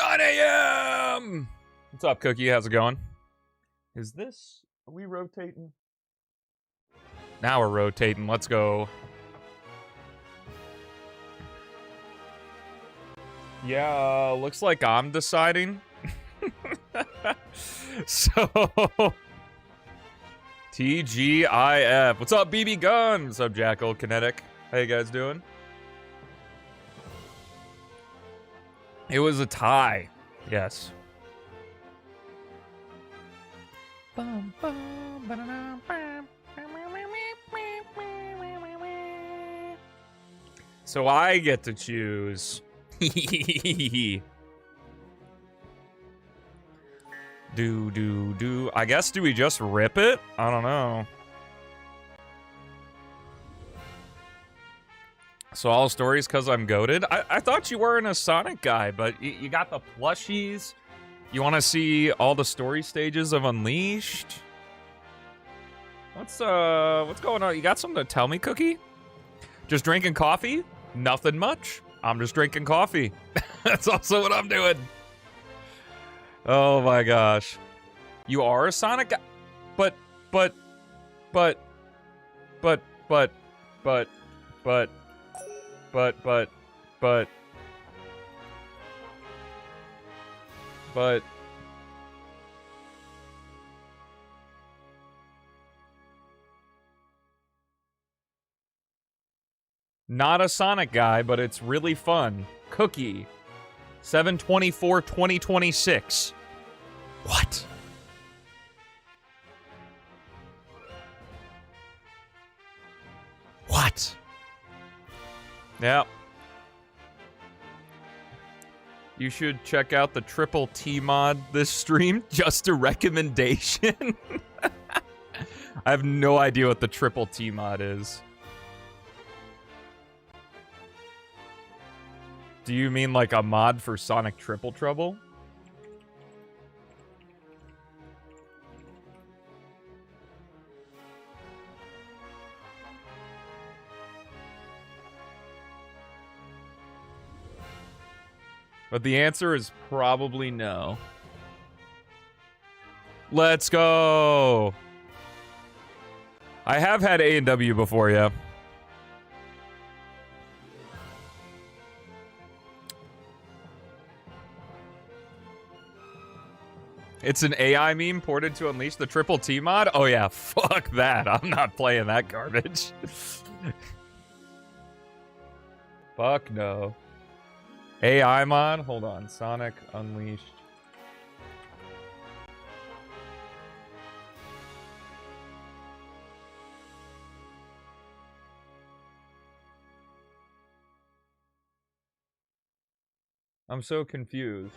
9 a.m. What's up, Cookie? How's it going? Is this... Are we rotating? Now we're rotating. Let's go. Yeah, looks like I'm deciding. So... TGIF. What's up, BB Gun? What's up, Jackal? Kinetic. How you guys doing? It was a tie. Yes. So I get to choose. Do. I guess, do we just rip it? I don't know. So all stories because I'm goated? I thought you weren't a Sonic guy, but you got the plushies. You want to see all the story stages of Unleashed? What's going on? You got something to tell me, Cookie? Just drinking coffee? Nothing much. I'm just drinking coffee. That's also what I'm doing. Oh my gosh. You are a Sonic guy? But. Not a Sonic guy, but it's really fun. Cookie. 7/24/2026. What? What? Yeah. You should check out the Triple T mod this stream. Just a recommendation. I have no idea what the Triple T mod is. Do you mean like a mod for Sonic Triple Trouble? But the answer is probably no. Let's go! I have had A&W before, yeah. It's an AI meme ported to Unleash the Triple T mod? Oh yeah, fuck that. I'm not playing that garbage. Fuck no. AI mod? Hold on. Sonic Unleashed. I'm so confused.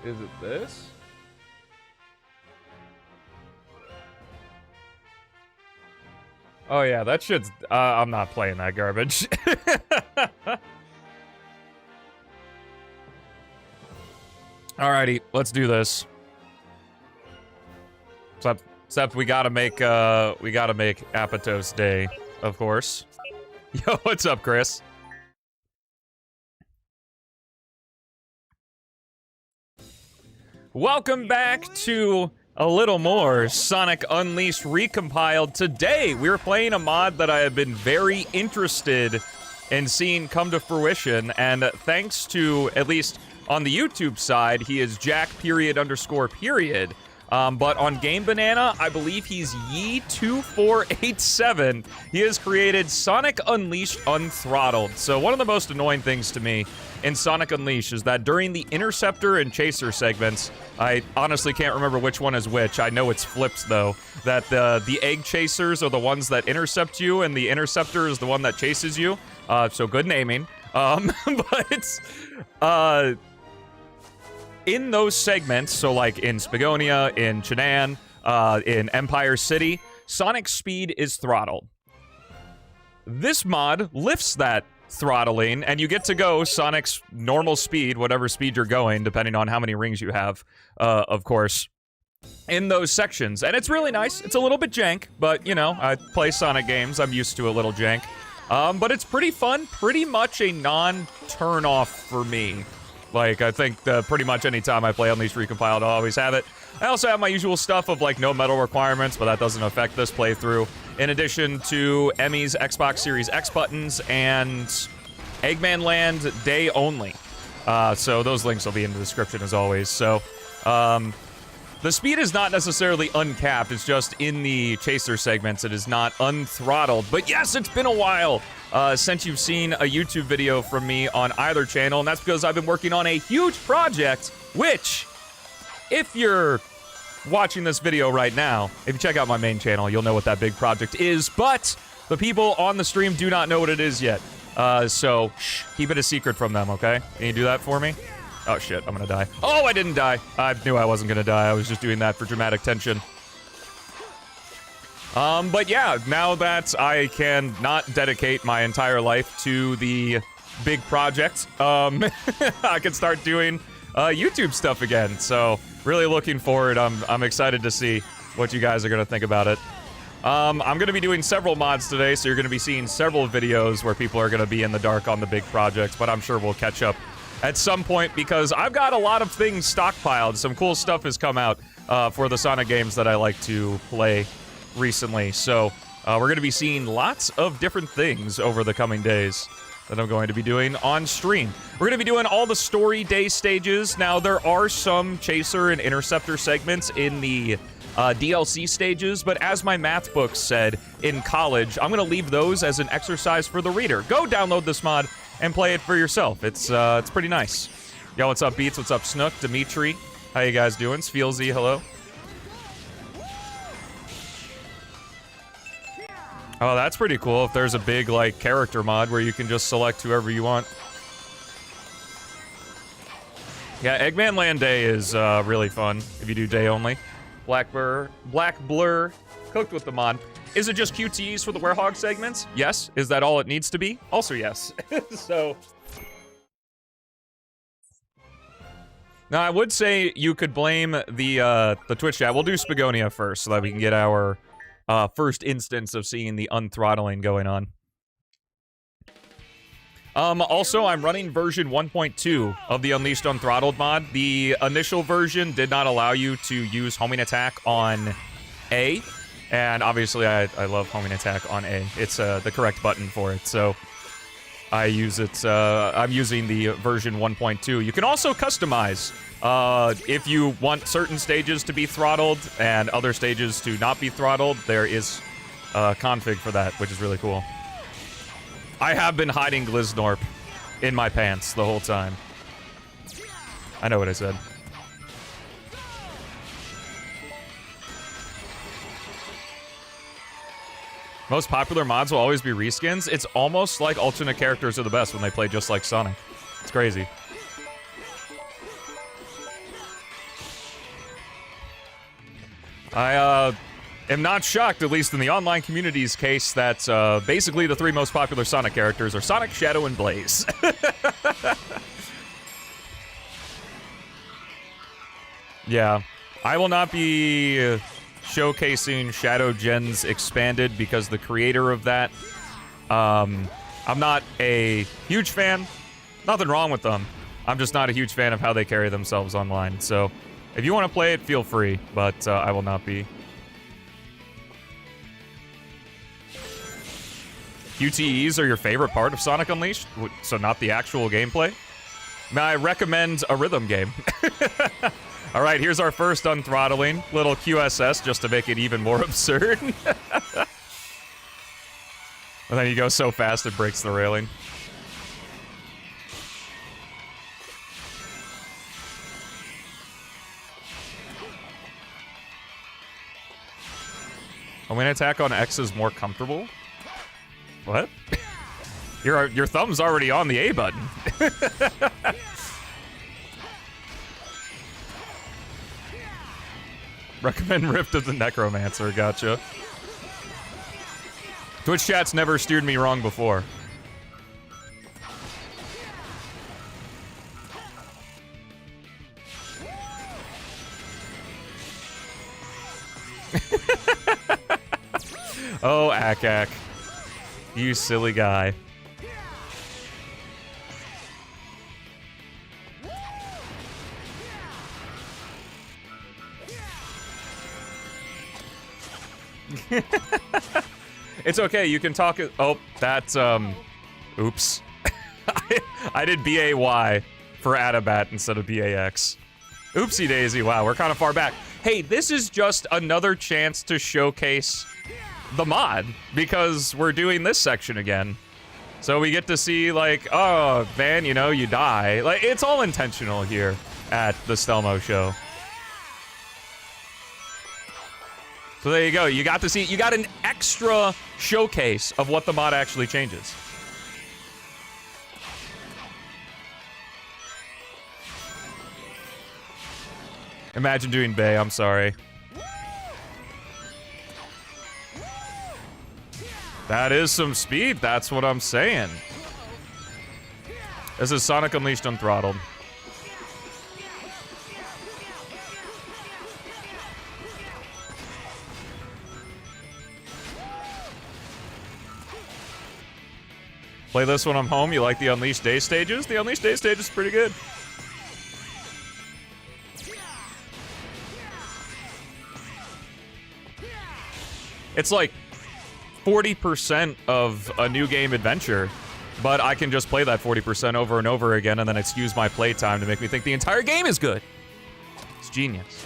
Is it this? Oh yeah, that shit's... I'm not playing that garbage. Alrighty, let's do this. Except we gotta make Apatow Day, of course. Yo, what's up, Chris? Welcome back to a little more Sonic Unleashed Recompiled. Today, we're playing a mod that I have been very interested in seeing come to fruition, and thanks to, at least on the YouTube side, he is Jack__. But on Game Banana, I believe he's Yee2487. He has created Sonic Unleashed Unthrottled. So one of the most annoying things to me in Sonic Unleashed is that during the Interceptor and Chaser segments, I honestly can't remember which one is which. I know it's flips, though. That the egg chasers are the ones that intercept you, and the Interceptor is the one that chases you. So good naming. In those segments, so like in Spagonia, in Chenan, in Empire City, Sonic's speed is throttled. This mod lifts that throttling, and you get to go Sonic's normal speed, whatever speed you're going, depending on how many rings you have, of course, in those sections. And it's really nice. It's a little bit jank, but, you know, I play Sonic games. I'm used to a little jank. But it's pretty fun, pretty much a non-turn-off for me. Like, I think pretty much any time I play Unleashed Recompiled, I'll always have it. I also have my usual stuff of, like, no medal requirements, but that doesn't affect this playthrough. In addition to Emmy's Xbox Series X buttons and Eggman Land Day Only. So those links will be in the description as always. So, the speed is not necessarily uncapped, it's just in the chaser segments, it is not unthrottled. But yes, it's been a while since you've seen a YouTube video from me on either channel, and that's because I've been working on a huge project, which, if you're watching this video right now, if you check out my main channel, you'll know what that big project is, but the people on the stream do not know what it is yet. So, shh, keep it a secret from them, okay? Can you do that for me? Oh shit, I'm gonna die. Oh, I didn't die. I knew I wasn't gonna die. I was just doing that for dramatic tension. But yeah, now that I can not dedicate my entire life to the big project, I can start doing YouTube stuff again. So, really looking forward. I'm excited to see what you guys are gonna think about it. I'm gonna be doing several mods today, so you're gonna be seeing several videos where people are gonna be in the dark on the big projects, but I'm sure we'll catch up at some point, because I've got a lot of things stockpiled. Some cool stuff has come out for the Sonic games that I like to play recently. So we're going to be seeing lots of different things over the coming days that I'm going to be doing on stream. We're going to be doing all the story day stages. Now, there are some Chaser and Interceptor segments in the DLC stages, but as my math book said in college, I'm going to leave those as an exercise for the reader. Go download this mod and play it for yourself. It's pretty nice. Yo, what's up, Beats? What's up, Snook? Dimitri? How you guys doing? Sfielzy, hello. Oh, that's pretty cool if there's a big, like, character mod where you can just select whoever you want. Yeah, Eggman Land Day is really fun if you do day only. Black Blur, cooked with the mod. Is it just QTEs for the Werehog segments? Yes. Is that all it needs to be? Also yes. So... Now, I would say you could blame the Twitch chat. We'll do Spagonia first so that we can get our first instance of seeing the unthrottling going on. Also, I'm running version 1.2 of the Unleashed Unthrottled mod. The initial version did not allow you to use homing attack on A. And obviously, I love homing attack on A. It's the correct button for it, so I use it. I'm using the version 1.2. You can also customize if you want certain stages to be throttled and other stages to not be throttled. There is a config for that, which is really cool. I have been hiding Glizznorp in my pants the whole time. I know what I said. Most popular mods will always be reskins. It's almost like alternate characters are the best when they play just like Sonic. It's crazy. I am not shocked, at least in the online community's case, that basically the three most popular Sonic characters are Sonic, Shadow, and Blaze. Yeah. I will not be showcasing Shadow Gens Expanded because the creator of that, I'm not a huge fan. Nothing wrong with them. I'm just not a huge fan of how they carry themselves online. So, if you want to play it, feel free, but I will not be. QTEs are your favorite part of Sonic Unleashed? So not the actual gameplay? Now, I recommend a rhythm game. Alright, here's our first unthrottling. Little QSS, just to make it even more absurd. And then you go so fast it breaks the railing. When attack on X is more comfortable? What? Your thumb's already on the A button. Recommend Rift of the Necromancer, gotcha. Twitch chat's never steered me wrong before. Oh, Ack. You silly guy. It's okay, you can talk. Oh, that's, oops. I did B-A-Y for Atabat instead of B-A-X. Oopsie daisy, wow, we're kind of far back. Hey, this is just another chance to showcase the mod, because we're doing this section again. So we get to see, like, oh, man, you know, you die. Like, it's all intentional here at the Stelmo show. So there you go. You got to see, you got an extra showcase of what the mod actually changes. Imagine doing Bay, I'm sorry. That is some speed, that's what I'm saying. This is Sonic Unleashed Unthrottled. Play this when I'm home. You like the Unleashed Day stages? The Unleashed Day stage is pretty good. It's like 40% of a new game adventure, but I can just play that 40% over and over again and then excuse my playtime to make me think the entire game is good. It's genius.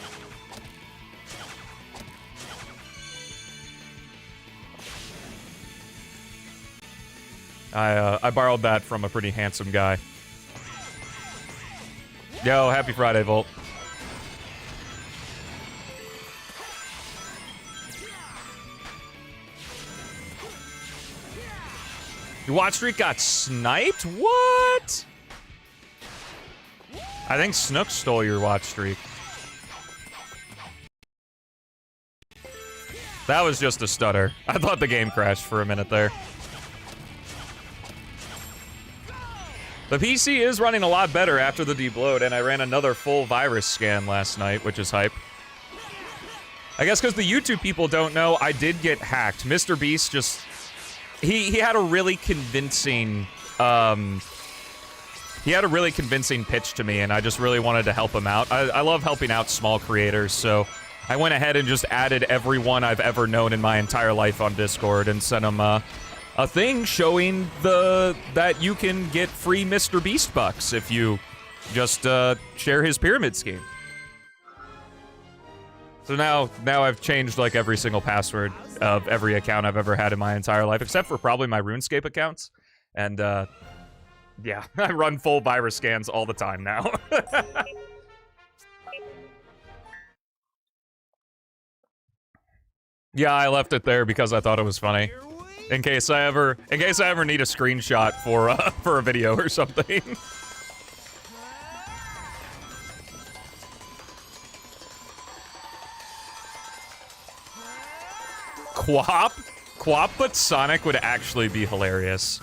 I borrowed that from a pretty handsome guy. Yo, happy Friday, Volt. Your watch streak got sniped? What? I think Snook stole your watch streak. That was just a stutter. I thought the game crashed for a minute there. The PC is running a lot better after the debloat, and I ran another full virus scan last night, which is hype. I guess because the YouTube people don't know, I did get hacked. Mr. Beast just... He had a really convincing... he had a really convincing pitch to me, and I just really wanted to help him out. I love helping out small creators, so I went ahead and just added everyone I've ever known in my entire life on Discord and sent them a thing showing that you can get free Mr. Beast bucks if you just share his pyramid scheme. So now I've changed like every single password of every account I've ever had in my entire life, except for probably my RuneScape accounts. And yeah, I run full virus scans all the time now. Yeah, I left it there because I thought it was funny. In case I ever need a screenshot for a video or something. Quap but Sonic would actually be hilarious.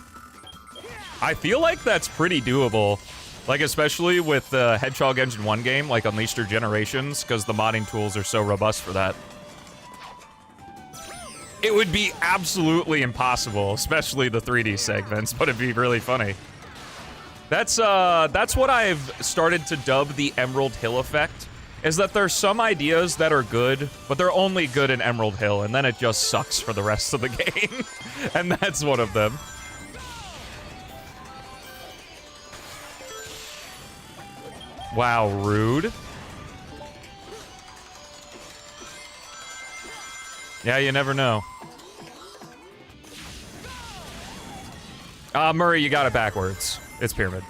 I feel like that's pretty doable. Like, especially with the Hedgehog Engine 1 game, like Unleashed or Generations, because the modding tools are so robust for that. It would be absolutely impossible, especially the 3D segments, but it'd be really funny. That's what I've started to dub the Emerald Hill effect, is that there's some ideas that are good, but they're only good in Emerald Hill, and then it just sucks for the rest of the game. And that's one of them. Wow, rude. Yeah, you never know. Murray, you got it backwards. It's pyramid.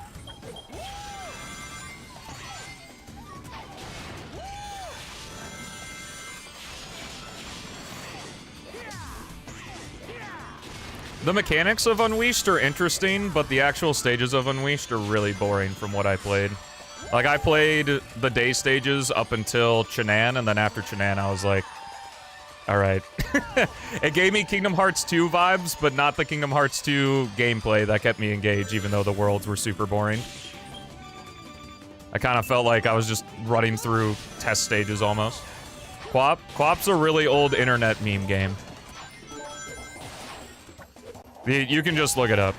The mechanics of Unleashed are interesting, but the actual stages of Unleashed are really boring from what I played. Like, I played the day stages up until Chenan, and then after Chenan, I was like, alright. It gave me Kingdom Hearts 2 vibes, but not the Kingdom Hearts 2 gameplay that kept me engaged, even though the worlds were super boring. I kind of felt like I was just running through test stages almost. Quap's a really old internet meme game. You can just look it up.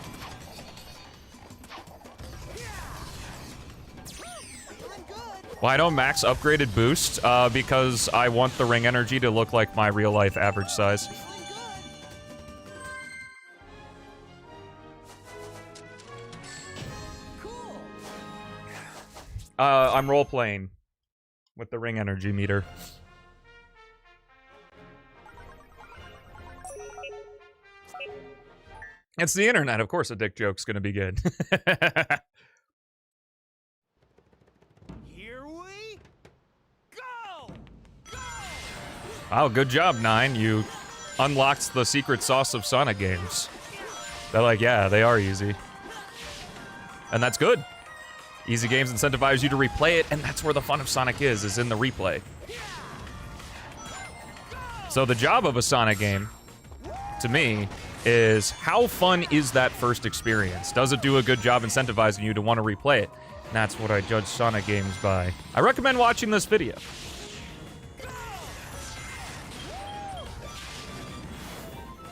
Why don't max upgraded boost? Because I want the ring energy to look like my real life average size. I'm role-playing with the ring energy meter. It's the internet, of course a dick joke's gonna be good. Here we go! Go! Wow, good job, 9. You unlocked the secret sauce of Sonic games. They're like, yeah, they are easy. And that's good. Easy games incentivize you to replay it, and that's where the fun of Sonic is in the replay. So the job of a Sonic game, to me, is how fun is that first experience? Does it do a good job incentivizing you to want to replay it? And that's what I judge Sonic games by. I recommend watching this video.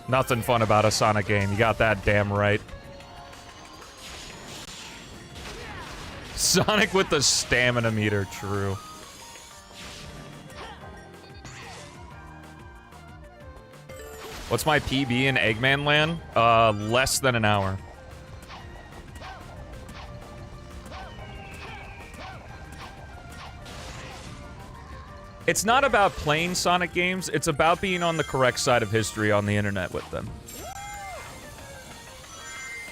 Nothing fun about a Sonic game. You got that damn right. Sonic with the stamina meter, true. What's my PB in Eggman Land? Less than an hour. It's not about playing Sonic games, it's about being on the correct side of history on the internet with them.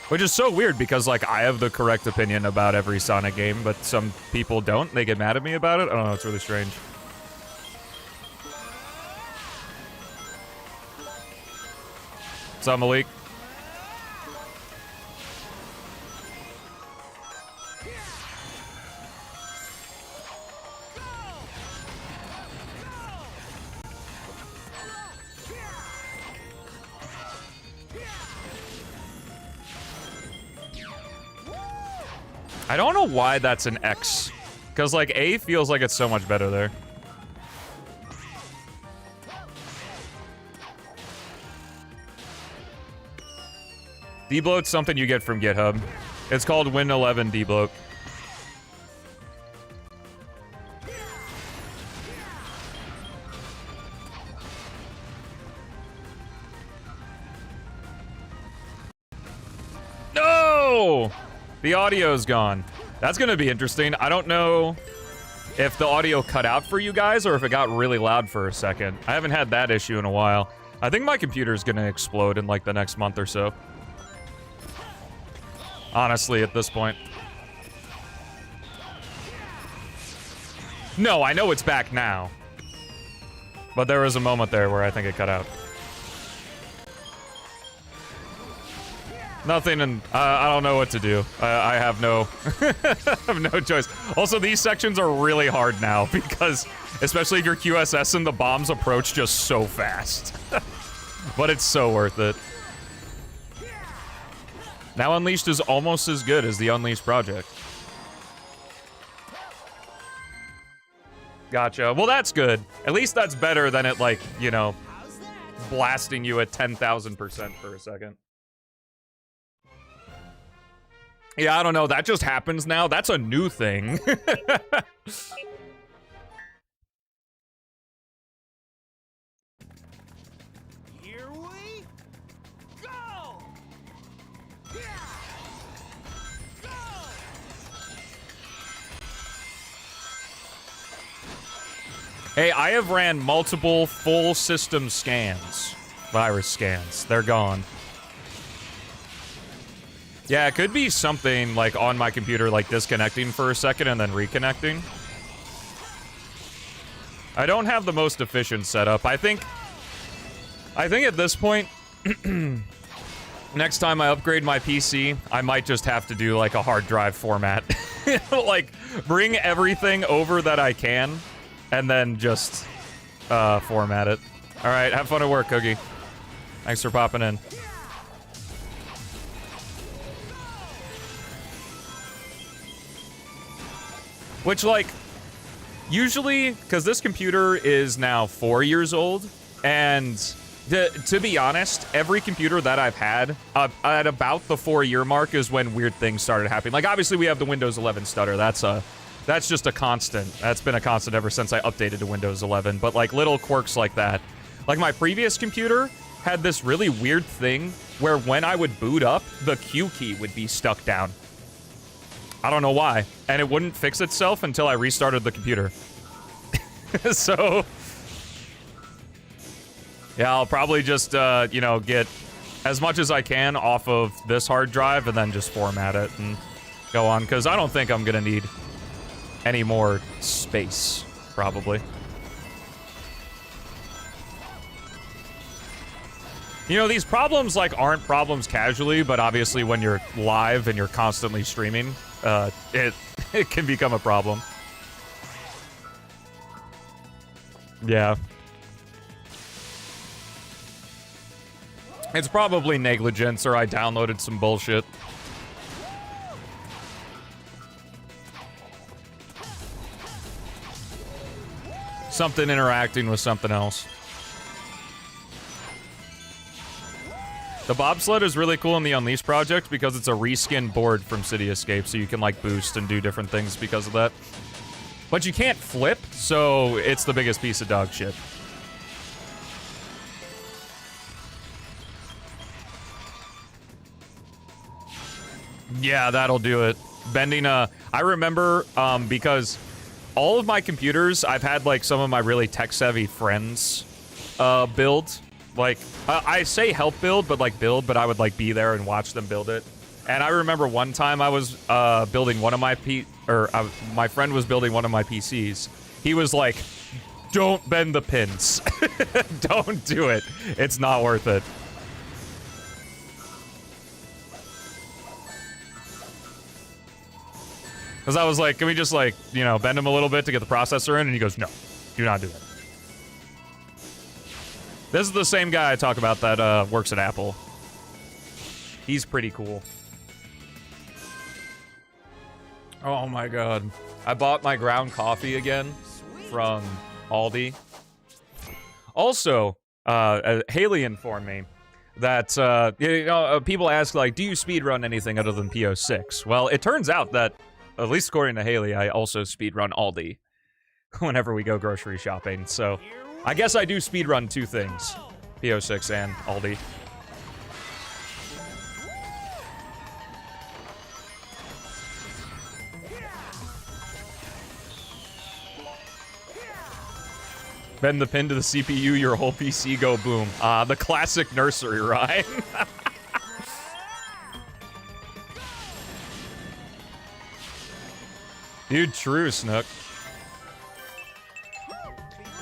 Which is so weird because, like, I have the correct opinion about every Sonic game, but some people don't. They get mad at me about it. I don't know, it's really strange. What's up, Malik? I don't know why that's an X. Because, like, A feels like it's so much better there. Debloat's something you get from GitHub. It's called Win11 Debloat. No! The audio's gone. That's gonna be interesting. I don't know if the audio cut out for you guys or if it got really loud for a second. I haven't had that issue in a while. I think my computer's gonna explode in like the next month or so. Honestly, at this point. No, I know it's back now. But there was a moment there where I think it cut out. Nothing, and I don't know what to do. I have no, I have no choice. Also, these sections are really hard now because, especially if you're QSS and the bombs approach just so fast. But it's so worth it. Now Unleashed is almost as good as the Unleashed project. Gotcha. Well, that's good. At least that's better than it, like, you know, blasting you at 10,000% for a second. Yeah, I don't know. That just happens now. That's a new thing. Here we go! Hey, I have ran multiple full system scans. Virus scans. They're gone. Yeah, it could be something, like, on my computer, like, disconnecting for a second and then reconnecting. I don't have the most efficient setup. I think at this point, next time I upgrade my PC, I might just have to do, like, a hard drive format. Like, bring everything over that I can, and then just, format it. Alright, have fun at work, Cookie. Thanks for popping in. Which, like, usually, because this computer is now 4 years old, and To be honest, every computer that I've had at about the 4-year mark is when weird things started happening. Like, obviously, we have the Windows 11 stutter. That's just a constant. That's been a constant ever since I updated to Windows 11. But, like, little quirks like that. Like, my previous computer had this really weird thing where when I would boot up, the Q key would be stuck down. I don't know why. And it wouldn't fix itself until I restarted the computer. So... yeah, I'll probably just, you know, get as much as I can off of this hard drive and then just format it and go on, because I don't think I'm going to need any more space, probably. You know, these problems, like, aren't problems casually, but obviously when you're live and you're constantly streaming, it can become a problem. Yeah. It's probably negligence, or I downloaded some bullshit. Something interacting with something else. The bobsled is really cool in the Unleashed project because it's a reskin board from City Escape, so you can, like, boost and do different things because of that. But you can't flip, so it's the biggest piece of dog shit. Yeah, that'll do it. Bending, I remember, because all of my computers, I've had, like, some of my really tech-savvy friends, build. Like, I say help build, but, like, build, but I would, like, be there and watch them build it. And I remember one time I was, building one of my my friend was building one of my PCs. He was like, don't bend the pins. Don't do it. It's not worth it. Because I was like, can we just, like, you know, bend him a little bit to get the processor in? And he goes, no, do not do that. This is the same guy I talk about that works at Apple. He's pretty cool. Oh my god. I bought my ground coffee again from Aldi. Also, Haley informed me that, you know, people ask, like, do you speedrun anything other than P-06? Well, it turns out that, at least according to Haley, I also speedrun Aldi whenever we go grocery shopping. So, I guess I do speedrun two things. P-06 and Aldi. Bend the pin to the CPU, your whole PC go boom. The classic nursery rhyme. Dude, true, Snook.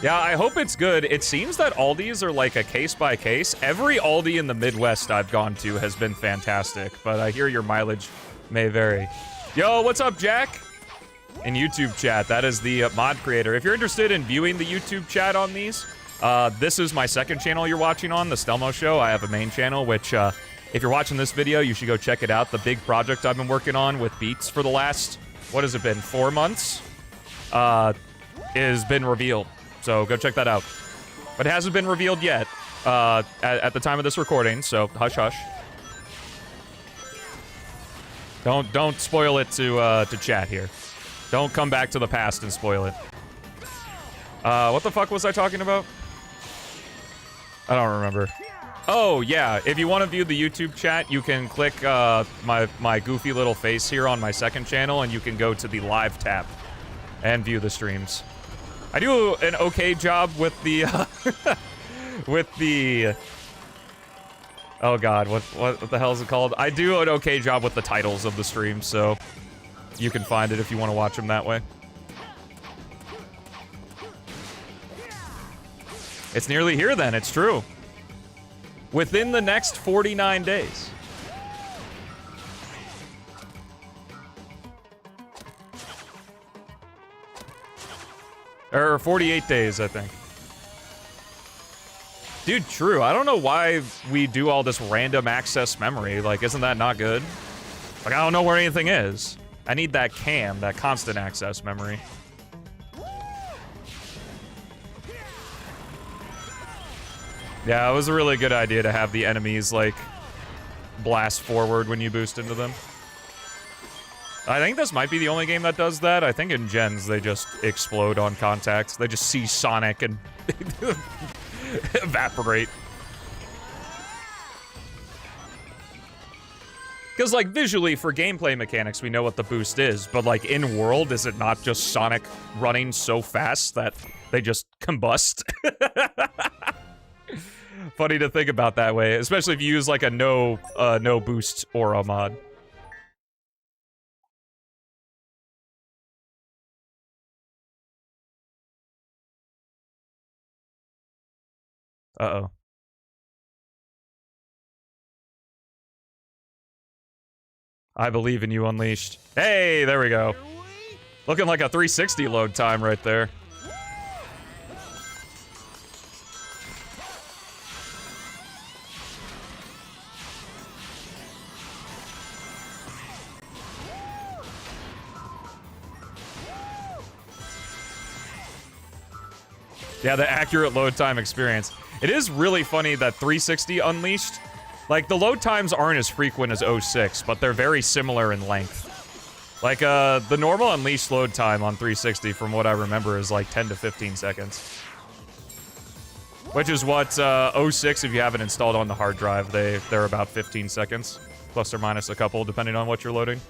Yeah, I hope it's good. It seems that Aldi's are like a case-by-case. Every Aldi in the Midwest I've gone to has been fantastic, but I hear your mileage may vary. Yo, what's up, Jack? In YouTube chat, that is the mod creator. If you're interested in viewing the YouTube chat on these, this is my second channel you're watching on, the Stelmo Show. I have a main channel, which, if you're watching this video, you should go check it out. The big project I've been working on with Beats for the last, what has it been, 4 months? Has been revealed. So go check that out. But it hasn't been revealed yet, at the time of this recording, so hush hush. Don't spoil it to chat here. Don't come back to the past and spoil it. What the fuck was I talking about? I don't remember. Oh, yeah. If you want to view the YouTube chat, you can click my goofy little face here on my second channel, and you can go to the live tab and view the streams. I do an okay job with the with the oh god, what the hell is it called? I do an okay job with the titles of the streams, so you can find it if you want to watch them that way. It's nearly here then, it's true. Within the next 49 days. Or 48 days, I think. Dude, true. I don't know why we do all this random access memory. Like, isn't that not good? Like, I don't know where anything is. I need that CAM, that constant access memory. Yeah, it was a really good idea to have the enemies, like, blast forward when you boost into them. I think this might be the only game that does that. I think in Gens, they just explode on contact. They just see Sonic and evaporate. Because, like, visually, for gameplay mechanics, we know what the boost is. But, like, in-world, is it not just Sonic running so fast that they just combust? Funny to think about that way, especially if you use, like, a no boost aura mod. Uh-oh. I believe in you, Unleashed. Hey, there we go. Looking like a 360 load time right there. Yeah, the accurate load time experience. It is really funny that 360 Unleashed, like, the load times aren't as frequent as 06, but they're very similar in length. Like, the normal Unleashed load time on 360, from what I remember, is like 10 to 15 seconds. Which is what, 06, if you have it installed on the hard drive, they're about 15 seconds. Plus or minus a couple, depending on what you're loading.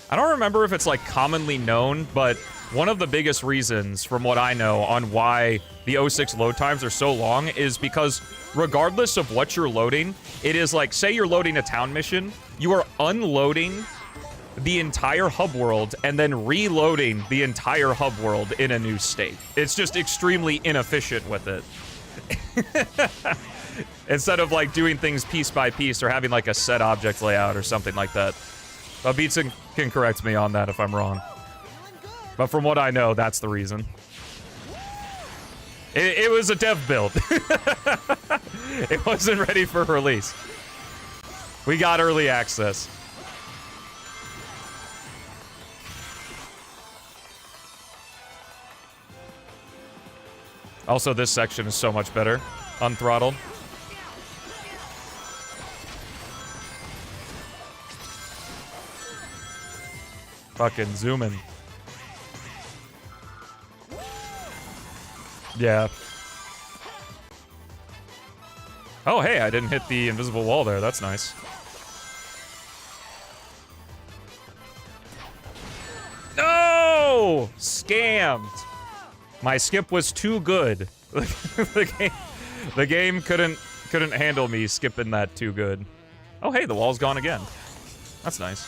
I don't remember if it's, like, commonly known, but one of the biggest reasons, from what I know, on why the 06 load times are so long is because regardless of what you're loading, it is like, say you're loading a town mission, you are unloading the entire hub world and then reloading the entire hub world in a new state. It's just extremely inefficient with it. Instead of, like, doing things piece by piece or having, like, a set object layout or something like that. Beatson can correct me on that if I'm wrong. But from what I know, that's the reason. It was a dev build. It wasn't ready for release. We got early access. Also, this section is so much better. Unthrottled. Fucking zooming. Yeah. Oh, hey, I didn't hit the invisible wall there. That's nice. No! Scammed. My skip was too good. the game couldn't handle me skipping that too good. Oh, hey, the wall's gone again. That's nice.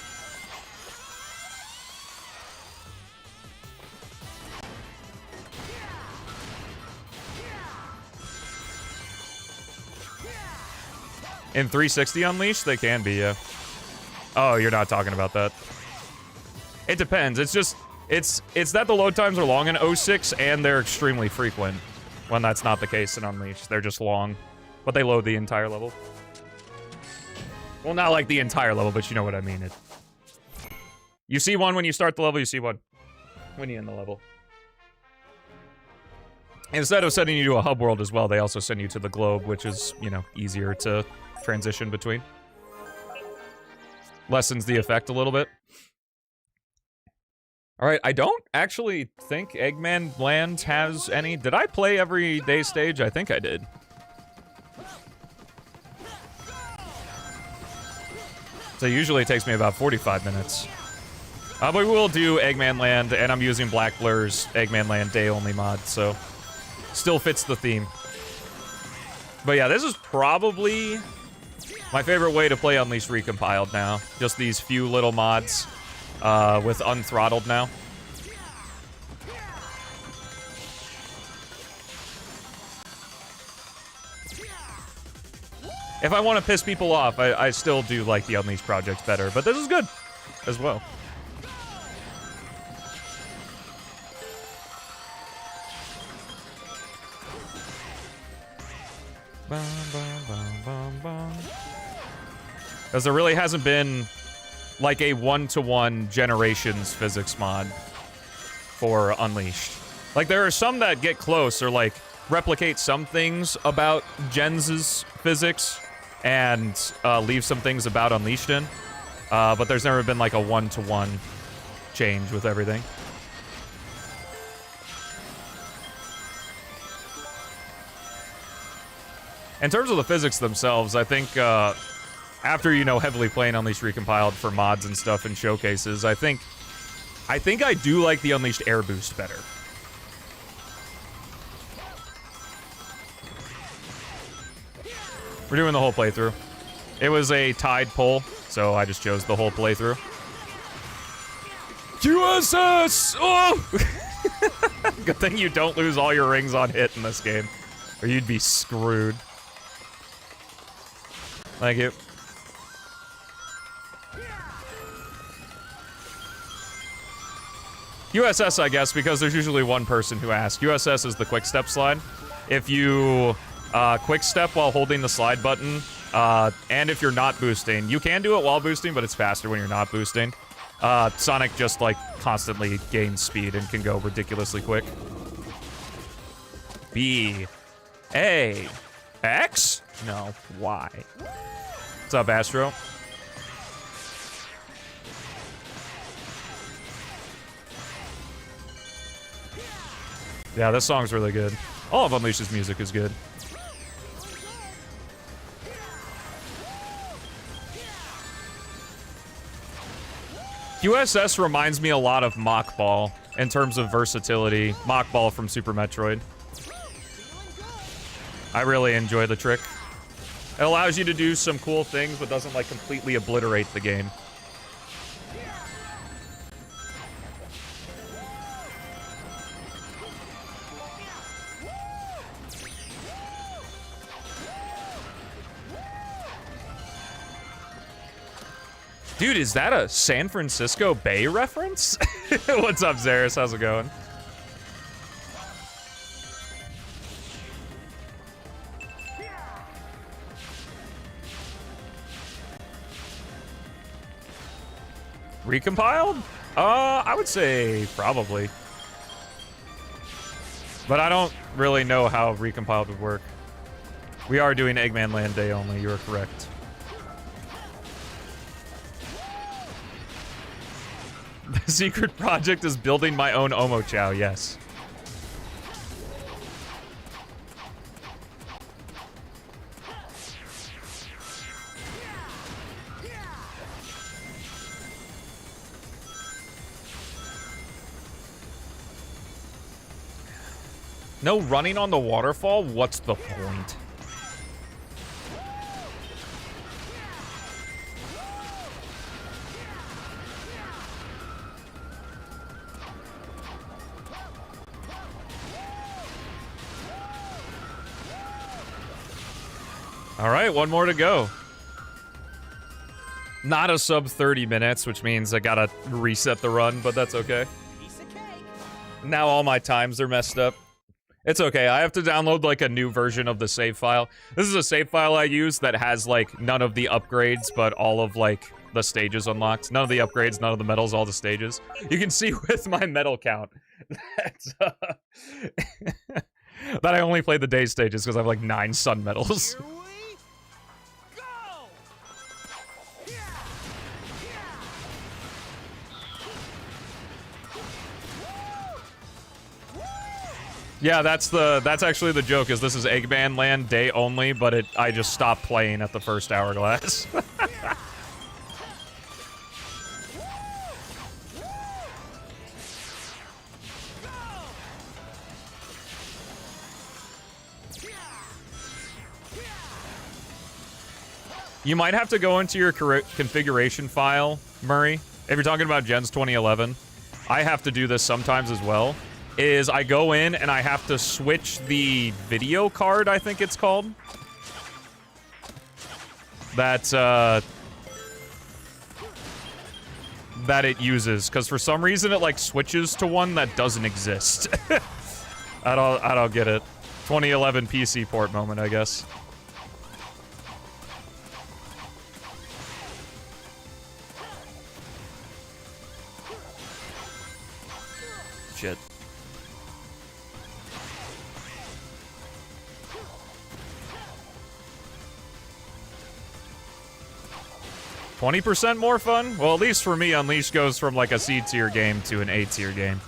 In 360 Unleashed, they can be, yeah. Oh, you're not talking about that. It depends. It's just, it's that the load times are long in 06, and they're extremely frequent. When that's not the case in Unleashed. They're just long. But they load the entire level. Well, not like the entire level, but you know what I mean. You see one when you start the level, you see one when you end the level. Instead of sending you to a hub world as well, they also send you to the globe, which is, you know, easier to transition between. Lessens the effect a little bit. Alright, I don't actually think Eggman Land has any. Did I play Everyday Stage? I think I did. So usually it takes me about 45 minutes. But we will do Eggman Land, and I'm using Black Blur's Eggman Land day-only mod, so still fits the theme. But yeah, this is probably my favorite way to play Unleashed Recompiled now. Just these few little mods with Unthrottled now. If I want to piss people off, I still do like the Unleashed projects better, but this is good as well. Because there really hasn't been like a one-to-one Generations physics mod for Unleashed. Like, there are some that get close or, like, replicate some things about Gens' physics and leave some things about Unleashed in. But there's never been, like, a one-to-one change with everything. In terms of the physics themselves, I think, after, you know, heavily playing Unleashed Recompiled for mods and stuff and showcases, I think I do like the Unleashed Air Boost better. We're doing the whole playthrough. It was a tied poll, so I just chose the whole playthrough. USS! Oh! Good thing you don't lose all your rings on hit in this game, or you'd be screwed. Thank you. USS, I guess, because there's usually one person who asks. USS is the quick step slide. If you quick step while holding the slide button, and if you're not boosting, you can do it while boosting, but it's faster when you're not boosting. Sonic just, like, constantly gains speed and can go ridiculously quick. B. A. X? No. Y. What's up, Astro? Yeah, this song's really good. All of Unleashed's music is good. USS reminds me a lot of Mach Ball in terms of versatility. Mach Ball from Super Metroid. I really enjoy the trick. It allows you to do some cool things, but doesn't, like, completely obliterate the game. Dude, is that a San Francisco Bay reference? What's up, Zaris? How's it going? Recompiled? I would say probably. But I don't really know how recompiled would work. We are doing Eggman Land Day only, you are correct. The secret project is building my own Omochao, yes. No running on the waterfall? What's the point? All right, one more to go. Not a sub 30 minutes, which means I gotta reset the run, but that's okay. Now all my times are messed up. It's okay, I have to download, like, a new version of the save file. This is a save file I use that has, like, none of the upgrades, but all of, like, the stages unlocked. None of the upgrades, none of the medals, all the stages. You can see with my medal count that, that I only played the day stages because I have, like, 9 sun medals. Yeah, that's actually the joke, is this is Eggman Land Day only, but I just stopped playing at the first hourglass. You might have to go into your configuration file, Murray, if you're talking about Gens 2011. I have to do this sometimes as well. Is I go in and I have to switch the video card, I think it's called. That it uses, because for some reason it, like, switches to one that doesn't exist. I don't get it. 2011 PC port moment, I guess. Shit. $20% more fun? Well, at least for me, Unleashed goes from like a C tier game to an A tier game.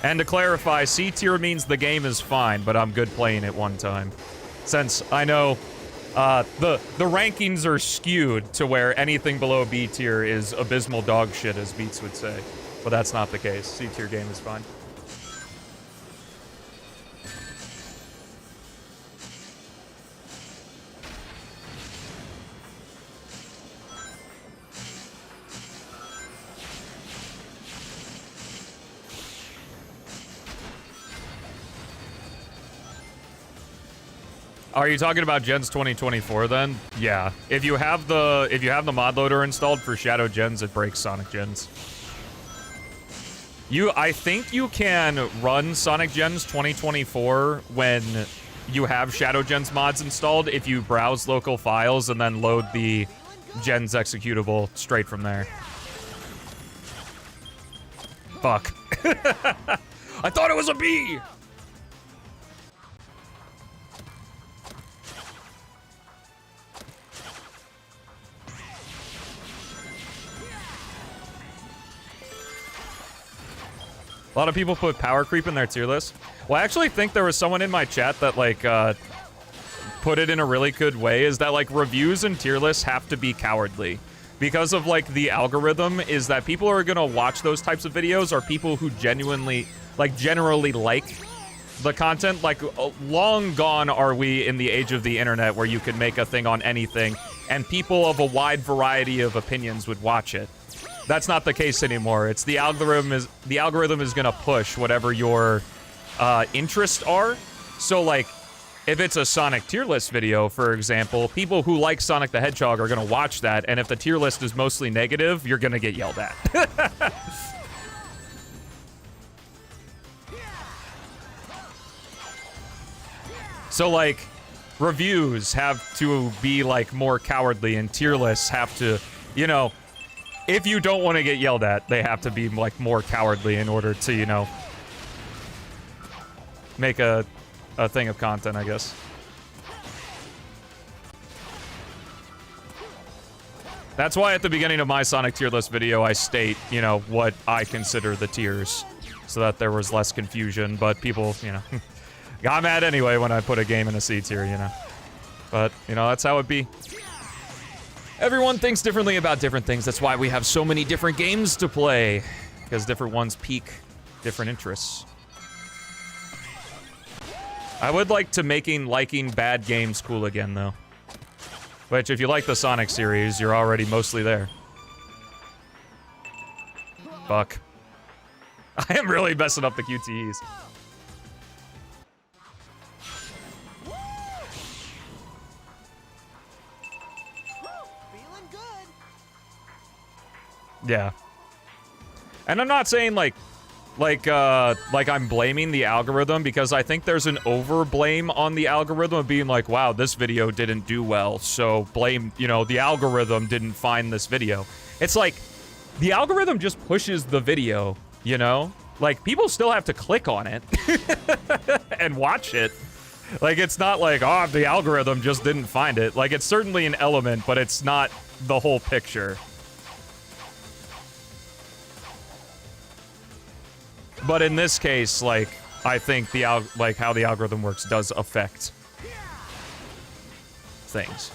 And to clarify, C tier means the game is fine, but I'm good playing it one time. Since I know the rankings are skewed to where anything below B tier is abysmal dog shit, as Beats would say. But that's not the case. C tier game is fine. Are you talking about Gens 2024 then? Yeah. If you have the mod loader installed for Shadow Gens, it breaks Sonic Gens. I think you can run Sonic Gens 2024 when you have Shadow Gens mods installed if you browse local files and then load the Gens executable straight from there. Fuck. I thought it was a B! A lot of people put power creep in their tier list. Well, I actually think there was someone in my chat that, like, put it in a really good way, is that, like, reviews and tier lists have to be cowardly. Because of, like, the algorithm is that people who are gonna watch those types of videos are people who genuinely, like, generally like the content. Like, long gone are we in the age of the internet where you could make a thing on anything, and people of a wide variety of opinions would watch it. That's not the case anymore. It's the algorithm is gonna push whatever your interests are. So like, if it's a Sonic tier list video, for example, people who like Sonic the Hedgehog are gonna watch that, and if the tier list is mostly negative, you're gonna get yelled at. So like, reviews have to be like more cowardly, and tier lists have to, you know, if you don't want to get yelled at, they have to be, like, more cowardly in order to, you know, make a thing of content, I guess. That's why at the beginning of my Sonic tier list video, I state, you know, what I consider the tiers, so that there was less confusion, but people, you know, got mad anyway when I put a game in a C tier, you know. But, you know, that's how it be. Everyone thinks differently about different things. That's why we have so many different games to play. Because different ones pique different interests. I would like to liking bad games cool again, though. Which, if you like the Sonic series, you're already mostly there. Fuck. I am really messing up the QTEs. Yeah. And I'm not saying like I'm blaming the algorithm, because I think there's an over blame on the algorithm of being like, wow, this video didn't do well, so blame, you know, the algorithm didn't find this video. It's like, the algorithm just pushes the video, you know? Like, people still have to click on it and watch it. Like, it's not like, oh, the algorithm just didn't find it. Like, it's certainly an element, but it's not the whole picture. But in this case, like, I think how the algorithm works does affect things.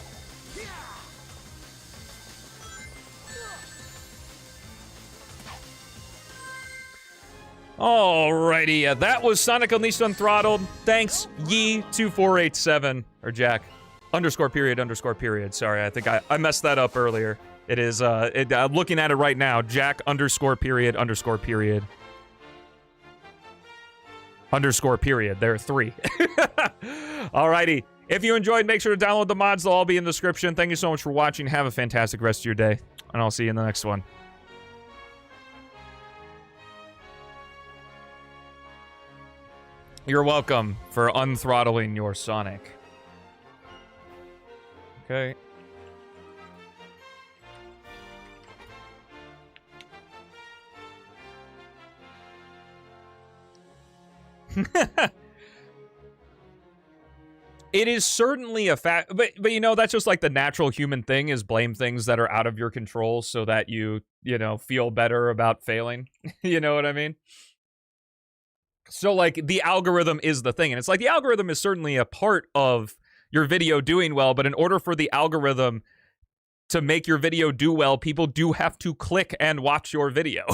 Alrighty, that was Sonic Unleashed Unthrottled. Thanks, Ye2487, or Jack, _period. Sorry, I think I messed that up earlier. It is, I'm looking at it right now, Jack _period. _period. There are 3. Alrighty. If you enjoyed, make sure to download the mods. They'll all be in the description. Thank you so much for watching. Have a fantastic rest of your day. And I'll see you in the next one. You're welcome for unthrottling your Sonic. Okay. It is certainly a fact, but you know, that's just like the natural human thing, is blame things that are out of your control so that you know, feel better about failing. You know what I mean? So like the algorithm is the thing, and it's like the algorithm is certainly a part of your video doing well, but in order for the algorithm to make your video do well, people do have to click and watch your video.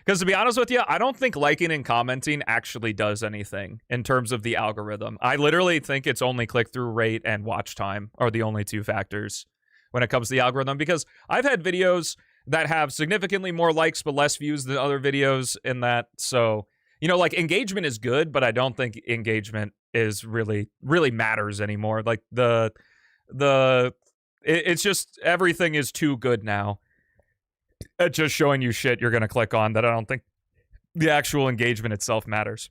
Because to be honest with you, I don't think liking and commenting actually does anything in terms of the algorithm. I literally think it's only click-through rate and watch time are the only two factors when it comes to the algorithm. Because I've had videos that have significantly more likes but less views than other videos in that. So, you know, like engagement is good, but I don't think engagement is really matters anymore. Like it's just everything is too good now at just showing you shit you're gonna click on, that I don't think the actual engagement itself matters.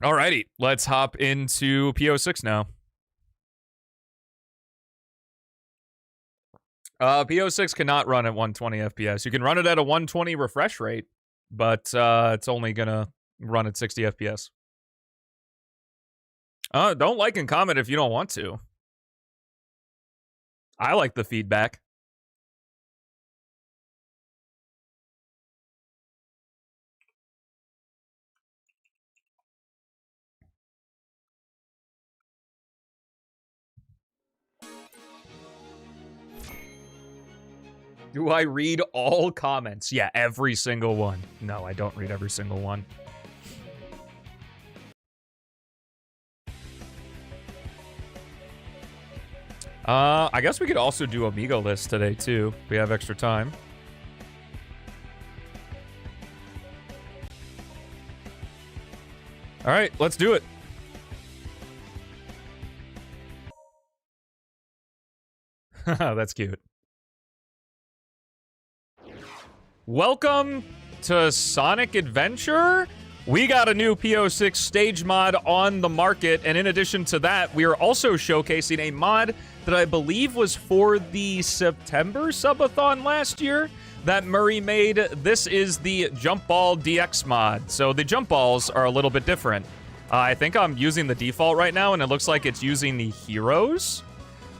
Alrighty, let's hop into P-06 now. P-06 cannot run at 120 FPS. You can run it at a 120 refresh rate, but it's only gonna run at 60 FPS. Don't like and comment if you don't want to. I like the feedback. Do I read all comments? Yeah, every single one. No, I don't read every single one. I guess we could also do Amigo list today, too. We have extra time. All right, let's do it. That's cute. Welcome to Sonic Adventure. We got a new P-06 stage mod on the market, and in addition to that, we are also showcasing a mod that I believe was for the September subathon last year that Murray made. This is the Jump Ball DX mod. So the jump balls are a little bit different. I think I'm using the default right now, and it looks like it's using the Heroes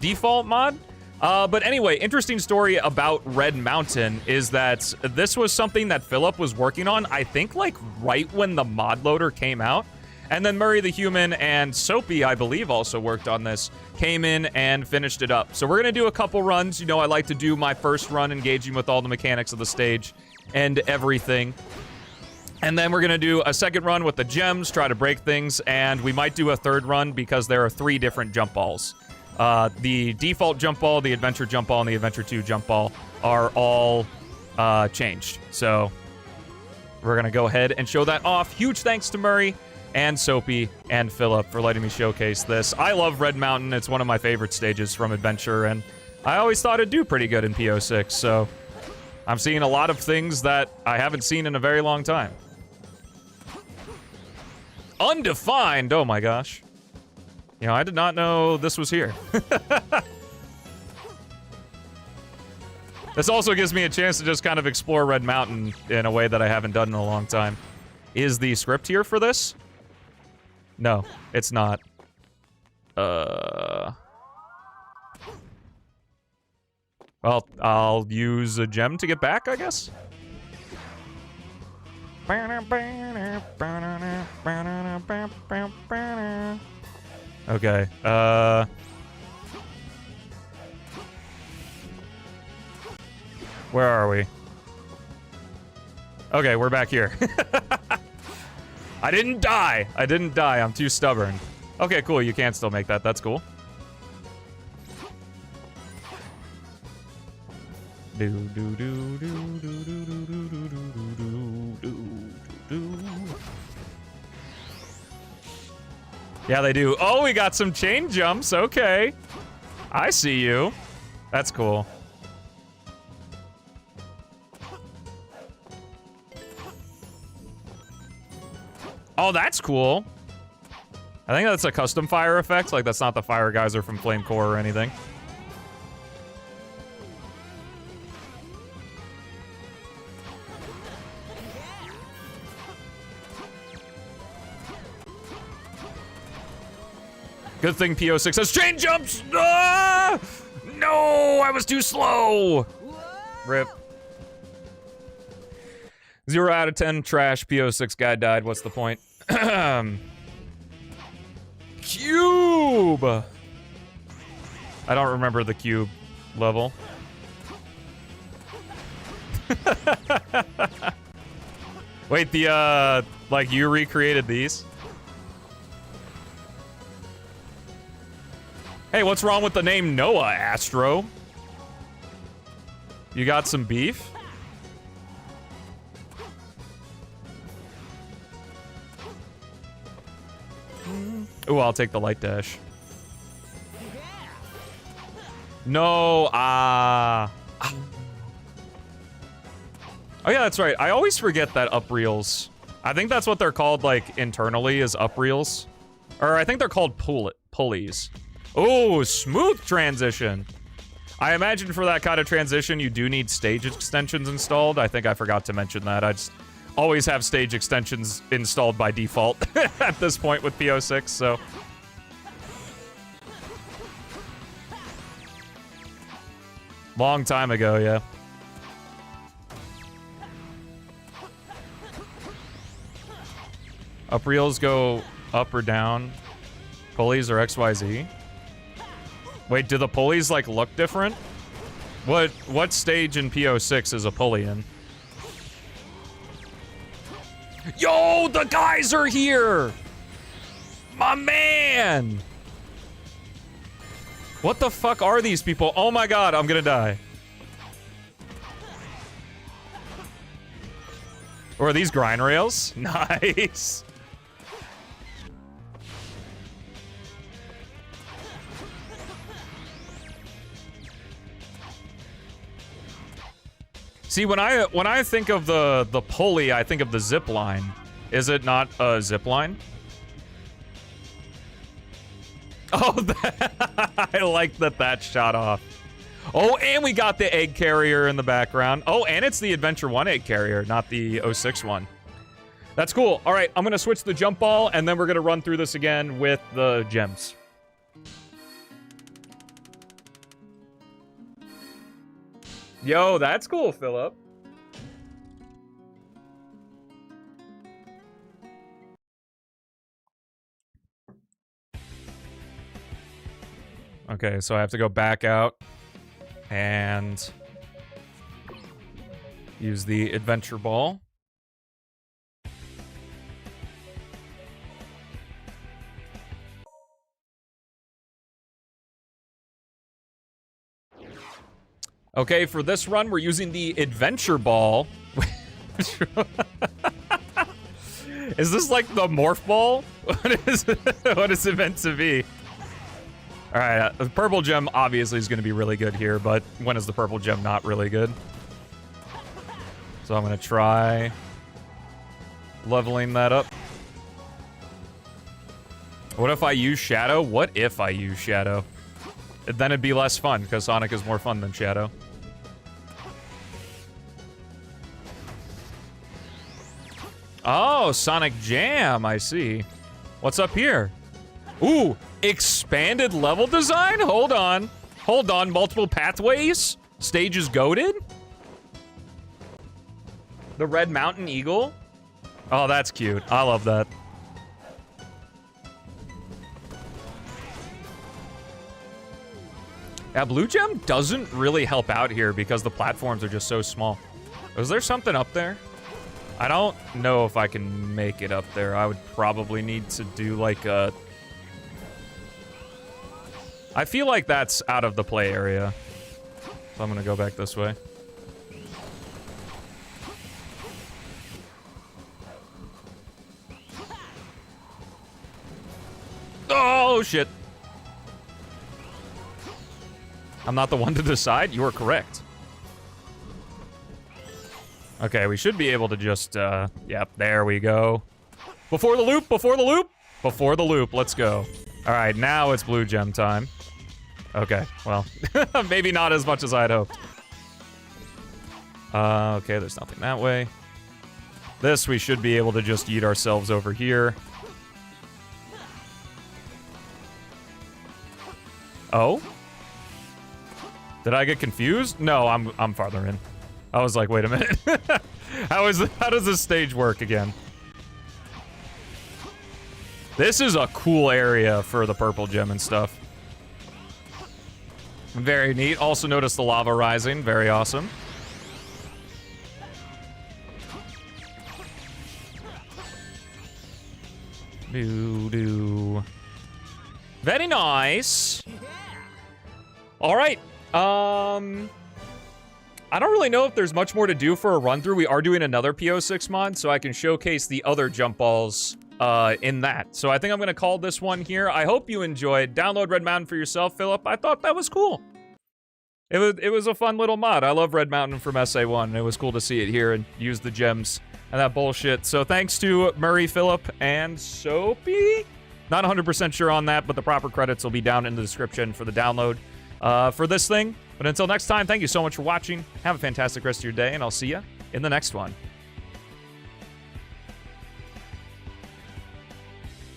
default mod. But anyway, interesting story about Red Mountain is that this was something that Philip was working on, I think, like, right when the mod loader came out. And then Murray the Human and Soapy, I believe, also worked on this, came in and finished it up. So we're going to do a couple runs. You know, I like to do my first run engaging with all the mechanics of the stage and everything. And then we're going to do a second run with the gems, try to break things, and we might do a third run because there are 3 different jump balls. The default jump ball, the adventure jump ball, and the adventure 2 jump ball are all changed. So we're going to go ahead and show that off. Huge thanks to Murray and Soapy and Philip for letting me showcase this. I love Red Mountain. It's one of my favorite stages from Adventure, and I always thought it'd do pretty good in P-06, so I'm seeing a lot of things that I haven't seen in a very long time. Undefined! Oh my gosh. You know, I did not know this was here. This also gives me a chance to just kind of explore Red Mountain in a way that I haven't done in a long time. Is the script here for this? No, it's not. Well, I'll use a gem to get back, I guess. Okay, where are we? Okay, we're back here. I didn't die. I didn't die. I'm too stubborn. Okay, cool. You can still make that. That's cool. Do do do do do do do do do do do. Yeah, they do. Oh, we got some chain jumps. Okay. I see you. That's cool. Oh, that's cool. I think that's a custom fire effect. Like, that's not the fire geyser from Flame Core or anything. Good thing P-06 has chain jumps! Ah! No, I was too slow! Rip. 0 out of 10, trash, P-06 guy died, what's the point? Cube! I don't remember the cube level. Wait, the, like, you recreated these? Hey, what's wrong with the name Noah, Astro? You got some beef? Ooh, I'll take the light dash. No, Oh yeah, that's right. I always forget that up reels. I think that's what they're called, like, internally, is up reels. Or I think they're called pulleys. Oh, smooth transition. I imagine for that kind of transition, you do need stage extensions installed. I think I forgot to mention that. I just always have stage extensions installed by default at this point with P-06, so. Long time ago, yeah. Up reels go up or down. Pulleys are XYZ. Wait, do the pulleys, like, look different? What stage in P-06 is a pulley in? Yo, the guys are here! My man! What the fuck are these people? Oh my god, I'm gonna die. Or are these grind rails? Nice. See, when I think of the pulley, I think of the zip line. Is it not a zip line? Oh, I like that shot off. Oh, and we got the egg carrier in the background. Oh, and it's the Adventure 1 egg carrier, not the 06 one. That's cool. All right, I'm gonna switch the jump ball, and then we're gonna run through this again with the gems. Yo, that's cool, Philip. Okay, so I have to go back out and use the adventure ball. Okay, for this run, we're using the adventure ball. Is this like the morph ball? What is it meant to be? All right, the purple gem obviously is going to be really good here, but when is the purple gem not really good? So I'm going to try leveling that up. What if I use Shadow? What if I use Shadow? Then it'd be less fun, because Sonic is more fun than Shadow. Oh, Sonic Jam, I see. What's up here? Ooh, expanded level design? Hold on. Hold on, multiple pathways? Stage is goated? The Red Mountain Eagle? Oh, that's cute. I love that. Yeah, Blue Gem doesn't really help out here because the platforms are just so small. Is there something up there? I don't know if I can make it up there. I would probably need to do like a... I feel like that's out of the play area. So I'm gonna go back this way. Oh, shit. I'm not the one to decide. You are correct. Okay, we should be able to just, yep, there we go. Before the loop, before the loop, before the loop, let's go. All right, now it's Blue Gem time. Okay, well, maybe not as much as I'd hoped. Okay, there's nothing that way. This, we should be able to just yeet ourselves over here. Oh? Did I get confused? No, I'm farther in. I was like, wait a minute. How does this stage work again? This is a cool area for the purple gem and stuff. Very neat. Also notice the lava rising. Very awesome. Doo-doo. Very nice. All right. I don't really know if there's much more to do for a run-through. We are doing another P-06 mod, so I can showcase the other jump balls in that. So I think I'm going to call this one here. I hope you enjoyed. Download Red Mountain for yourself, Philip. I thought that was cool. It was a fun little mod. I love Red Mountain from SA1. It was cool to see it here and use the gems and that bullshit. So thanks to Murray, Philip, and Soapy. Not 100% sure on that, but the proper credits will be down in the description for the download for this thing. But until next time, thank you so much for watching. Have a fantastic rest of your day, and I'll see you in the next one.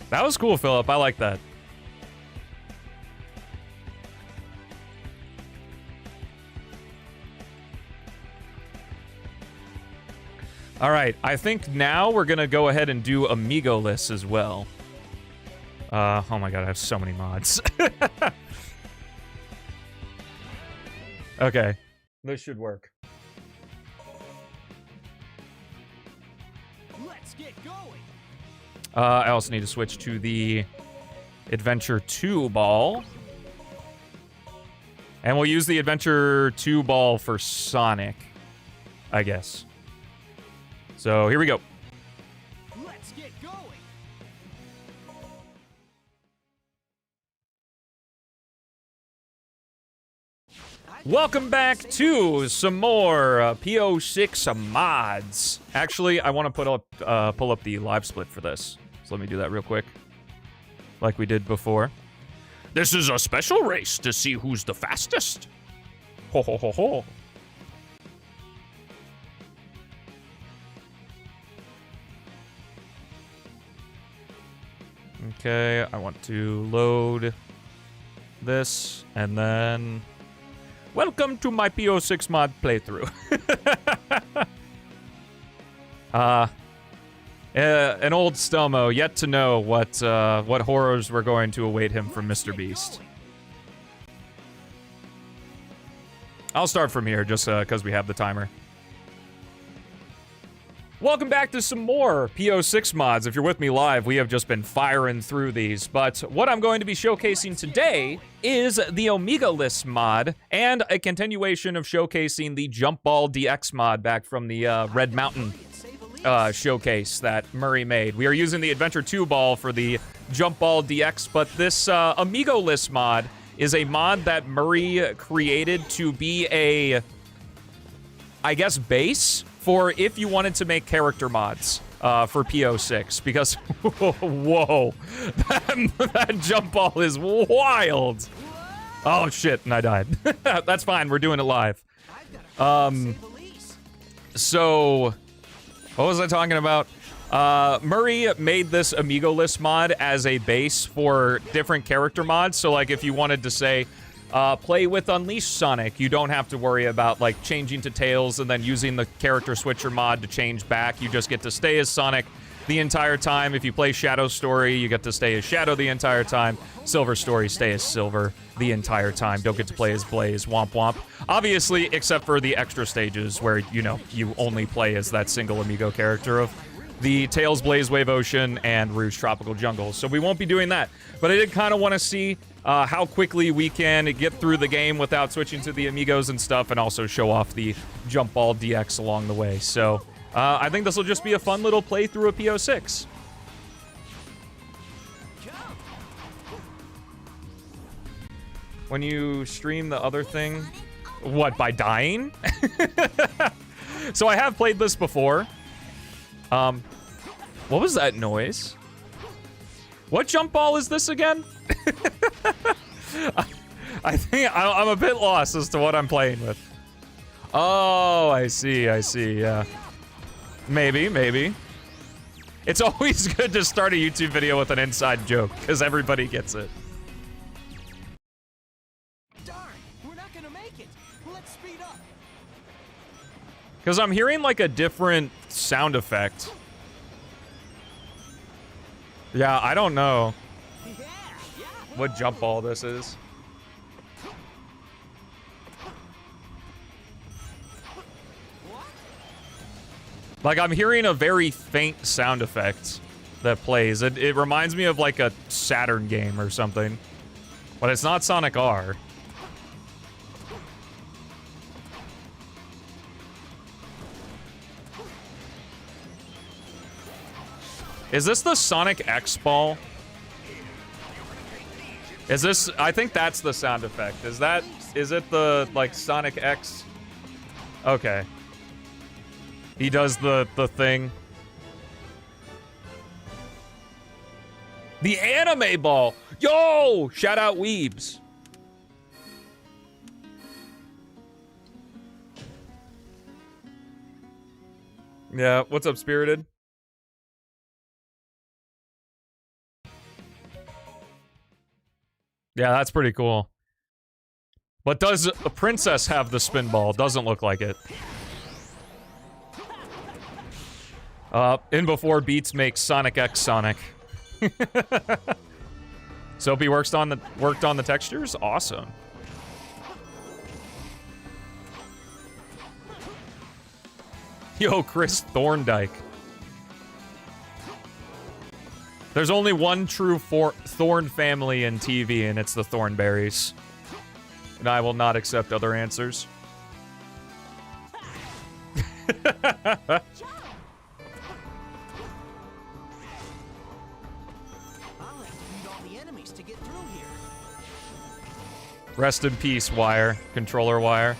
That was cool, Philip. I like that. All right, I think now we're gonna go ahead and do Amigo lists as well. Oh my god, I have so many mods. Okay, this should work. Let's get going. I also need to switch to the Adventure 2 ball. And we'll use the Adventure 2 ball for Sonic, I guess. So here we go. Let's get going. Welcome back to some more P-06 mods. Actually, I want to pull up the live split for this. So let me do that real quick, like we did before. This is a special race to see who's the fastest. Ho ho ho ho. Okay, I want to load this, and then... Welcome to my P-06 mod playthrough. An old Stelmo, yet to know what horrors were going to await him from Mr. Beast. I'll start from here, just because we have the timer. Welcome back to some more P-06 mods. If you're with me live, we have just been firing through these. But what I'm going to be showcasing today is the Omega List mod and a continuation of showcasing the Jump Ball DX mod back from the Red Mountain showcase that Murray made. We are using the Adventure 2 ball for the Jump Ball DX, but this Amigo List mod is a mod that Murray created to be a, I guess, base for if you wanted to make character mods for P-06, because, whoa, that jump ball is wild. Oh, shit, and I died. That's fine, we're doing it live. So, what was I talking about? Murray made this Amigo List mod as a base for different character mods, so, like, if you wanted to say, play with Unleashed Sonic, you don't have to worry about, like, changing to Tails and then using the character switcher mod to change back. You just get to stay as Sonic the entire time. If you play Shadow Story, you get to stay as Shadow the entire time. Silver Story, stay as Silver the entire time. Don't get to play as Blaze. Womp womp. Obviously, except for the extra stages where, you know, you only play as that single Amigo character of the Tails, Blaze, Wave Ocean, and Rouge Tropical Jungle. So we won't be doing that. But I did kind of want to see how quickly we can get through the game without switching to the Amigos and stuff, and also show off the Jump Ball DX along the way. So I think this will just be a fun little playthrough of P-06. When you stream the other thing, what, by dying? So I have played this before. What was that noise? What jump ball is this again? I think I'm a bit lost as to what I'm playing with. Oh, I see, yeah. Maybe. It's always good to start a YouTube video with an inside joke, because everybody gets it. make it. Let's speed up. Because I'm hearing like a different sound effect. Yeah, I don't know what jump ball this is. Like, I'm hearing a very faint sound effect that plays. It reminds me of like a Saturn game or something. But it's not Sonic R. Is this the Sonic X ball? Is this... I think that's the sound effect. Is it the, like, Sonic X? Okay. He does the thing. The anime ball! Yo! Shout out Weebs. Yeah, what's up, Spirited? Yeah, that's pretty cool. But does a princess have the spin ball? Doesn't look like it. In before Beats makes Sonic X Sonic. Soapy worked on the textures? Awesome. Yo, Chris Thorndike. There's only one true Thorn family in TV, and it's the Thornberries. And I will not accept other answers. Rest in peace, wire. Controller wire.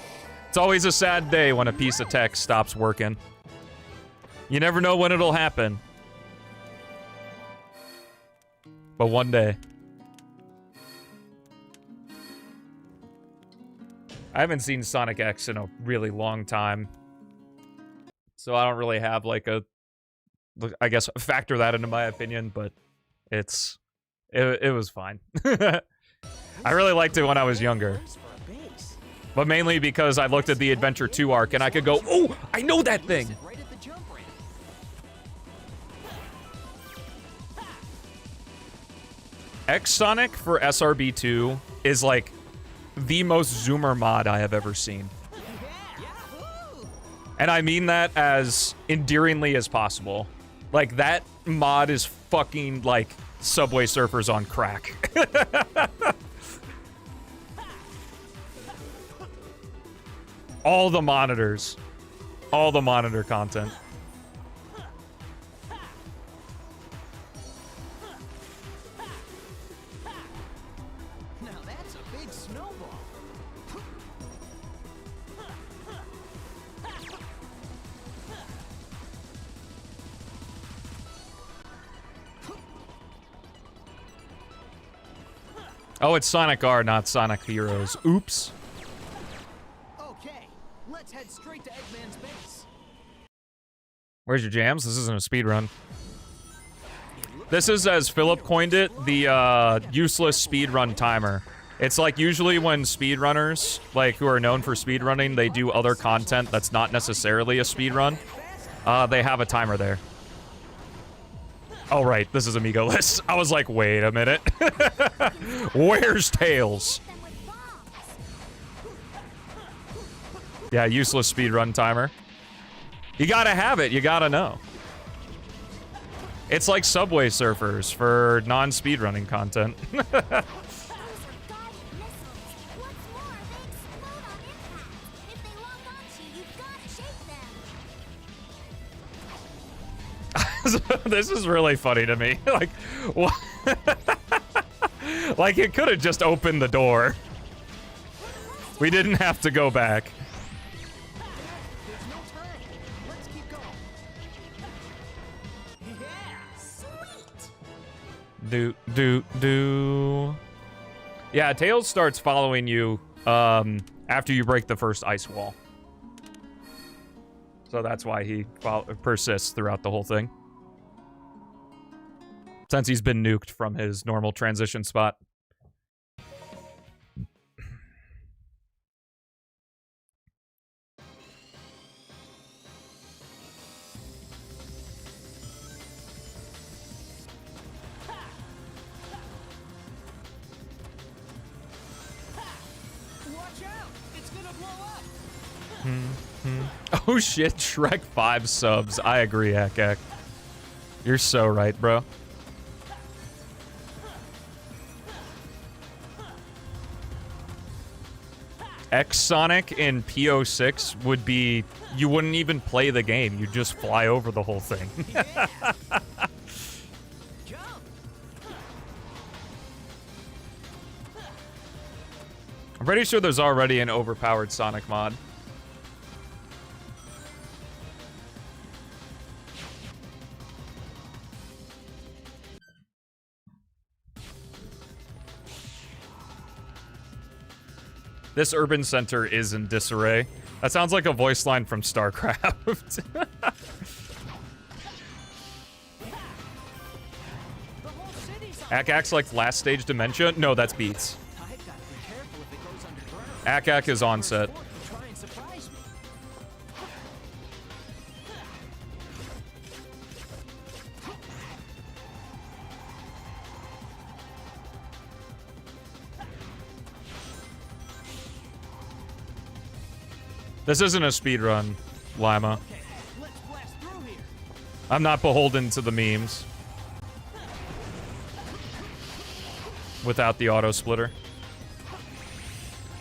It's always a sad day when a piece of tech stops working. You never know when it'll happen. But one day. I haven't seen Sonic X in a really long time. So I don't really have like a... I guess factor that into my opinion, but it was fine. I really liked it when I was younger. But mainly because I looked at the Adventure 2 arc and I could go, oh, I know that thing! X Sonic for SRB2 is like the most zoomer mod I have ever seen. And I mean that as endearingly as possible. Like, that mod is fucking like Subway Surfers on crack. All the monitors. All the monitor content. Oh, it's Sonic R, not Sonic Heroes. Oops. Okay, let's head straight to Eggman's base. Where's your jams? This isn't a speedrun. This is, as Philip coined it, the useless speedrun timer. It's like usually when speedrunners, like who are known for speedrunning, they do other content that's not necessarily a speedrun. They have a timer there. Oh, right, this is Amigo-less. I was like, wait a minute. Where's Tails? Yeah, useless speedrun timer. You gotta have it, you gotta know. It's like Subway Surfers for non-speedrunning content. This is really funny to me. Like, what? Like, it could have just opened the door. We didn't have to go back. There's no time. Let's keep going. Yeah, sweet. Yeah, Tails starts following you after you break the first ice wall. So that's why he persists throughout the whole thing. Since he's been nuked from his normal transition spot. Oh shit, Shrek 5 subs. I agree, Akak. You're so right, bro. X Sonic in P-06 would be, you wouldn't even play the game, you'd just fly over the whole thing. I'm pretty sure there's already an overpowered Sonic mod. This urban center is in disarray. That sounds like a voice line from StarCraft. Akak's like last stage dementia? No, that's Beats. Akak is on set. This isn't a speedrun, Lima. I'm not beholden to the memes. Without the auto splitter.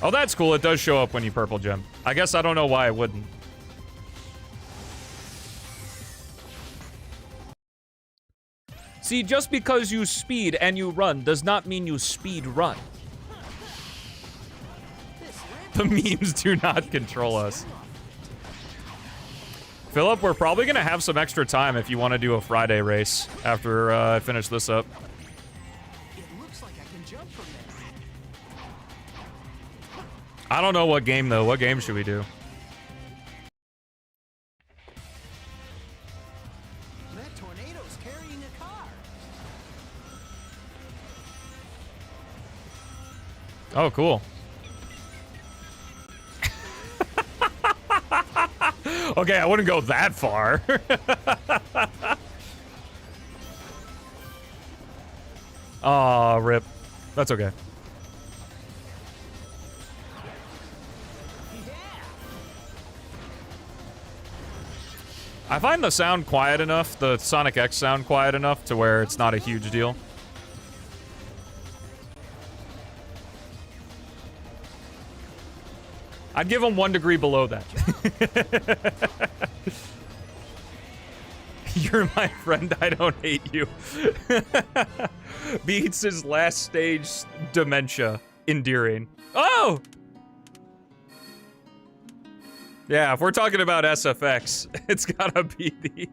Oh, that's cool. It does show up when you purple gem. I guess I don't know why it wouldn't. See, just because you speed and you run does not mean you speed run. The memes do not control us. Philip, we're probably gonna have some extra time if you want to do a Friday race after I finish this up. I don't know what game, though. What game should we do? That tornado's carrying a car. Oh, cool. Okay, I wouldn't go that far. Aw, rip. That's okay. I find the sound quiet enough, the Sonic X sound quiet enough to where it's not a huge deal. I'd give him 1 degree below that. You're my friend, I don't hate you. Beats his last stage dementia. Endearing. Oh! Yeah, if we're talking about SFX, it's gotta be the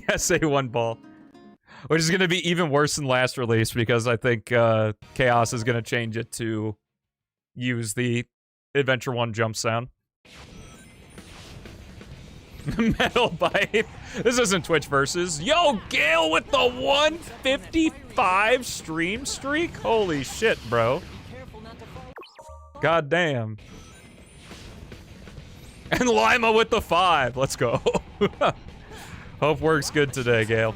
SA1 ball. Which is gonna be even worse than last release because I think Chaos is gonna change it to use the Adventure 1 jump sound. Metal Bite. This isn't Twitch versus. Yo, Gale with the 155 stream streak? Holy shit, bro. God damn. And Lima with the 5. Let's go. Hope works good today, Gale.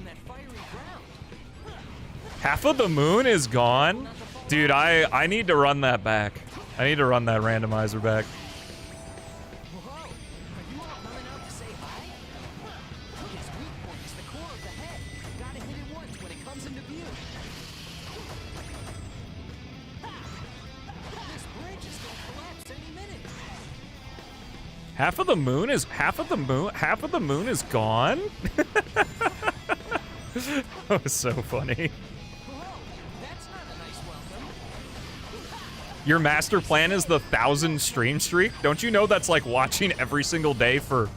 Half of the moon is gone? Dude, I need to run that back. I need to run that randomizer back. Whoa, are you all coming out to say hi? His weak point is the core of the head. Gotta hit it once when it comes into view. This bridge is gonna collapse any minute. Half of the moon is gone? That was so funny. Your master plan is the 1,000 stream streak? Don't you know that's like watching every single day for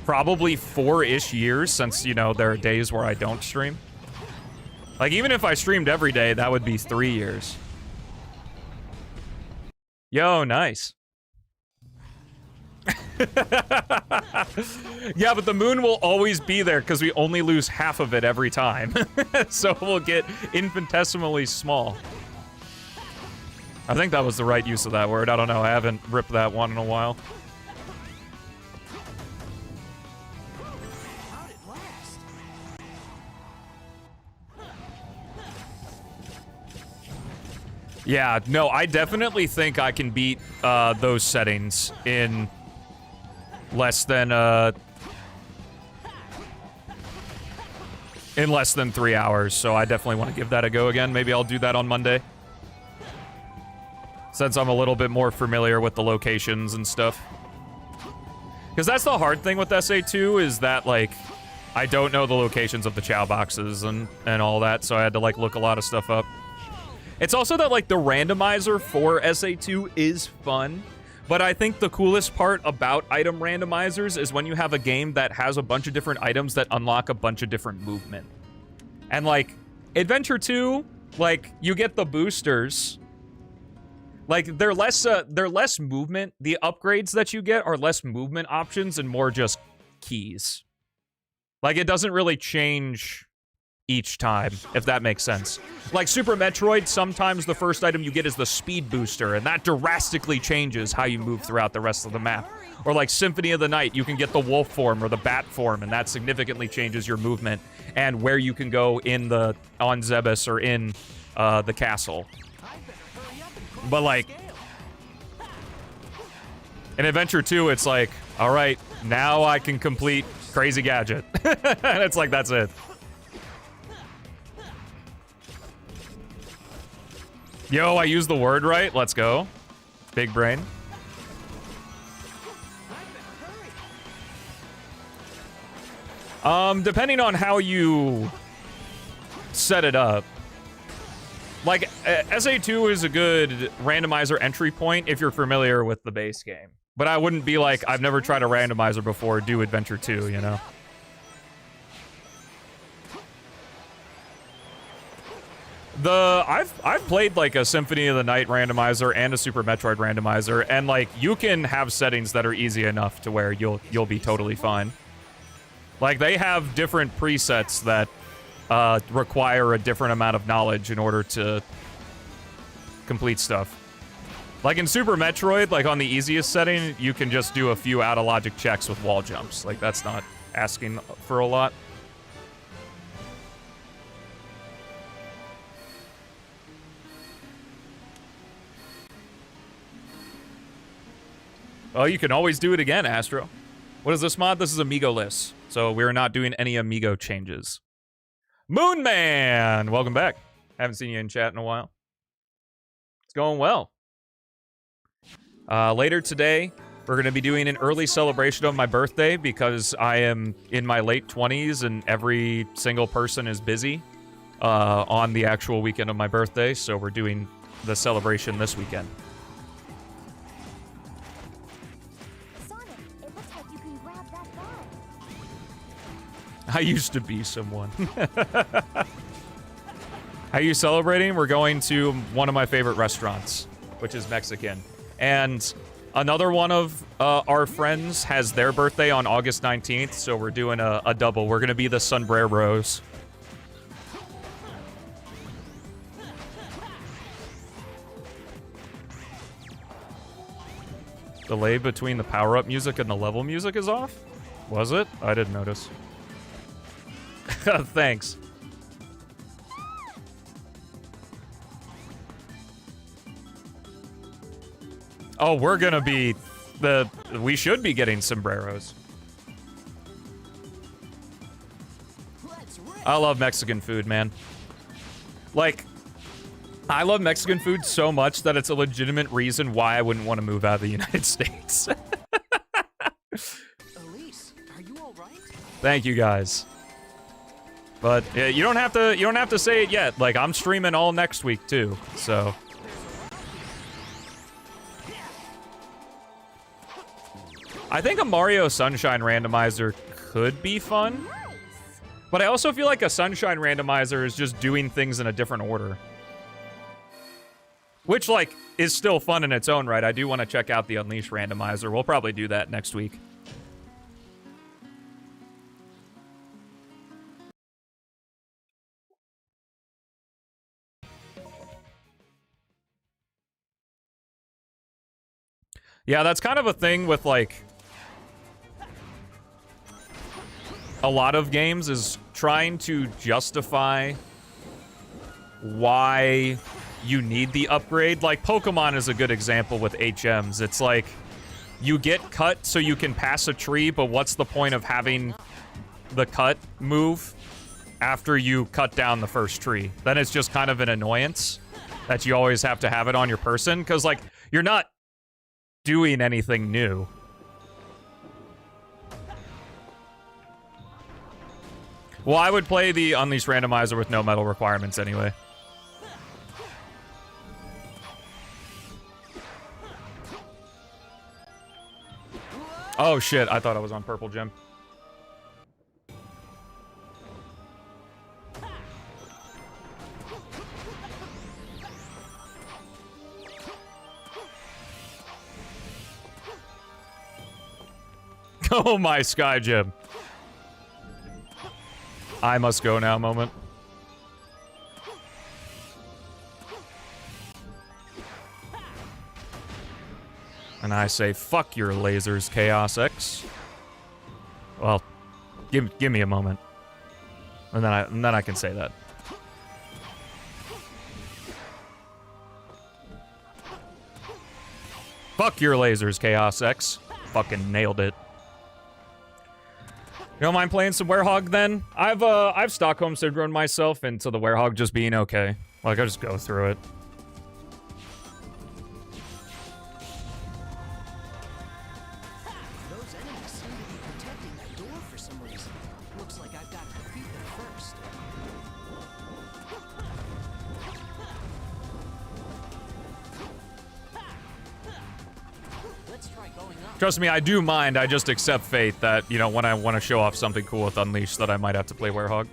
probably 4-ish years since, you know, there are days where I don't stream? Like, even if I streamed every day, that would be 3 years. Yo, nice. Yeah, but the moon will always be there because we only lose half of it every time. So we'll get infinitesimally small. I think that was the right use of that word. I don't know. I haven't ripped that one in a while. Yeah, no, I definitely think I can beat those settings in less than, in less than 3 hours, so I definitely want to give that a go again. Maybe I'll do that on Monday. Since I'm a little bit more familiar with the locations and stuff. Because that's the hard thing with SA2 is that, like, I don't know the locations of the Chow boxes and all that, so I had to, like, look a lot of stuff up. It's also that, like, the randomizer for SA2 is fun, but I think the coolest part about item randomizers is when you have a game that has a bunch of different items that unlock a bunch of different movement. And, like, Adventure 2, like, you get the boosters. Like, they're less movement. The upgrades that you get are less movement options and more just keys. Like, it doesn't really change each time, if that makes sense. Like, Super Metroid, sometimes the first item you get is the speed booster, and that drastically changes how you move throughout the rest of the map. Or like Symphony of the Night, you can get the wolf form or the bat form, and that significantly changes your movement and where you can go on Zebes or in the castle. But, like, in Adventure 2, it's like, all right, now I can complete Crazy Gadget. And it's like, that's it. Yo, I used the word right. Let's go. Big brain. Depending on how you set it up. Like, SA2 is a good randomizer entry point if you're familiar with the base game. But I wouldn't be like, I've never tried a randomizer before, do Adventure 2, you know? I've played, like, a Symphony of the Night randomizer and a Super Metroid randomizer, and, like, you can have settings that are easy enough to where you'll be totally fine. Like, they have different presets that require a different amount of knowledge in order to complete stuff. Like in Super Metroid, like on the easiest setting, you can just do a few out-of-logic checks with wall jumps. Like, that's not asking for a lot. Oh, you can always do it again, Astro. What is this mod? This is Amigo-less, so we're not doing any Amigo changes. Moonman! Welcome back. Haven't seen you in chat in a while. It's going well. Later today, we're going to be doing an early celebration of my birthday because I am in my late 20s and every single person is busy on the actual weekend of my birthday, so we're doing the celebration this weekend. Sonic, it looks like you can grab that bag. I used to be someone. How are you celebrating? We're going to one of my favorite restaurants, which is Mexican. And another one of our friends has their birthday on August 19th, so we're doing a double. We're going to be the sombreros. Delay between the power-up music and the level music is off? Was it? I didn't notice. Thanks. Oh, we're gonna be we should be getting sombreros. I love Mexican food, man. Like, I love Mexican food so much that it's a legitimate reason why I wouldn't want to move out of the United States. Elise, are you all right? Thank you guys. But yeah, you don't have to say it yet. Like, I'm streaming all next week too, so. I think a Mario Sunshine randomizer could be fun. But I also feel like a Sunshine randomizer is just doing things in a different order. Which, like, is still fun in its own right. I do want to check out the Unleash randomizer. We'll probably do that next week. Yeah, that's kind of a thing with, like, a lot of games is trying to justify why you need the upgrade. Like, Pokemon is a good example with HMs. It's like, you get cut so you can pass a tree, but what's the point of having the cut move after you cut down the first tree? Then it's just kind of an annoyance that you always have to have it on your person, because, like, you're not doing anything new. Well, I would play the Unleashed randomizer with no medal requirements anyway. Oh shit, I thought I was on purple gem. Oh my sky gem. I must go now moment. And I say, fuck your lasers, Chaos X. Well, give me a moment. And then I can say that. Fuck your lasers, Chaos X. Fucking nailed it. You don't mind playing some Werehog then? I've Stockholm Syndrome myself into the Werehog just being okay. Like, I just go through it. Those enemies seem to be protecting that door for some reason. Looks like I've got to defeat them first. Let's try going up. Trust me, I do mind. I just accept fate that, you know, when I want to show off something cool with Unleashed, that I might have to play Werehog.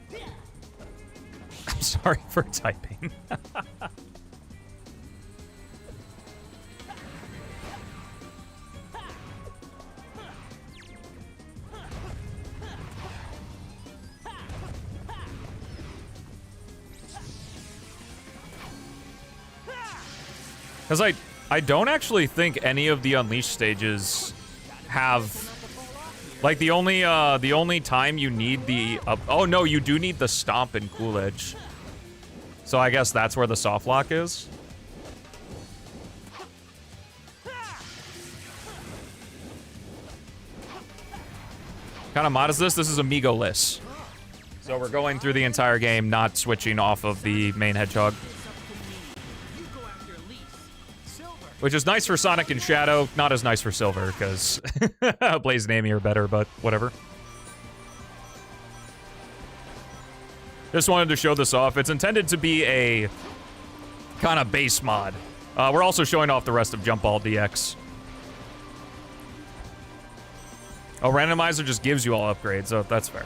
I'm sorry for typing. Because I don't actually think any of the Unleashed stages have... Like, the only time you need the... oh, no, you do need the Stomp in Cool Edge. So I guess that's where the soft lock is. Kind of mod is this? This is Amigo-less. So we're going through the entire game, not switching off of the main Hedgehog. Which is nice for Sonic and Shadow, not as nice for Silver, because Blaze and Amy are better, but whatever. Just wanted to show this off. It's intended to be a kind of base mod. We're also showing off the rest of Jump Ball DX. Oh, randomizer just gives you all upgrades, so that's fair.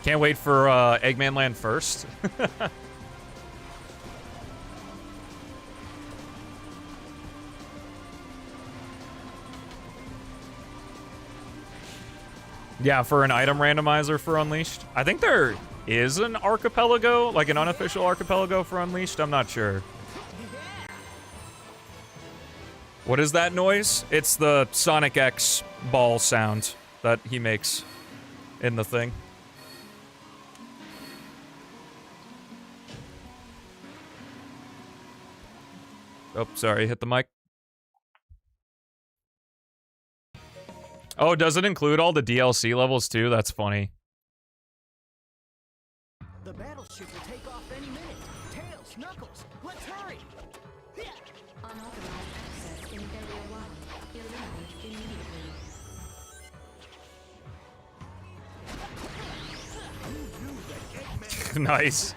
Can't wait for Eggman Land first. Yeah, for an item randomizer for Unleashed. I think there is an archipelago, like an unofficial archipelago for Unleashed. I'm not sure. What is that noise? It's the Sonic X ball sound that he makes in the thing. Oh, sorry, hit the mic. Oh, does it include all the DLC levels too? That's funny. The battleship will take off any minute. Tails, Knuckles, let's hurry! Unauthorized access in Area 1. Eliminate immediately. Nice.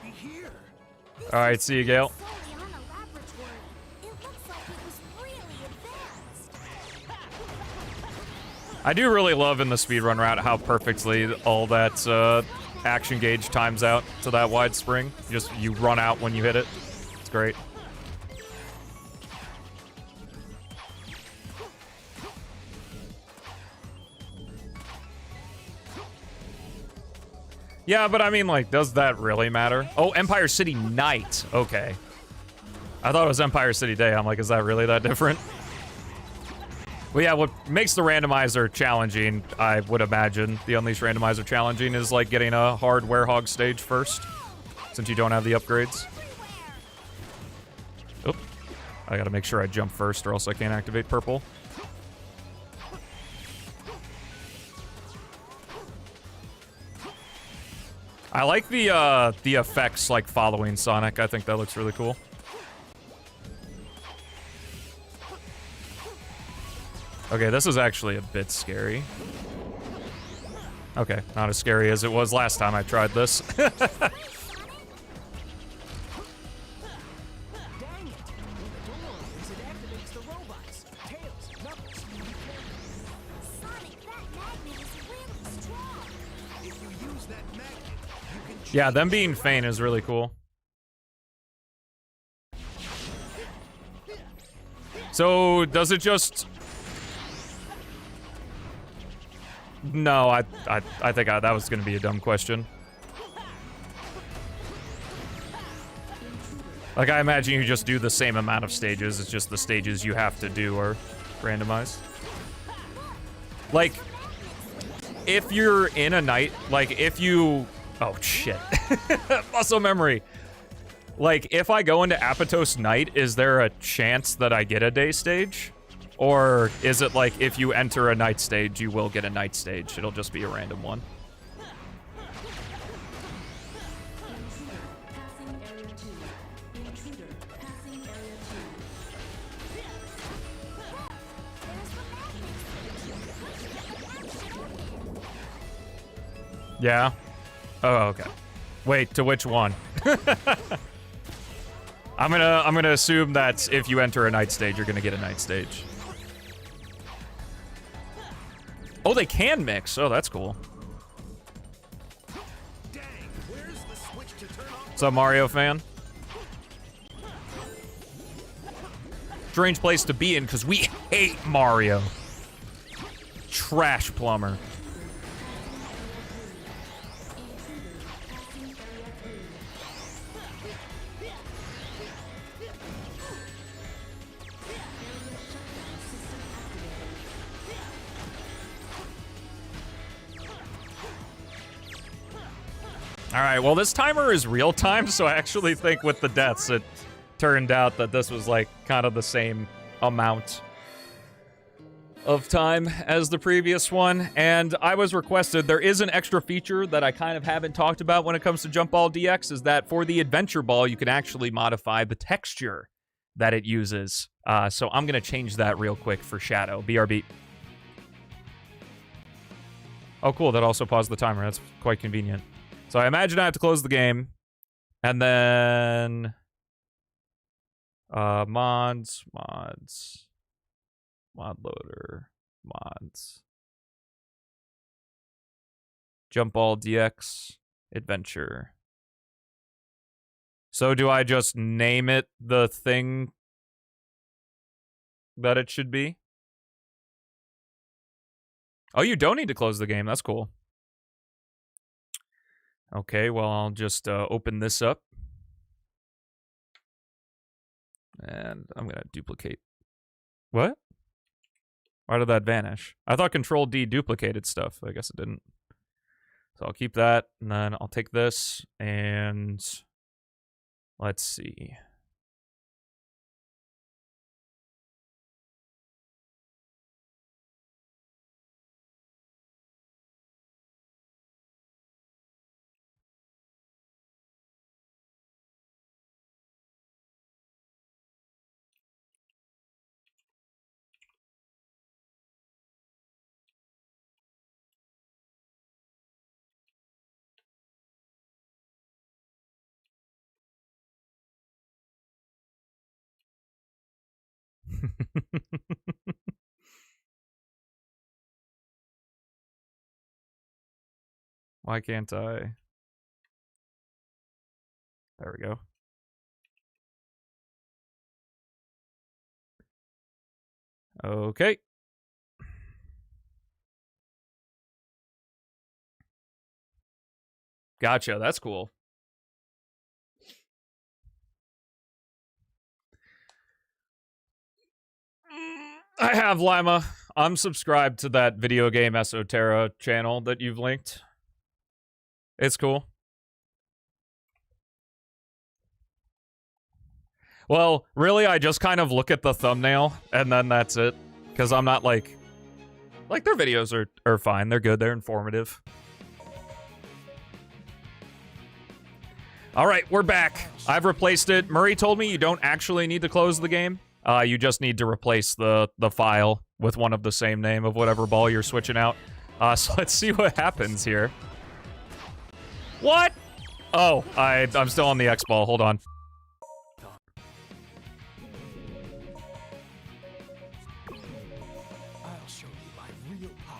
All right, see you, Gale. Solely on a laboratory. It looks like it was really advanced. I do really love in the speedrun route how perfectly all that action gauge times out to that wide spring. You run out when you hit it. It's great. Yeah, but I mean, like, does that really matter? Oh, Empire City Night. Okay. I thought it was Empire City Day. I'm like, is that really that different? Well, yeah, what makes the randomizer challenging, I would imagine, the Unleashed randomizer challenging, is like getting a hard Werehog stage first, since you don't have the upgrades. Oop. I gotta make sure I jump first or else I can't activate purple. I like the effects like following Sonic. I think that looks really cool. Okay, this is actually a bit scary. Okay, not as scary as it was last time I tried this. Dang it! When the door opens, it activates the robots. Tails, Knuckles. Sonic, that magnet is really strong. If you use that magnet, you can Yeah, them being faint is really cool. So, does it just... No, I think that was going to be a dumb question. Like, I imagine you just do the same amount of stages. It's just the stages you have to do are randomized. Like, if you're in a night, like, if you... Oh, shit. Muscle memory. Like, if I go into Apato's Night, is there a chance that I get a day stage? Or is it like, if you enter a night stage, you will get a night stage? It'll just be a random one. Passing area 2. Intruder passing area 2. Yeah? Oh, okay. Wait, to which one? I'm gonna assume that if you enter a night stage, you're gonna get a night stage. Oh, they can mix. Oh, that's cool. Dang, where's the switch to turn off? What's up, Mario fan? Strange place to be in because we hate Mario. Trash plumber. All right, well, this timer is real time, so I actually think with the deaths, it turned out that this was, like, kind of the same amount of time as the previous one. And I was requested, there is an extra feature that I kind of haven't talked about when it comes to Jump Ball DX, is that for the Adventure Ball, you can actually modify the texture that it uses. So I'm going to change that real quick for Shadow. BRB. Oh, cool, that also paused the timer. That's quite convenient. So I imagine I have to close the game, and then mods, mod loader, mods, Jump Ball DX, adventure. So do I just name it the thing that it should be? Oh, you don't need to close the game. That's cool. Okay, well, I'll just open this up. And I'm going to duplicate. What? Why did that vanish? I thought Control-D duplicated stuff. I guess it didn't. So I'll keep that, and then I'll take this, and let's see. Why can't I? There we go. Okay. Gotcha, that's cool. I have Lima. I'm subscribed to that Video Game Esoterra channel that you've linked. It's cool. Well, really, I just kind of look at the thumbnail, and then that's it. Because I'm not like their videos are fine. They're good. They're informative. All right, we're back. I've replaced it. Murray told me you don't actually need to close the game. You just need to replace the file with one of the same name of whatever ball you're switching out. So let's see what happens here. What? Oh, I'm still on the X ball. Hold on. I'll show you my real power.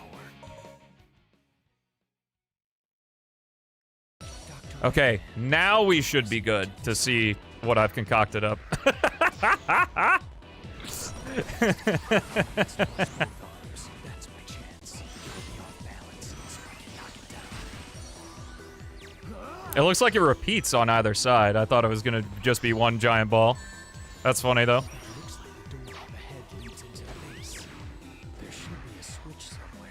Okay, now we should be good to see what I've concocted up. That's my chance. You'll be off balance, so I can knock it down. It looks like it repeats on either side. I thought it was gonna just be one giant ball. That's funny though. It looks like the door on the head leads into the base. There should be a switch somewhere.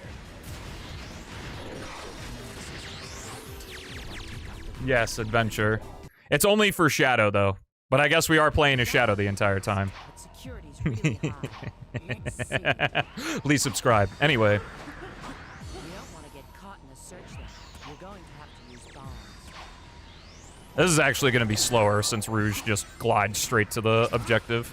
Yes, adventure. It's only for Shadow though. But I guess we are playing as Shadow the entire time. But security's really high. Let's see. Please subscribe. Anyway. You don't want to get caught in a search then. You're going to have to use bombs. This is actually going to be slower since Rouge just glides straight to the objective.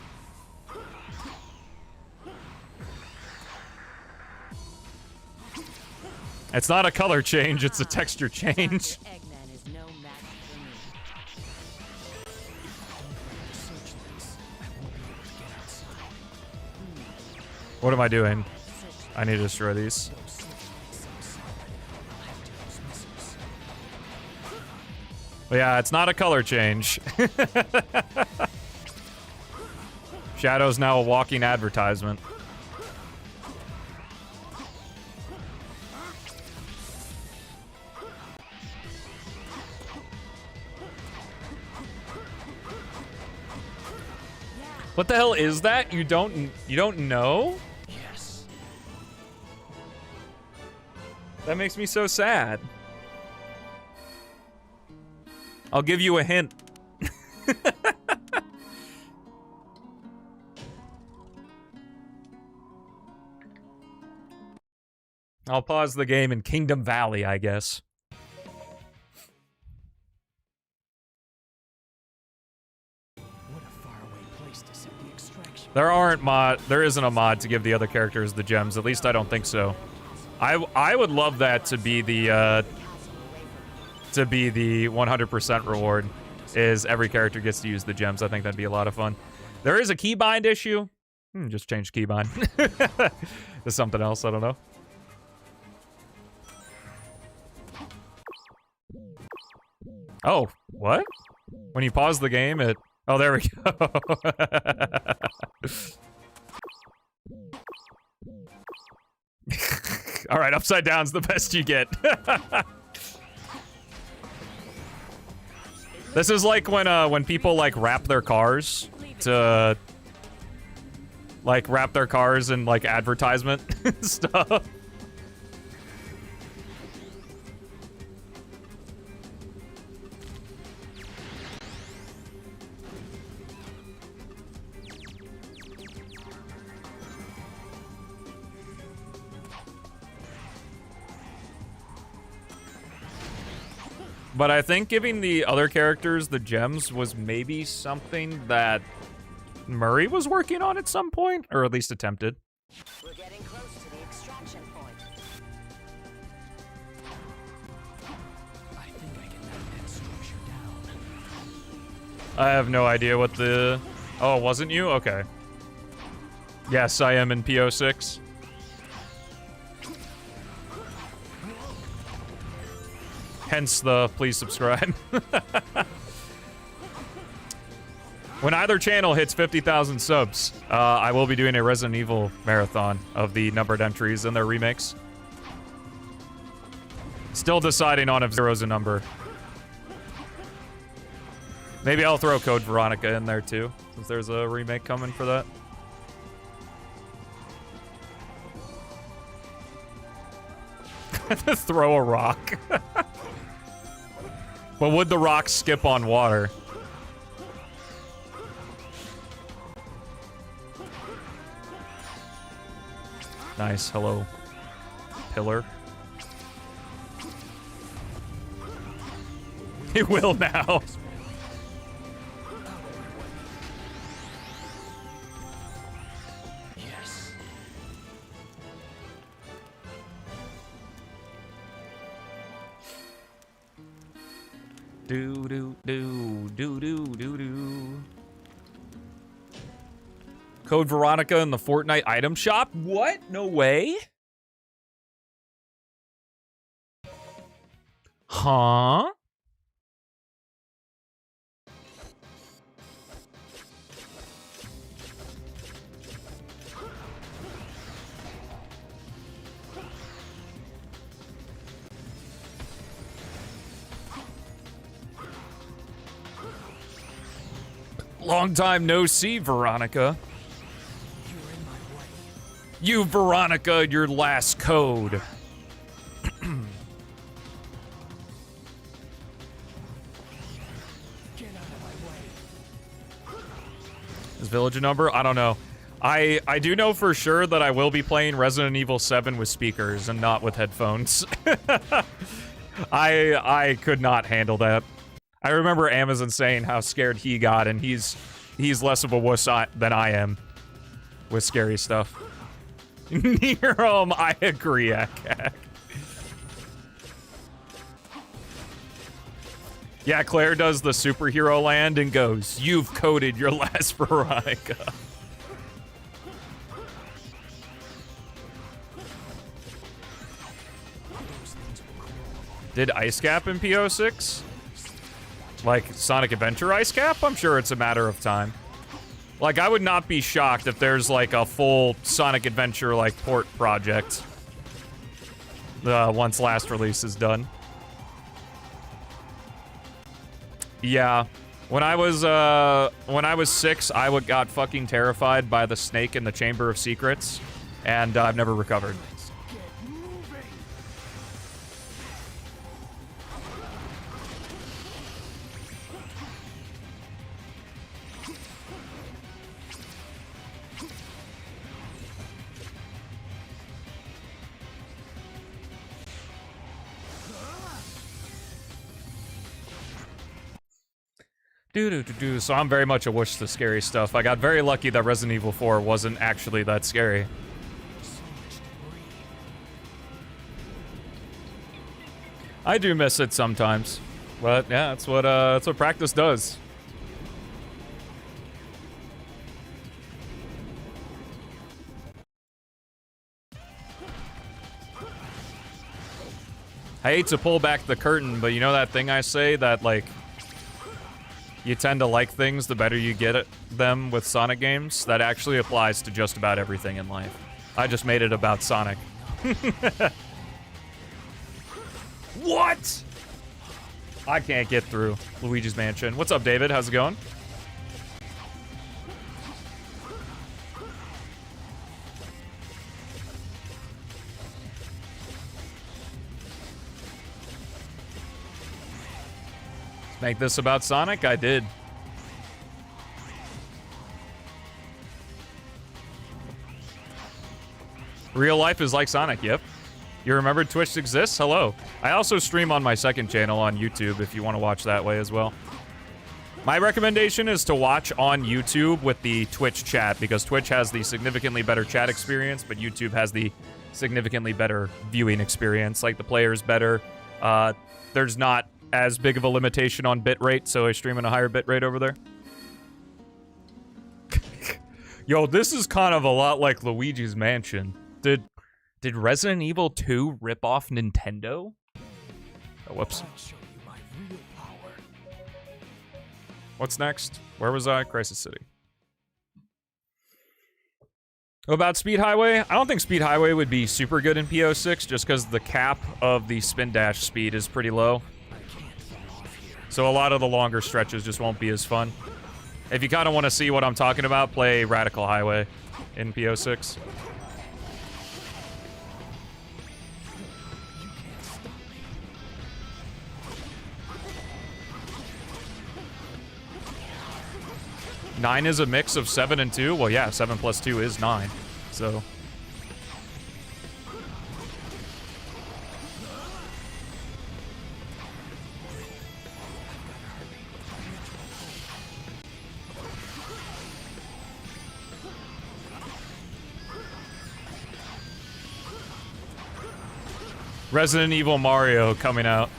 It's not a color change, it's a texture change. Eggman is no match for me. Search this. I won't be able to get outside. What am I doing? I need to destroy these. Those searchlights subside. I'll have to use missiles. But yeah, it's not a color change. Shadow's now a walking advertisement. What the hell is that? You don't know? Yes. That makes me so sad. I'll give you a hint. I'll pause the game in Kingdom Valley, I guess. What a faraway place to set the extraction. There isn't a mod to give the other characters the gems. At least I don't think so. I would love that to be the 100% reward. Is every character gets to use the gems. I think that'd be a lot of fun. There is a keybind issue. Just change keybind to something else. I don't know. Oh, what? When you pause the game, it... Oh, there we go. All right, upside down's the best you get. This is like when people like wrap their cars to like wrap their cars in like advertisement stuff. But I think giving the other characters the gems was maybe something that Murray was working on at some point, or at least attempted. We're getting close to the extraction point. I think I can knock that structure down. I have no idea what the... Oh, wasn't you? Okay. Yes, I am in P-06. Hence the please subscribe. When either channel hits 50,000 subs, I will be doing a Resident Evil marathon of the numbered entries and their remakes. Still deciding on if zero's a number. Maybe I'll throw Code Veronica in there too, since there's a remake coming for that. Throw a rock. But would the rock skip on water? Nice. Hello. Pillar. It will now. Yes. Do do do do do do do. Code Veronica in the Fortnite item shop? What? No way. Huh? Long time no see, Veronica. You're in my way. You, Veronica, your last code. Get out of my way. Is Village a number? I don't know. I do know for sure that I will be playing Resident Evil 7 with speakers and not with headphones. I could not handle that. I remember Amazon saying how scared he got, and he's less of a wuss than I am with scary stuff. Nero, I agree, Akak. Yeah, Claire does the superhero land and goes, "You've coded your last Veronica." Did Ice Cap in P-06? Like Sonic Adventure Ice Cap? I'm sure it's a matter of time. Like, I would not be shocked if there's like a full Sonic Adventure like port project once last release is done. Yeah, when I was 6, I got fucking terrified by the snake in the Chamber of Secrets, and I've never recovered. Get moving. So I'm very much a wish the scary stuff. I got very lucky that Resident Evil 4 wasn't actually that scary. I do miss it sometimes, but yeah, that's what practice does. I hate to pull back the curtain, but you know that thing I say that like you tend to like things the better you get at them with Sonic games? That actually applies to just about everything in life. I just made it about Sonic. What? I can't get through Luigi's Mansion. What's up, David? How's it going? Make this about Sonic? I did. Real life is like Sonic, yep. You remembered Twitch exists? Hello. I also stream on my second channel on YouTube if you want to watch that way as well. My recommendation is to watch on YouTube with the Twitch chat, because Twitch has the significantly better chat experience, but YouTube has the significantly better viewing experience. Like, the player's better. There's not as big of a limitation on bitrate, so I stream at a higher bitrate over there. Yo, this is kind of a lot like Luigi's Mansion. Did Resident Evil 2 rip off Nintendo? Oh, whoops. I'll show you my real power. What's next? Where was I? Crisis City. About Speed Highway? I don't think Speed Highway would be super good in P-06 just because the cap of the spin dash speed is pretty low. So a lot of the longer stretches just won't be as fun. If you kind of want to see what I'm talking about, play Radical Highway in P-06. Nine is a mix of 7 and 2? Well, yeah, 7 plus 2 is 9. So Resident Evil Mario coming out.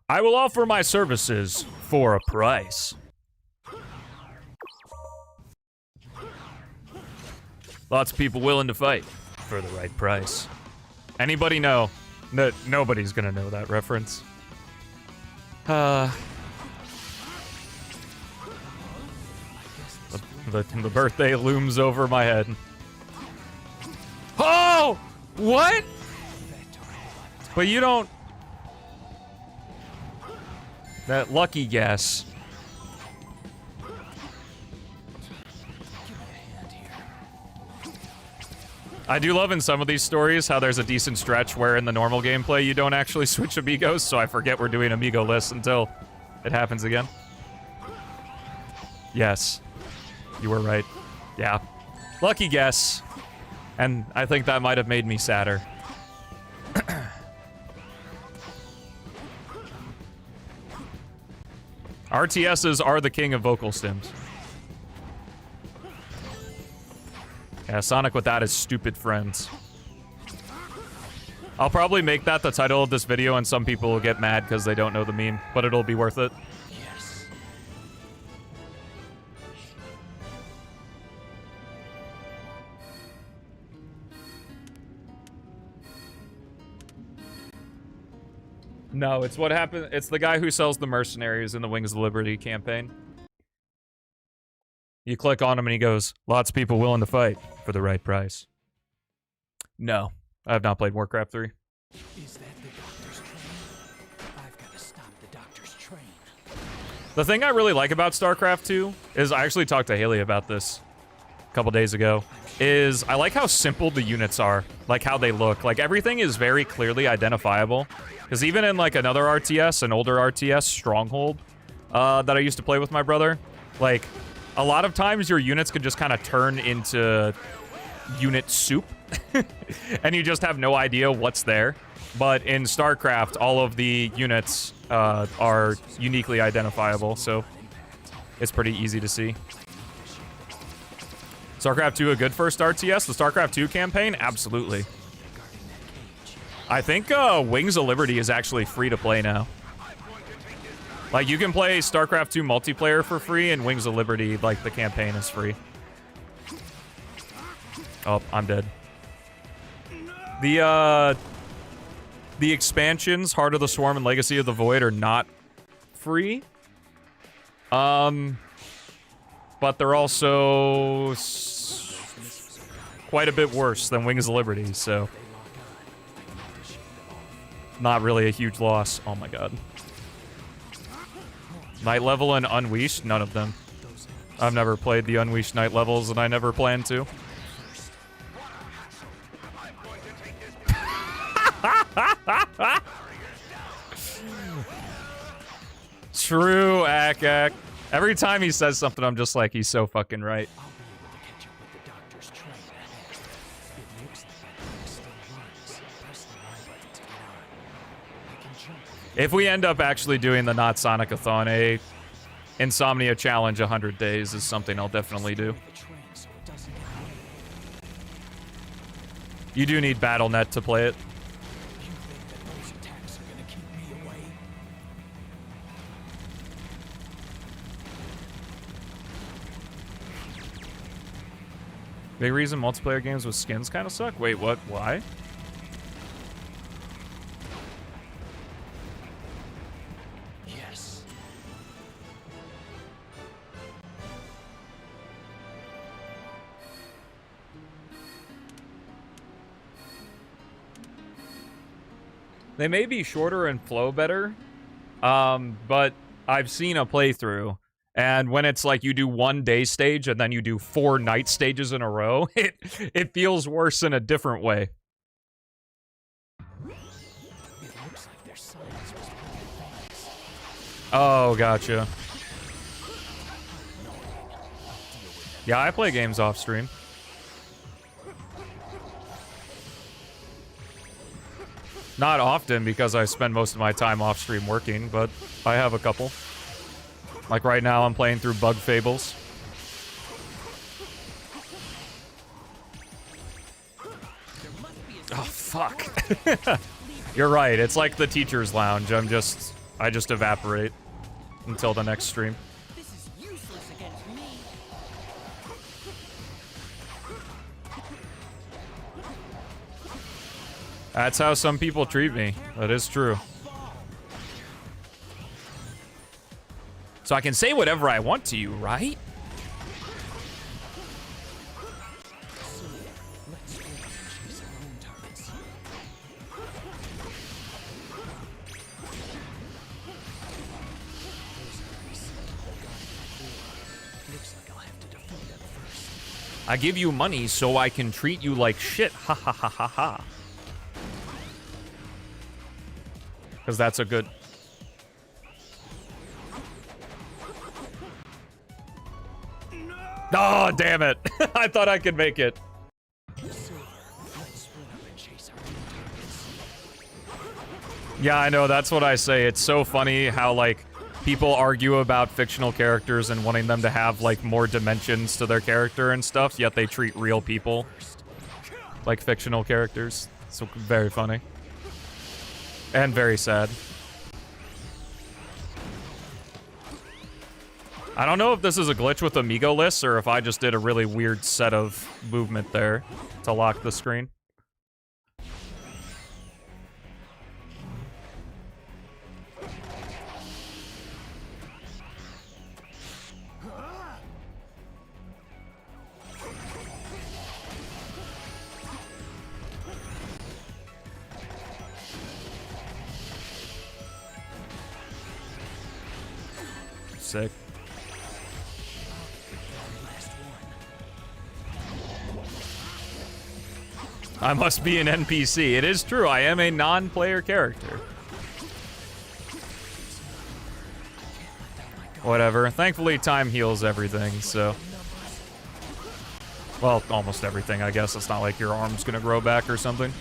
I will offer my services for a price. Lots of people willing to fight for the right price. Anybody know? No, nobody's gonna know that reference. The birthday looms over my head. Oh! What? But you don't... That lucky guess. I do love in some of these stories how there's a decent stretch where in the normal gameplay you don't actually switch amigos, so I forget we're doing amigo lists until it happens again. Yes. You were right. Yeah. Lucky guess. And I think that might have made me sadder. RTSs are the king of vocal stims. Yeah, Sonic without his stupid friends. I'll probably make that the title of this video and some people will get mad because they don't know the meme, but it'll be worth it. Yes. No, it's what happened. It's the guy who sells the mercenaries in the Wings of Liberty campaign. You click on him and he goes, lots of people willing to fight for the right price. No, I have not played Warcraft 3. Is that the doctor's train? I've got to stop the doctor's train. The thing I really like about StarCraft 2 is I actually talked to Haley about this a couple days ago, is I like how simple the units are, like how they look. Like everything is very clearly identifiable. Because even in like another RTS, an older RTS, Stronghold, that I used to play with my brother, like a lot of times your units could just kind of turn into unit soup. And you just have no idea what's there. But in StarCraft, all of the units are uniquely identifiable, so it's pretty easy to see. StarCraft 2 a good first RTS? The StarCraft 2 campaign? Absolutely. I think Wings of Liberty is actually free to play now. Like, you can play StarCraft 2 multiplayer for free, and Wings of Liberty, like, the campaign is free. Oh, I'm dead. The expansions, Heart of the Swarm and Legacy of the Void, are not free. But they're also quite a bit worse than Wings of Liberty, so not really a huge loss. Oh my god. Night Level and Unleashed? None of them. I've never played the Unleashed Night Levels, and I never plan to. True, Ak. Every time he says something, I'm just like, he's so fucking right. I'll be able to catch up with the doctor's train ahead. It looks like that thing still runs. Press the Y button to get on. I can jump. If we end up actually doing the Not Sonic-a-thon, a Insomnia Challenge 100 days is something I'll definitely do. The train so it doesn't get away. You do need BattleNet to play it. You think that those attacks are gonna keep me away? Big reason multiplayer games with skins kind of suck? Wait, what? Why? Yes. They may be shorter and flow better, but I've seen a playthrough, and when it's like you do one day stage and then you do 4 night stages in a row, it feels worse in a different way. Oh, gotcha. Yeah, I play games off stream. Not often because I spend most of my time off stream working, but I have a couple. Like right now, I'm playing through Bug Fables. Oh, fuck. You're right, it's like the teacher's lounge. I just evaporate until the next stream. This is useless against me. That's how some people treat me. That is true. So I can say whatever I want to you, right? I give you money so I can treat you like shit. Ha ha ha ha ha. Because that's a good... Oh, damn it. I thought I could make it. Yeah, I know. That's what I say. It's so funny how, like, people argue about fictional characters and wanting them to have, like, more dimensions to their character and stuff, yet they treat real people like fictional characters. So very funny. And very sad. I don't know if this is a glitch with Amigo lists or if I just did a really weird set of movement there to lock the screen. Sick. I must be an NPC. It is true, I am a non-player character. Whatever. Thankfully, time heals everything, so... Well, almost everything, I guess. It's not like your arm's gonna grow back or something.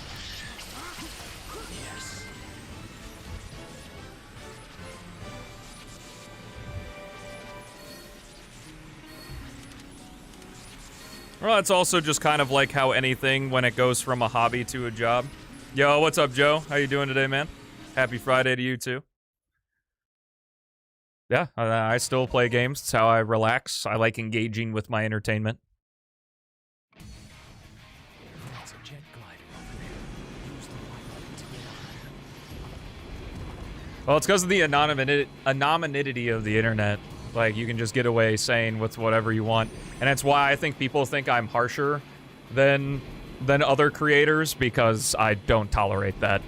Well, it's also just kind of like how anything, when it goes from a hobby to a job. Yo, what's up, Joe? How you doing today, man? Happy Friday to you, too. Yeah, I still play games. It's how I relax. I like engaging with my entertainment. Well, it's because of the anonymity of the internet. Like, you can just get away saying with whatever you want. And it's why I think people think I'm harsher than other creators, because I don't tolerate that.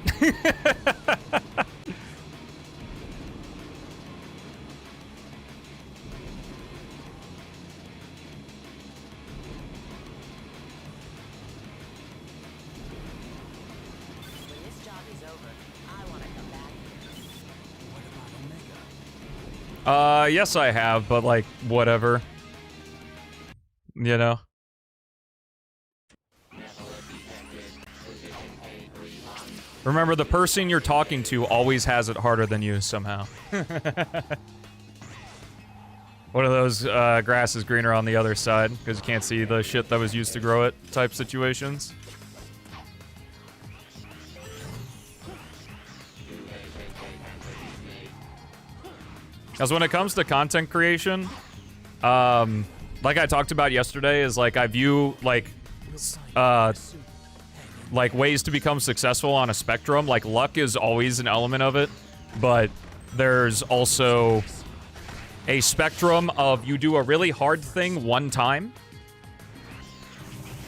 Yes, I have, but, like, whatever. You know? Remember, the person you're talking to always has it harder than you, somehow. One of those, grass is greener on the other side, because you can't see the shit that was used to grow it type situations. Because when it comes to content creation, like I talked about yesterday, is like I view like ways to become successful on a spectrum. Like luck is always an element of it, but there's also a spectrum of you do a really hard thing one time,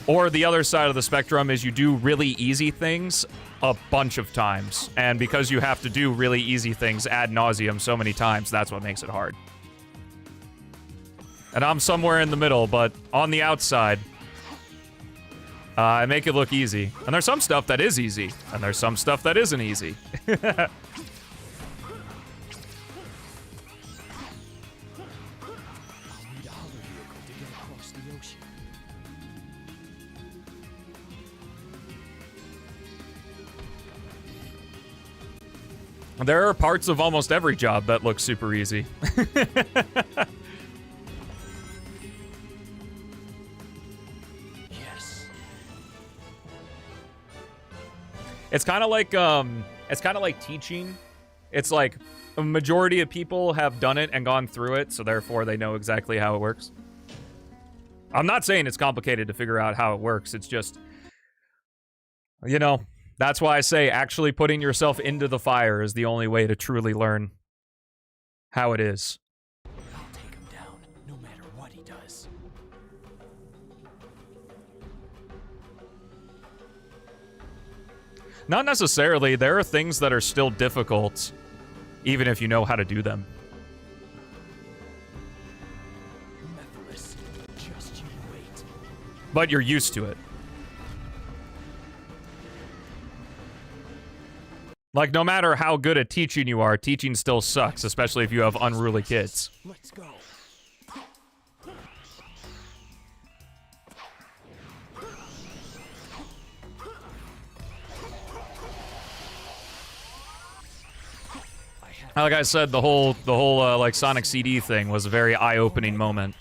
or the other side of the spectrum is you do really easy things a bunch of times, and because you have to do really easy things ad nauseum so many times, that's what makes it hard. And I'm somewhere in the middle, but on the outside, I make it look easy. And there's some stuff that is easy, and there's some stuff that isn't easy. motion. There are parts of almost every job that look super easy. Yes. It's kind of like teaching. It's like a majority of people have done it and gone through it, so therefore they know exactly how it works. I'm not saying it's complicated to figure out how it works. It's just, you know, that's why I say actually putting yourself into the fire is the only way to truly learn how it is. I'll take him down, no matter what he does. Not necessarily. There are things that are still difficult, even if you know how to do them. Methodless. Just you wait. But you're used to it. Like, no matter how good at teaching you are, teaching still sucks, especially if you have unruly kids. Let's go. Like I said, the whole like Sonic CD thing was a very eye-opening moment.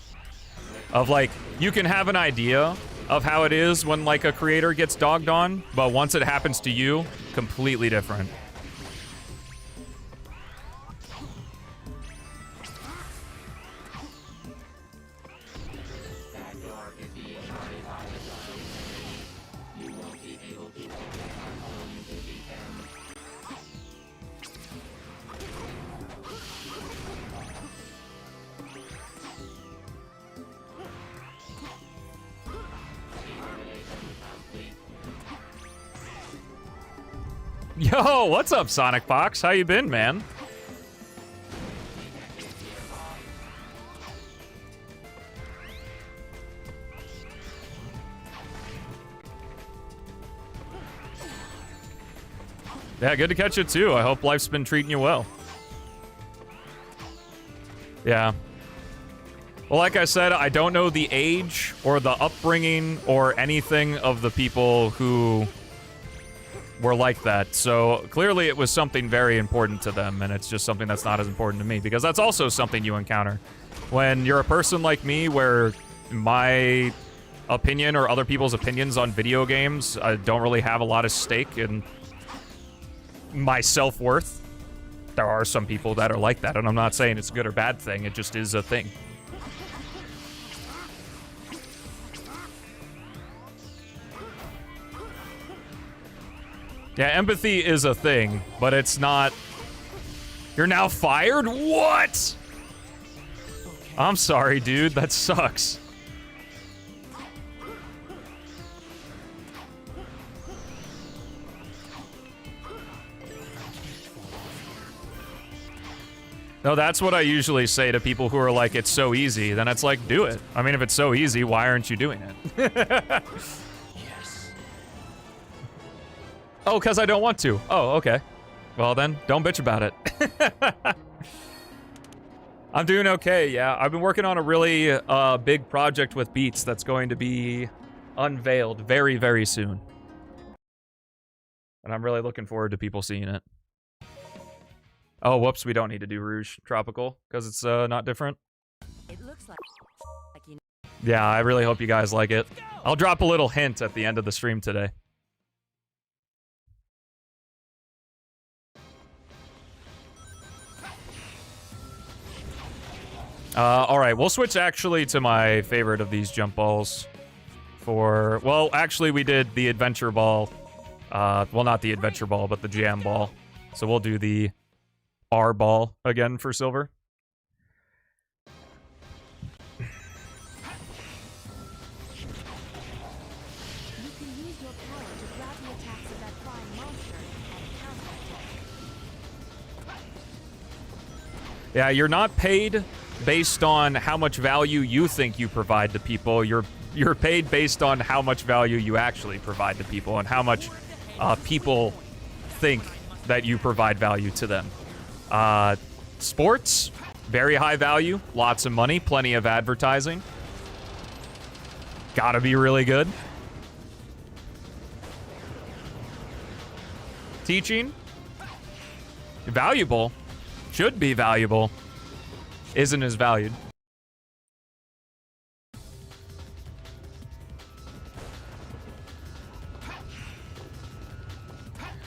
Of like, you can have an idea of how it is when like a creator gets dogged on, but once it happens to you, completely different. Yo, what's up, Sonic Fox? How you been, man? Yeah, good to catch you too. I hope life's been treating you well. Yeah. Well, like I said, I don't know the age or the upbringing or anything of the people who were like that. So clearly it was something very important to them, and it's just something that's not as important to me, because that's also something you encounter. When you're a person like me, where my opinion or other people's opinions on video games don't really have a lot of stake in my self-worth, there are some people that are like that, and I'm not saying it's a good or bad thing, it just is a thing. Yeah, empathy is a thing, but it's not... You're now fired? What? I'm sorry, dude. That sucks. No, that's what I usually say to people who are like, it's so easy. Then it's like, do it. I mean, if it's so easy, why aren't you doing it? Oh, because I don't want to. Oh, okay. Well then, don't bitch about it. I'm doing okay, yeah. I've been working on a really big project with Beats that's going to be unveiled very, very soon. And I'm really looking forward to people seeing it. Oh, whoops, we don't need to do Rouge Tropical, because it's not different. It looks like you know. Yeah, I really hope you guys like it. I'll drop a little hint at the end of the stream today. Alright, we'll switch actually to my favorite of these jump balls. For, well, actually we did the adventure ball. Well, not the adventure ball, but the jam ball. So we'll do the R ball again for silver. You can use your power to grab the attacks of that flying monster and counterattack. Yeah, you're not paid based on how much value you think you provide to people. You're paid based on how much value you actually provide to people and how much people think that you provide value to them. Sports, very high value, lots of money, plenty of advertising. Gotta be really good. Teaching. Valuable. Should be valuable. Isn't as valued.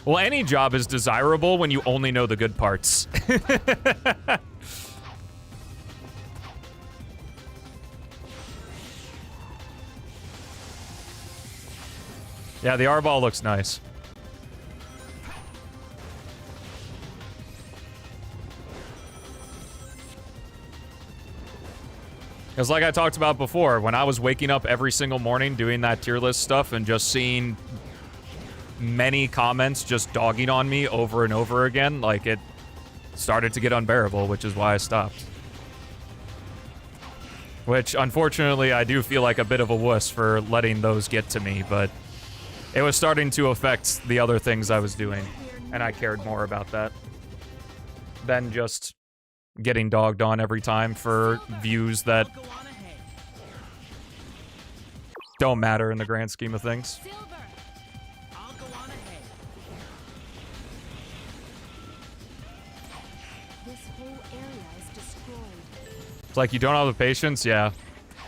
Well, any job is desirable when you only know the good parts. Yeah, the R-ball looks nice. Because like I talked about before, when I was waking up every single morning doing that tier list stuff and just seeing many comments just dogging on me over and over again, like it started to get unbearable, which is why I stopped. Which, unfortunately, I do feel like a bit of a wuss for letting those get to me, but it was starting to affect the other things I was doing, and I cared more about that than just getting dogged on every time for views that don't matter in the grand scheme of things. Silver. I'll go on ahead. This whole area is destroyed. It's like you don't have the patience, yeah.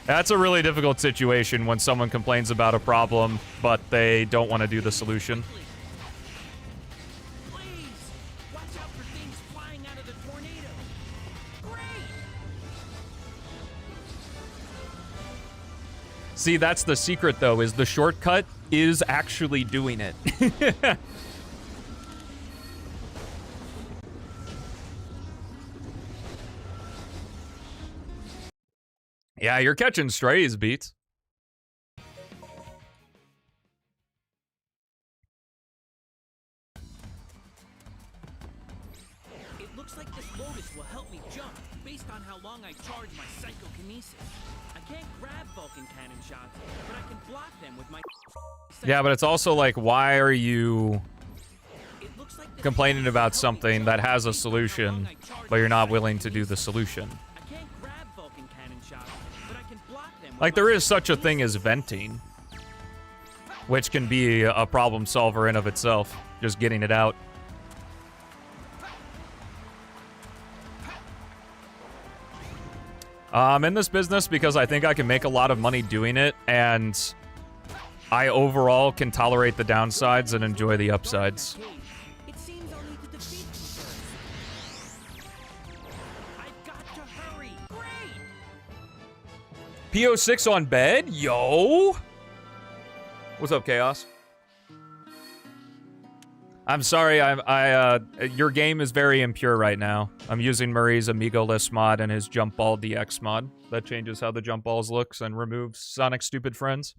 That's a really difficult situation when someone complains about a problem, but they don't want to do the solution. Please, watch out for things flying out of the tornado. Great. See, that's the secret, though, is the shortcut is actually doing it. Yeah, you're catching strays, Beats. It looks like this lotus will help me jump based on how long I charge my psychokinesis. I can't grab Vulcan cannon shots, but I can block them with my. Yeah, but it's also like, why are you It looks like this complaining lotus about will help me something jump that has a based on how solution, long I charge but you're my not willing to do the psychokinesis. solution? I can't grab Vulcan cannon shots, but I can block them with Like, my there is such a thing psychokinesis. as venting, which can be a problem solver in of itself, just getting it out. I'm in this business because I think I can make a lot of money doing it, and I overall can tolerate the downsides and enjoy the upsides. It seems I'll need to defeat them first. I've got to hurry. Great. P-06 on bed? Yo! What's up, Chaos? I'm sorry, your game is very impure right now. I'm using Murray's Amigo List mod and his Jump Ball DX mod. That changes how the Jump Balls looks and removes Sonic's stupid friends.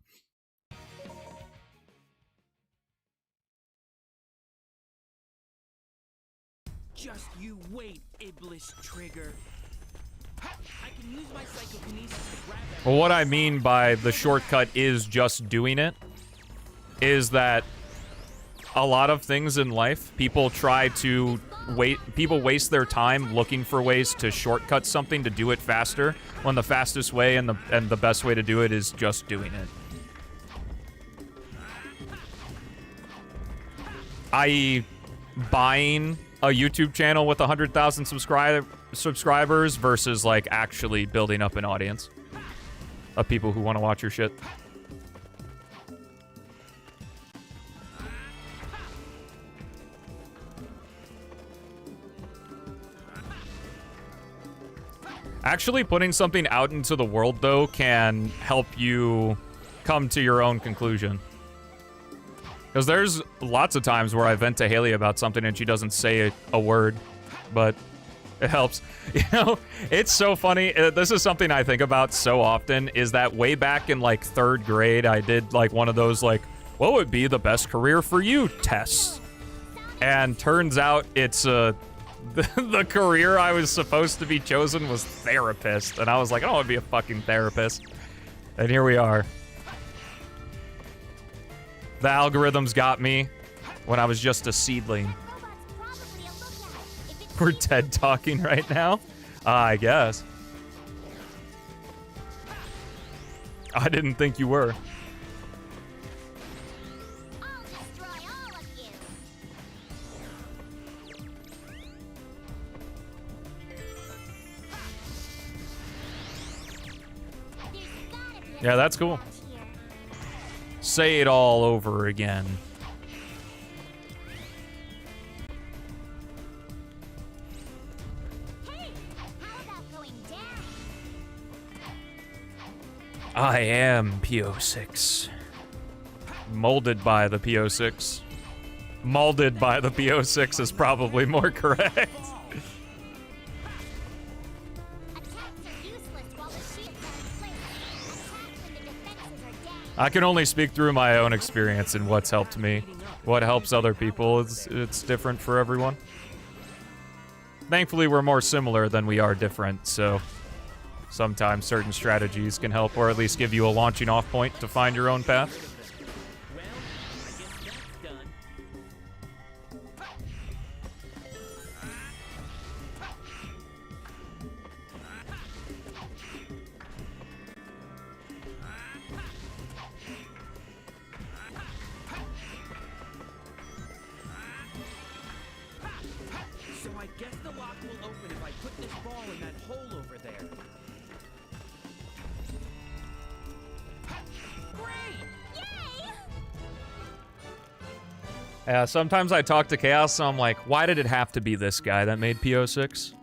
Just you wait, Iblis Trigger. I can use my psychokinesis to grab that. Well, what I mean by the shortcut is just doing it is that a lot of things in life, people waste their time looking for ways to shortcut something to do it faster, when the fastest way and the best way to do it is just doing it. I.e., buying a YouTube channel with 100,000 subscribers versus, like, actually building up an audience of people who want to watch your shit. Actually putting something out into the world, though, can help you come to your own conclusion. Because there's lots of times where I vent to Haley about something and she doesn't say a word, but it helps. You know, it's so funny. This is something I think about so often, is that way back in, like, 3rd grade, I did, like, one of those, like, what would be the best career for you tests? And turns out it's the career I was supposed to be chosen was therapist. And I was like, I don't want to be a fucking therapist. And here we are. The algorithms got me when I was just a seedling. We're TED talking right now? I guess. I didn't think you were. I'll destroy all of you. There's gotta be a Yeah, that's cool. out here. Say it all over again. Hey, how about going down? I am P-06. Molded by the P-06. Molded by the P-06 is probably more correct. Attacks are useless while the shields are in place. Attack when the defenses are down. I can only speak through my own experience and what's helped me. What helps other people, it's different for everyone. Thankfully, we're more similar than we are different, so sometimes certain strategies can help, or at least give you a launching off point to find your own path. Well, I guess that's done. So I guess the lock will open if I put this ball in that hole over there. Great! Yay! Sometimes I talk to Chaos, and I'm like, why did it have to be this guy that made P-06?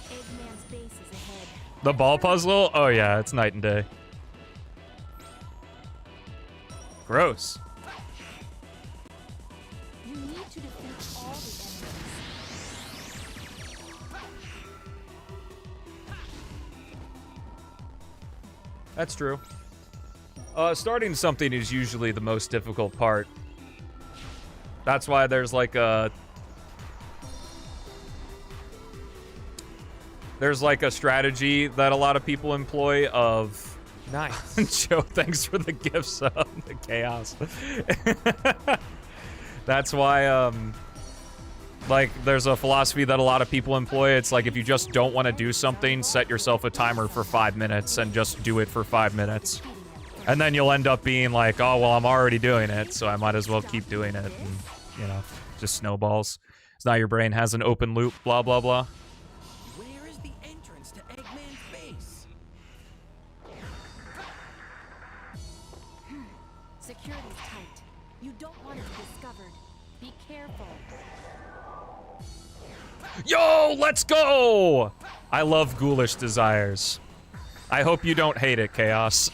Eggman's base is ahead. The ball puzzle? Oh yeah, it's night and day. Gross. You need to defeat all the enemies. That's true. Starting something is usually the most difficult part. That's why there's like a... There's like a strategy that a lot of people employ of... Nice. Joe, thanks for the gifts of the chaos. That's why, like, there's a philosophy that a lot of people employ. It's like, if you just don't want to do something, set yourself a timer for 5 minutes and just do it for 5 minutes. And then you'll end up being like, oh, well, I'm already doing it, so I might as well keep doing it. And, you know, just snowballs. So now your brain has an open loop, blah, blah, blah. Where is the entrance to Eggman's base? Security's tight. You don't want it discovered. Be careful. Yo, let's go! I love ghoulish desires. I hope you don't hate it, Chaos.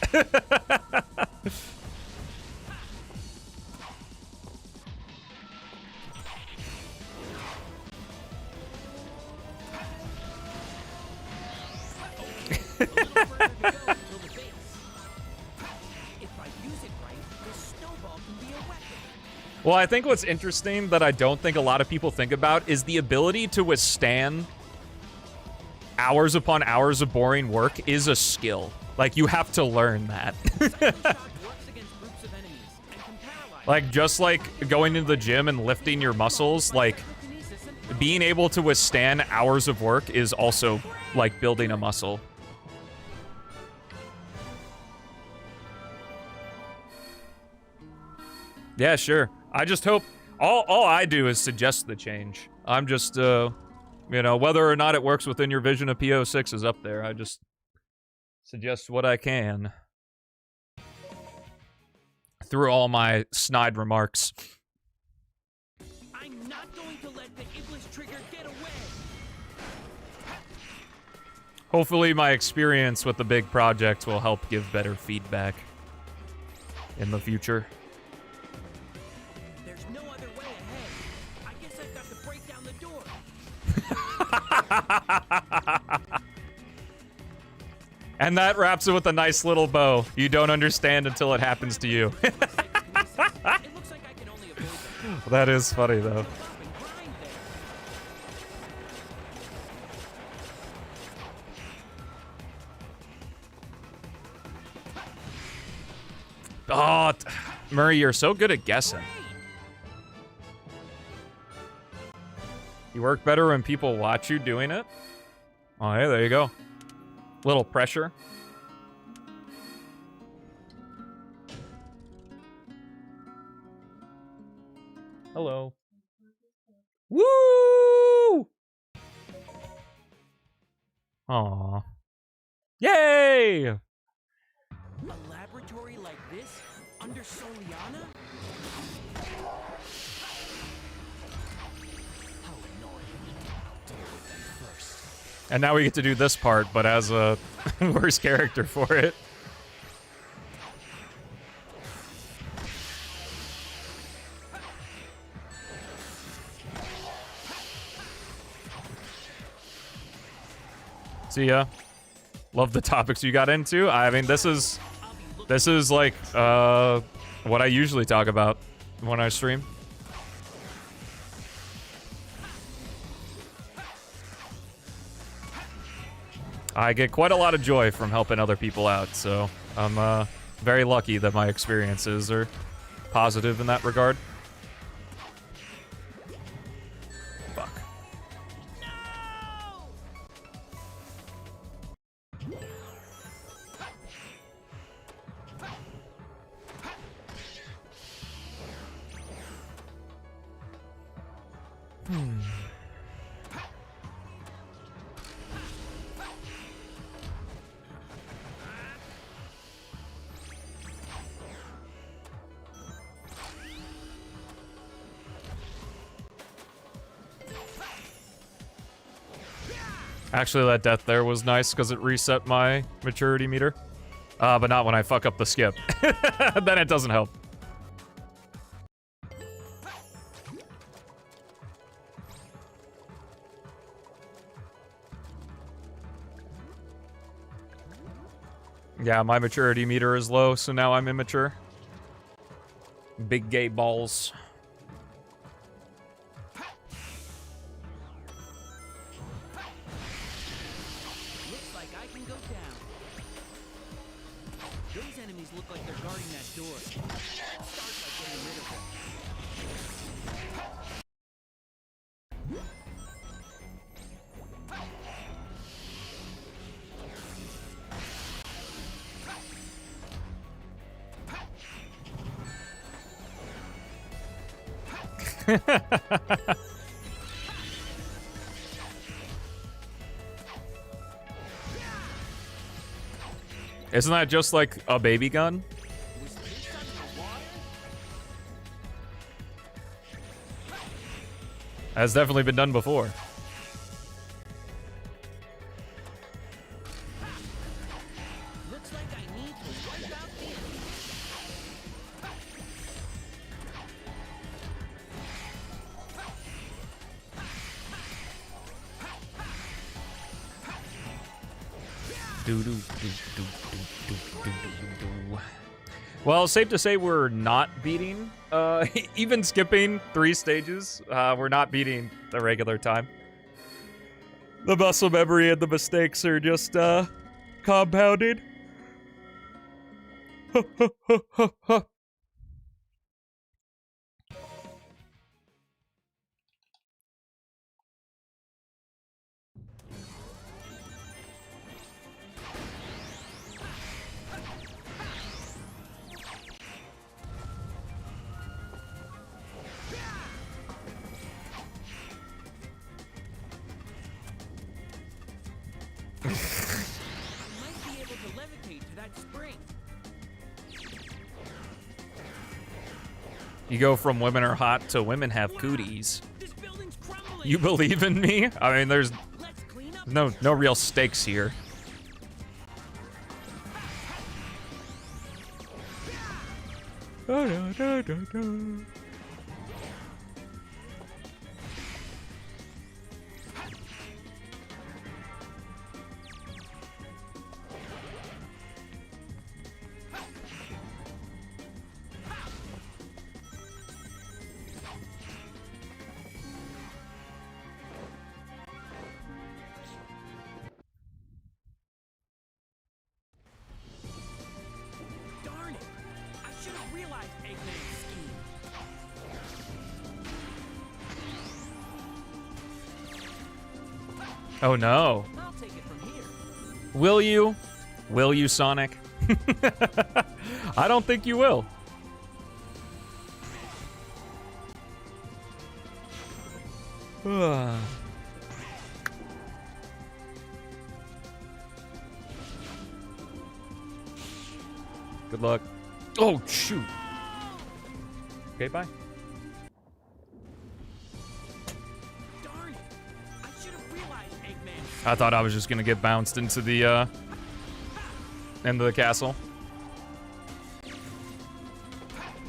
Well, I think what's interesting that I don't think a lot of people think about is the ability to withstand hours upon hours of boring work is a skill. Like, you have to learn that. Like, just like going into the gym and lifting your muscles, like, being able to withstand hours of work is also like building a muscle. Yeah, sure. I just hope all I do is suggest the change. I'm just you know, whether or not it works within your vision of P-06 is up there. I just suggest what I can through all my snide remarks. I'm not going to let the Iblis trigger get away. Hopefully my experience with the big project will help give better feedback in the future. There's no other way ahead. I guess I've got to break down the door. And that wraps it with a nice little bow. You don't understand until it happens to you. It looks like I can only avoid them. That is funny, though. Up and grind there. Oh, Murray, you're so good at guessing. You work better when people watch you doing it? Oh, hey, there you go. Little pressure. Hello. Woo! Aw. Yay! A laboratory like this? Under Soliana? How annoying. I'll deal with them first. And now we get to do this part, but as a worse character for it. See ya. Love the topics you got into. I mean, this is like what I usually talk about when I stream. I get quite a lot of joy from helping other people out, so I'm very lucky that my experiences are positive in that regard. Fuck. Actually, that death there was nice because it reset my maturity meter. But not when I fuck up the skip. Then it doesn't help. Yeah, my maturity meter is low, so now I'm immature. Big gay balls. Looks like I can go down. Those enemies look like they're guarding that door. Let's start by getting rid of them. Isn't that just like a baby gun? Was this underwater? Has definitely been done before. Looks like I need to wipe out the enemy. Well, safe to say we're not beating, even skipping 3 stages, we're not beating the regular time. The muscle memory and the mistakes are just, compounded. I might be able to levitate to that spring. You go from women are hot to women have Wow, cooties. this building's crumbling. You believe in me? I mean, there's Let's clean up. no real stakes here. Darn it! I realize Eggman's scheme. Oh no. I'll take it from here. Will you? Will you, Sonic? I don't think you will. Good luck. Oh, shoot. Okay, bye. Darn it. I should have realized Eggman's I thought I was just gonna get bounced into the, end of the castle.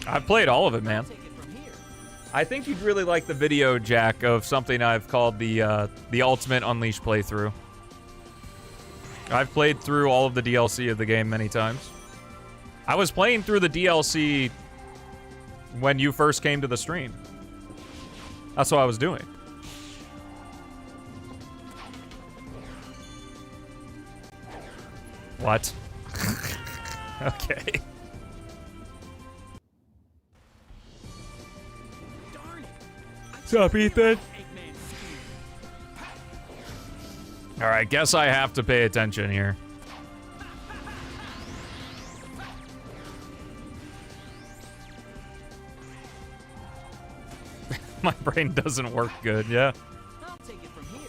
I've played all of it, man. take it from here. I think you'd really like the video, Jack, of something I've called the Ultimate Unleashed playthrough. I've played through all of the DLC of the game many times. I was playing through the DLC when you first came to the stream. That's what I was doing. What? Okay. Darn it. What's up, Ethan? Eggman's scheme. Alright, guess I have to pay attention here. My brain doesn't work good, yeah. I'll take it from here.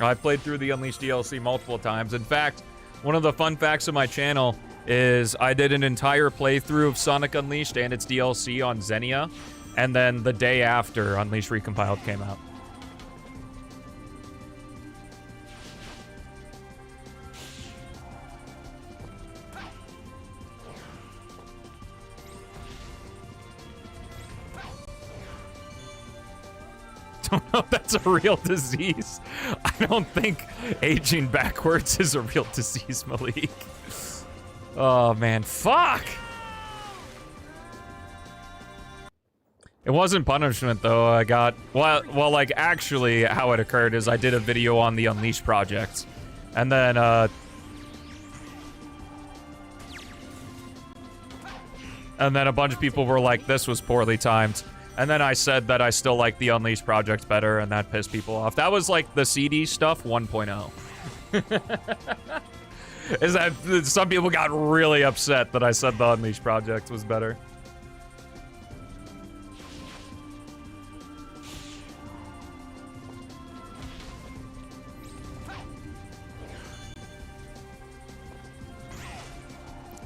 I played through the Unleashed DLC multiple times. In fact, one of the fun facts of my channel is I did an entire playthrough of Sonic Unleashed and its DLC on Xenia, and then the day after Unleashed Recompiled came out. Don't know if that's a real disease. I don't think aging backwards is a real disease, Malik. Oh, man. Fuck! It wasn't punishment, though. I got... Well, like, actually, how it occurred is I did a video on the Unleashed project. And then, And then a bunch of people were like, this was poorly timed. And then I said that I still like the Unleashed project better, and that pissed people off. That was like the CD stuff 1.0. Is that some people got really upset that I said the Unleashed project was better.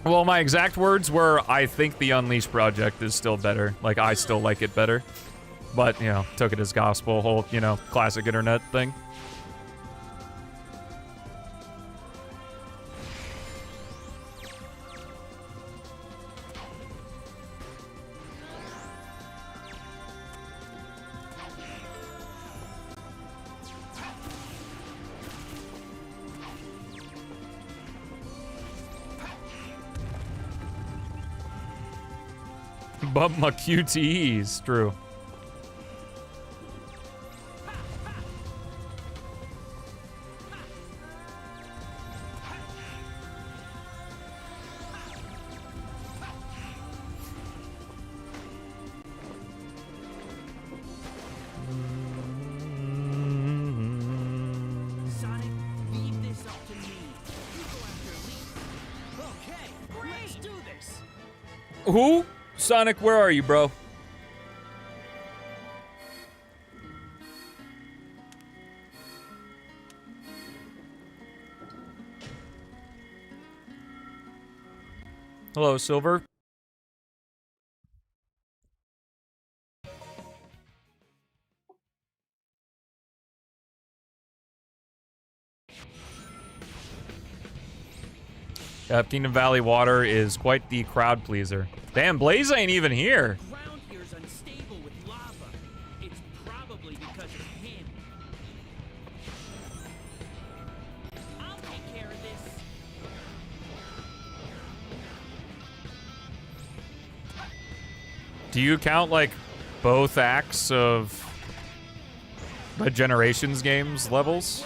Well, my exact words were, I think the Unleashed project is still better. Like, I still like it better. But, you know, took it as gospel, whole, you know, classic internet thing. Bump my QTEs, true. Sonic, leave this up to me. You go after Elite. Okay, let's do this. Who? Sonic, where are you, bro? Hello, Silver. Kingdom Valley water is quite the crowd pleaser. Damn, Blaze ain't even here. Ground here's unstable with lava. It's probably because of him. I'll take care of this. Do you count, like, both acts of the Generations games levels?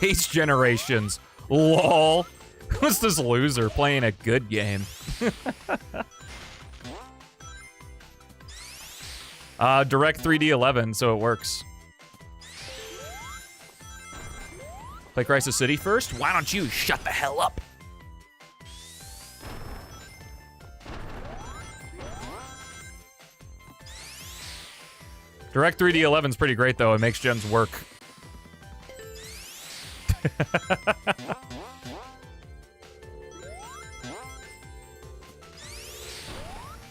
Space Generations. LOL. Who's this loser playing a good game? Direct 3D11, so it works. Play Crisis City first? Why don't you shut the hell up? Direct 3D11's pretty great, though. It makes gens work.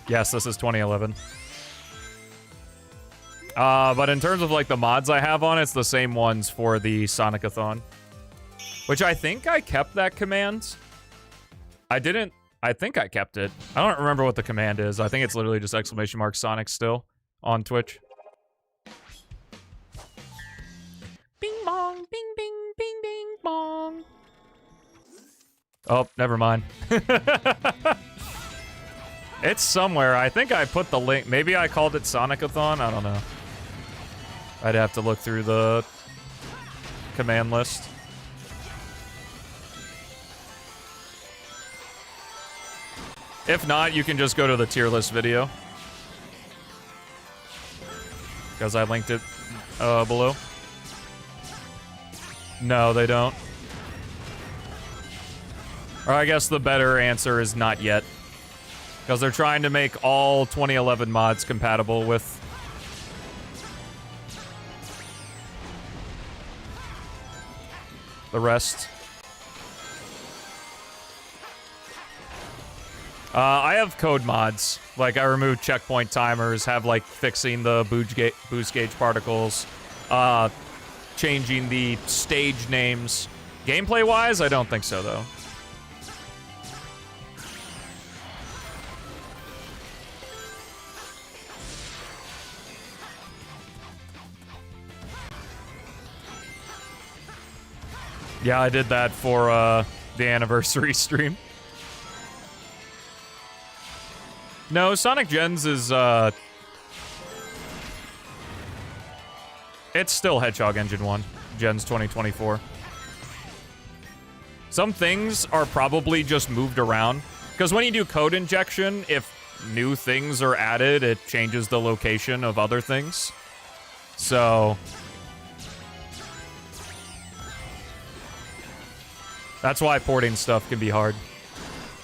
Yes, this is 2011. But in terms of, like, the mods I have on, it's the same ones for the Sonic-a-thon. Which I think I kept that command. I didn't... I think I kept it. I don't remember what the command is. I think it's literally just ! Sonic still on Twitch. Bing bong, bing bing, bing bing bong. Oh, never mind. It's somewhere. I think I put the link. Maybe I called it Sonic-a-thon. I don't know. I'd have to look through the command list. If not, you can just go to the tier list video. Because I linked it below. No, they don't. Or I guess the better answer is not yet. Because they're trying to make all 2011 mods compatible with the rest. I have code mods. Like, I removed checkpoint timers, have, like, fixing the boost gauge particles, changing the stage names. Gameplay-wise, I don't think so, though. Yeah, I did that for the anniversary stream. No, Sonic Gens is it's still Hedgehog Engine 1, Gens 2024. Some things are probably just moved around. Because when you do code injection, if new things are added, it changes the location of other things. So that's why porting stuff can be hard.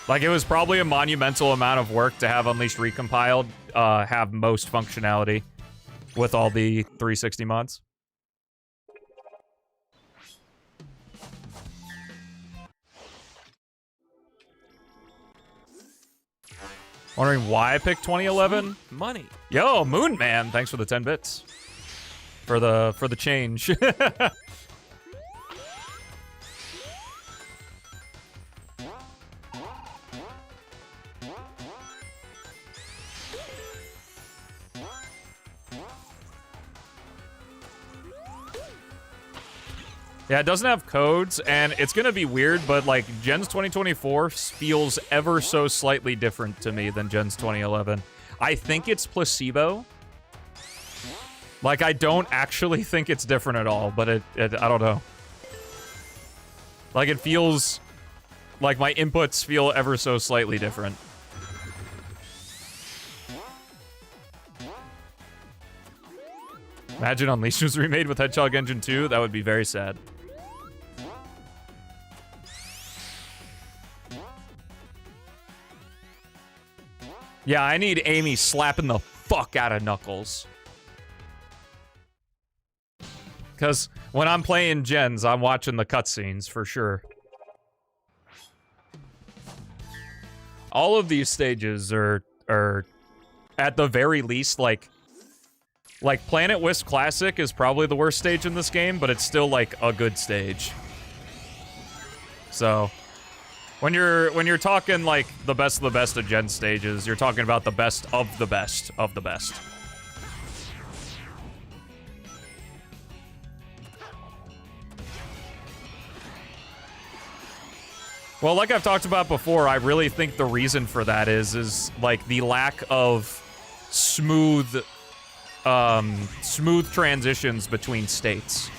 Like, it was probably a monumental amount of work to have Unleashed recompiled, have most functionality with all the 360 mods. Wondering why I picked 2011? Money. Yo, Moon Man, thanks for the 10 bits. For the change. Yeah, it doesn't have codes, and it's gonna be weird, but, like, Gens 2024 feels ever so slightly different to me than Gens 2011. I think it's placebo. Like, I don't actually think it's different at all, but I don't know. Like, it feels like my inputs feel ever so slightly different. Imagine Unleashed was remade with Hedgehog Engine 2. That would be very sad. Yeah, I need Amy slapping the fuck out of Knuckles. Because when I'm playing Gens, I'm watching the cutscenes for sure. All of these stages are at the very least, like Planet Wisp Classic is probably the worst stage in this game, but it's still, like, a good stage. So when you're talking, like, the best of Gen stages, you're talking about the best of the best of the best. Well, like I've talked about before, I really think the reason for that is like the lack of smooth transitions between states.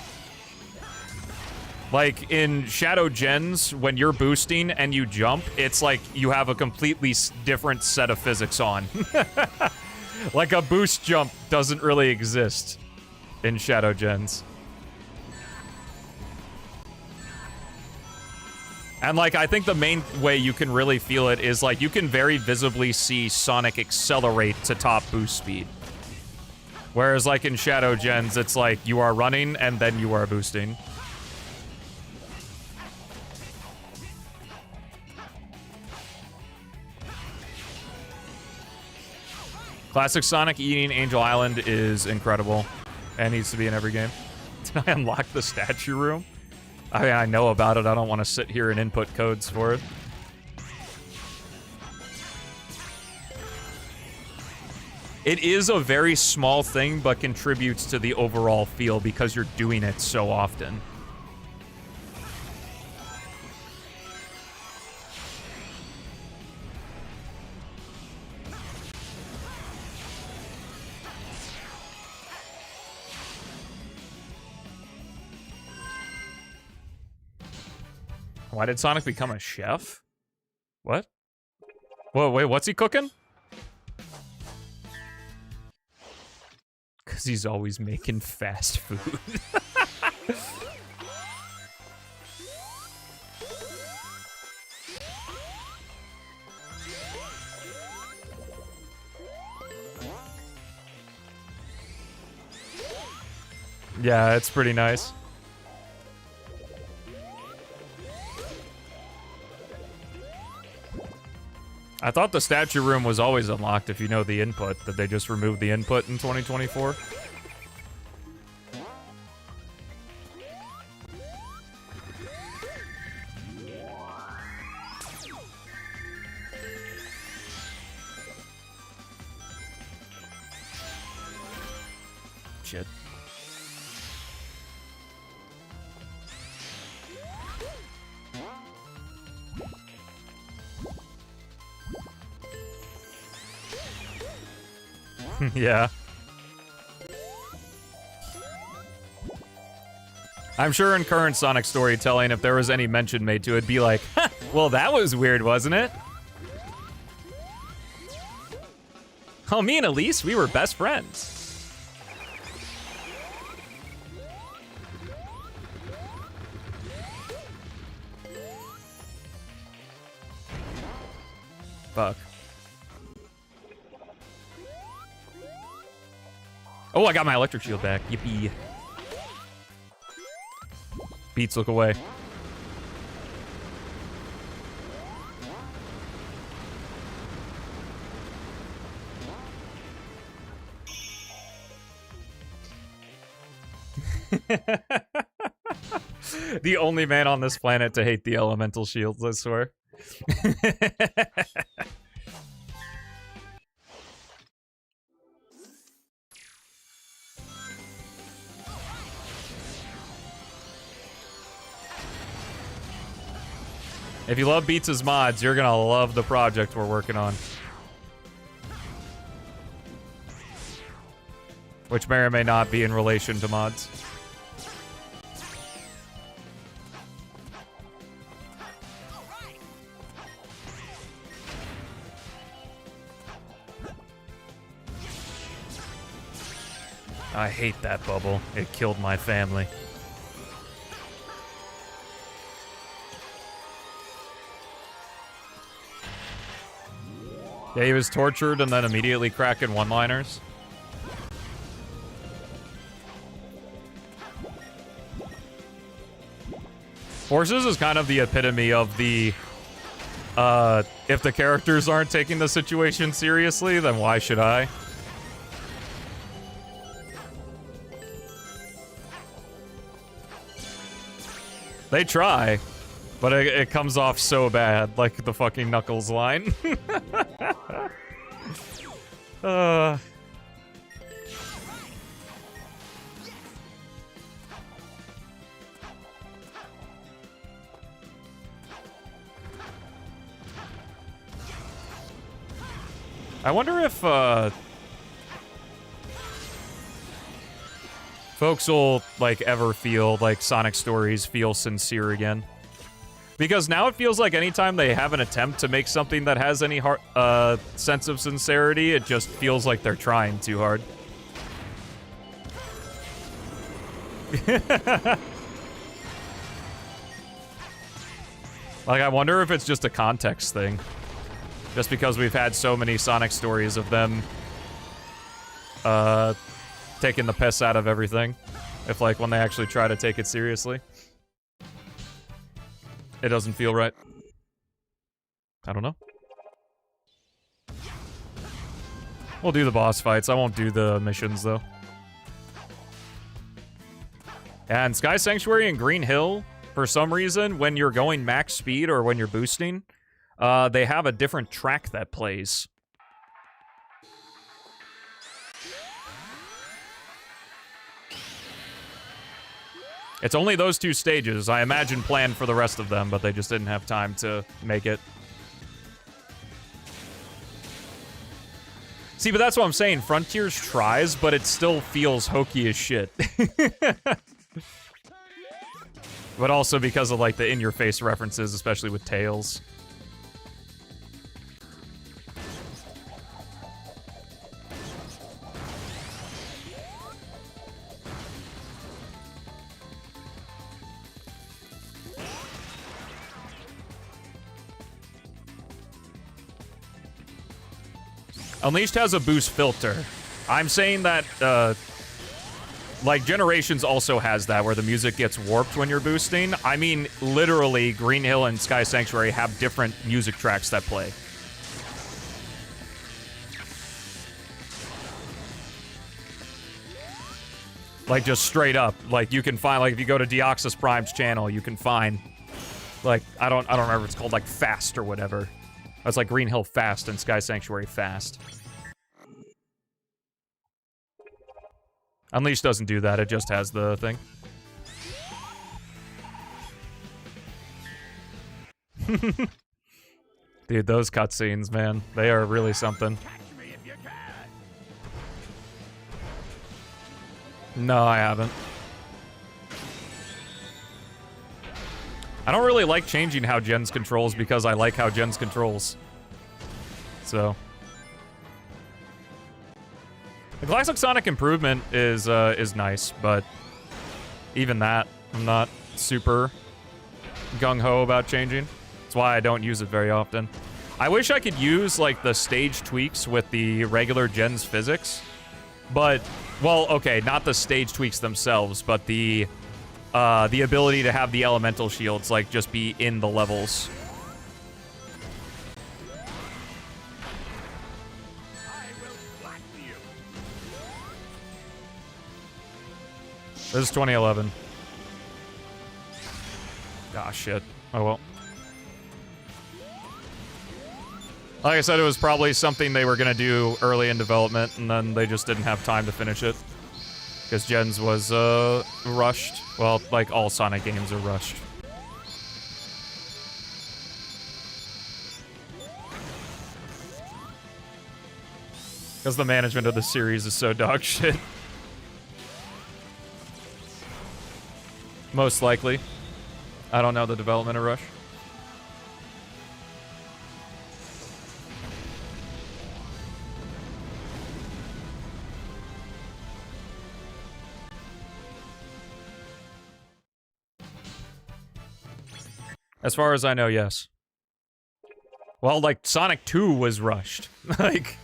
Like, in Shadow Gens, when you're boosting and you jump, it's like you have a completely different set of physics on. Like, a boost jump doesn't really exist in Shadow Gens. And, like, I think the main way you can really feel it is, like, you can very visibly see Sonic accelerate to top boost speed. Whereas, like, in Shadow Gens, it's like you are running and then you are boosting. Classic Sonic eating Angel Island is incredible and needs to be in every game. Did I unlock the statue room? I mean, I know about it. I don't want to sit here and input codes for it. It is a very small thing, but contributes to the overall feel because you're doing it so often. Why did Sonic become a chef? What? Whoa, wait, what's he cooking? Because he's always making fast food. Yeah, it's pretty nice. I thought the statue room was always unlocked if you know the input. Did they just remove the input in 2024? Shit. Yeah. I'm sure in current Sonic storytelling, if there was any mention made to it, it'd be like, huh, well, that was weird, wasn't it? Oh, me and Elise, we were best friends. Fuck. Oh, I got my electric shield back. Yippee. Beats, look away. The only man on this planet to hate the elemental shields, I swear. If you love Beats' mods, you're gonna love the project we're working on. Which may or may not be in relation to mods. I hate that bubble. It killed my family. Yeah, he was tortured and then immediately cracking one-liners. Horses is kind of the epitome of the, if the characters aren't taking the situation seriously, then why should I? They try, but it comes off so bad, like the fucking Knuckles line. I wonder if, folks will, like, ever feel like Sonic stories feel sincere again. Because now it feels like anytime they have an attempt to make something that has any sense of sincerity, it just feels like they're trying too hard. Like, I wonder if it's just a context thing. Just because we've had so many Sonic stories of them taking the piss out of everything. If, like, when they actually try to take it seriously, it doesn't feel right. I don't know. We'll do the boss fights. I won't do the missions, though. And Sky Sanctuary and Green Hill, for some reason, when you're going max speed or when you're boosting, they have a different track that plays. It's only those two stages. I imagine planned for the rest of them, but they just didn't have time to make it. See, but that's what I'm saying. Frontiers tries, but it still feels hokey as shit. But also because of, like, the in-your-face references, especially with Tails. Unleashed has a boost filter. I'm saying that, like, Generations also has that, where the music gets warped when you're boosting. I mean, literally, Green Hill and Sky Sanctuary have different music tracks that play. Like, just straight up. Like, you can find, like, if you go to Deoxys Prime's channel, you can find, like, I don't remember if it's called, like, Fast or whatever. That's like Green Hill Fast and Sky Sanctuary Fast. Unleashed doesn't do that, it just has the thing. Dude, those cutscenes, man, they are really something. No, I haven't. I don't really like changing how Gens controls because I like how Gens controls. So. The classic Sonic improvement is nice, but even that, I'm not super gung-ho about changing. That's why I don't use it very often. I wish I could use, like, the stage tweaks with the regular Gens physics, but, well, okay, not the stage tweaks themselves, but the ability to have the elemental shields, like, just be in the levels. This is 2011. Ah, shit. Oh, well. Like I said, it was probably something they were gonna do early in development, and then they just didn't have time to finish it. Because Gens was, rushed. Well, like, all Sonic games are rushed. Because the management of the series is so dog shit. Most likely. I don't know the development of Rush. As far as I know, yes. Well, like, Sonic 2 was rushed. Like,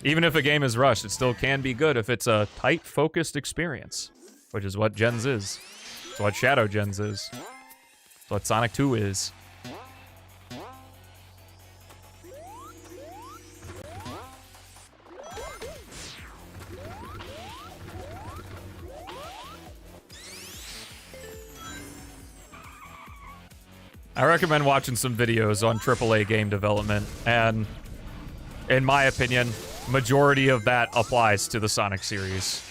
even if a game is rushed, it still can be good if it's a tight, focused experience. Which is what Gens is. It's what Shadow Gens is. It's what Sonic 2 is. I recommend watching some videos on AAA game development, and in my opinion, majority of that applies to the Sonic series.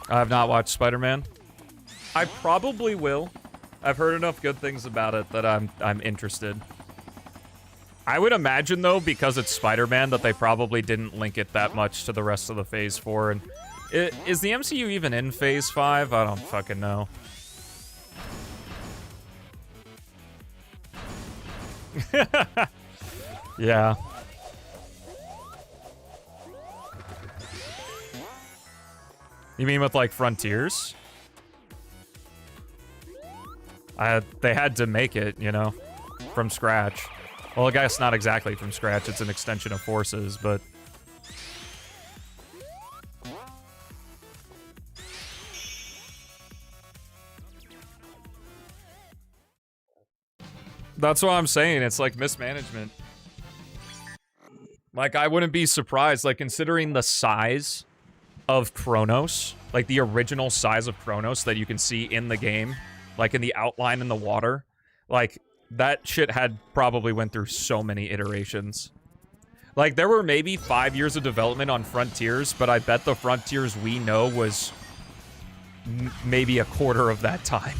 I have not watched Spider-Man. I probably will. I've heard enough good things about it that I'm interested. I would imagine, though, because it's Spider-Man, that they probably didn't link it that much to the rest of the Phase 4. And is the MCU even in Phase 5? I don't fucking know. Yeah. You mean with, like, Frontiers? They had to make it, you know, from scratch. Well, I guess not exactly from scratch. It's an extension of Forces, but... That's what I'm saying. It's like mismanagement. Like, I wouldn't be surprised, like, considering the size of Kronos, like the original size of Kronos that you can see in the game, like in the outline in the water, like, that shit had probably went through so many iterations. Like, there were maybe 5 years of development on Frontiers, but I bet the Frontiers we know was maybe a quarter of that time.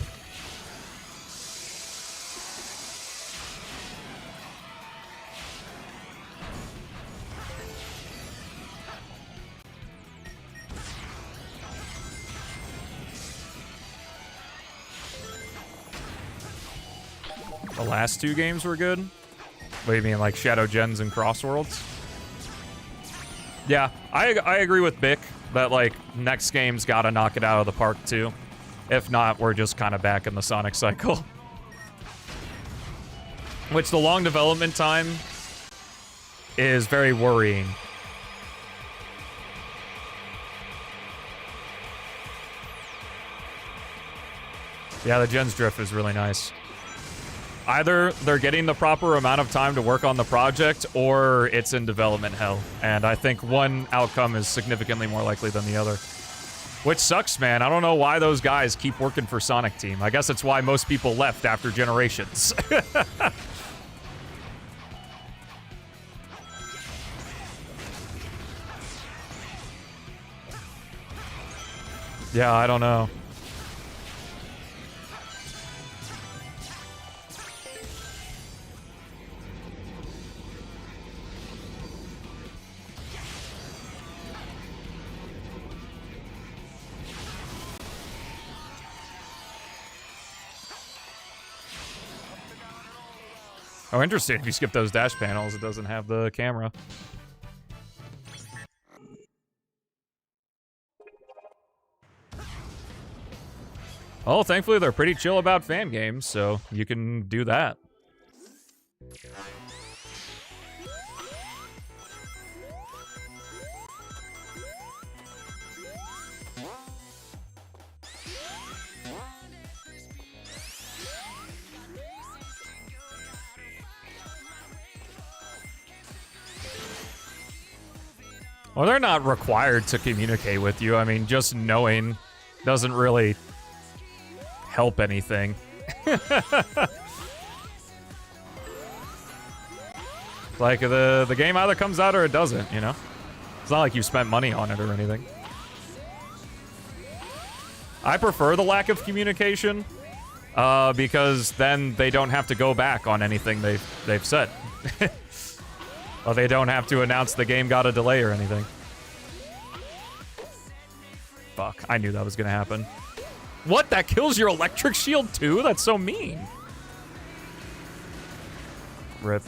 The last two games were good? What do you mean, like Shadow Gens and Crossworlds? Yeah, I agree with Bick that, like, next game's gotta knock it out of the park, too. If not, we're just kind of back in the Sonic cycle. Which, the long development time is very worrying. Yeah, the Gens Drift is really nice. Either they're getting the proper amount of time to work on the project, or it's in development hell. And I think one outcome is significantly more likely than the other. Which sucks, man. I don't know why those guys keep working for Sonic Team. I guess it's why most people left after Generations. Yeah, I don't know. Oh, interesting. If you skip those dash panels, it doesn't have the camera. Oh, thankfully they're pretty chill about fan games, so you can do that. Well, they're not required to communicate with you. I mean, just knowing doesn't really help anything. Like, the game either comes out or it doesn't, you know? It's not like you spent money on it or anything. I prefer the lack of communication, because then they don't have to go back on anything they've said. Well, they don't have to announce the game got a delay or anything. Fuck, I knew that was gonna happen. What? That kills your electric shield too? That's so mean. Rip.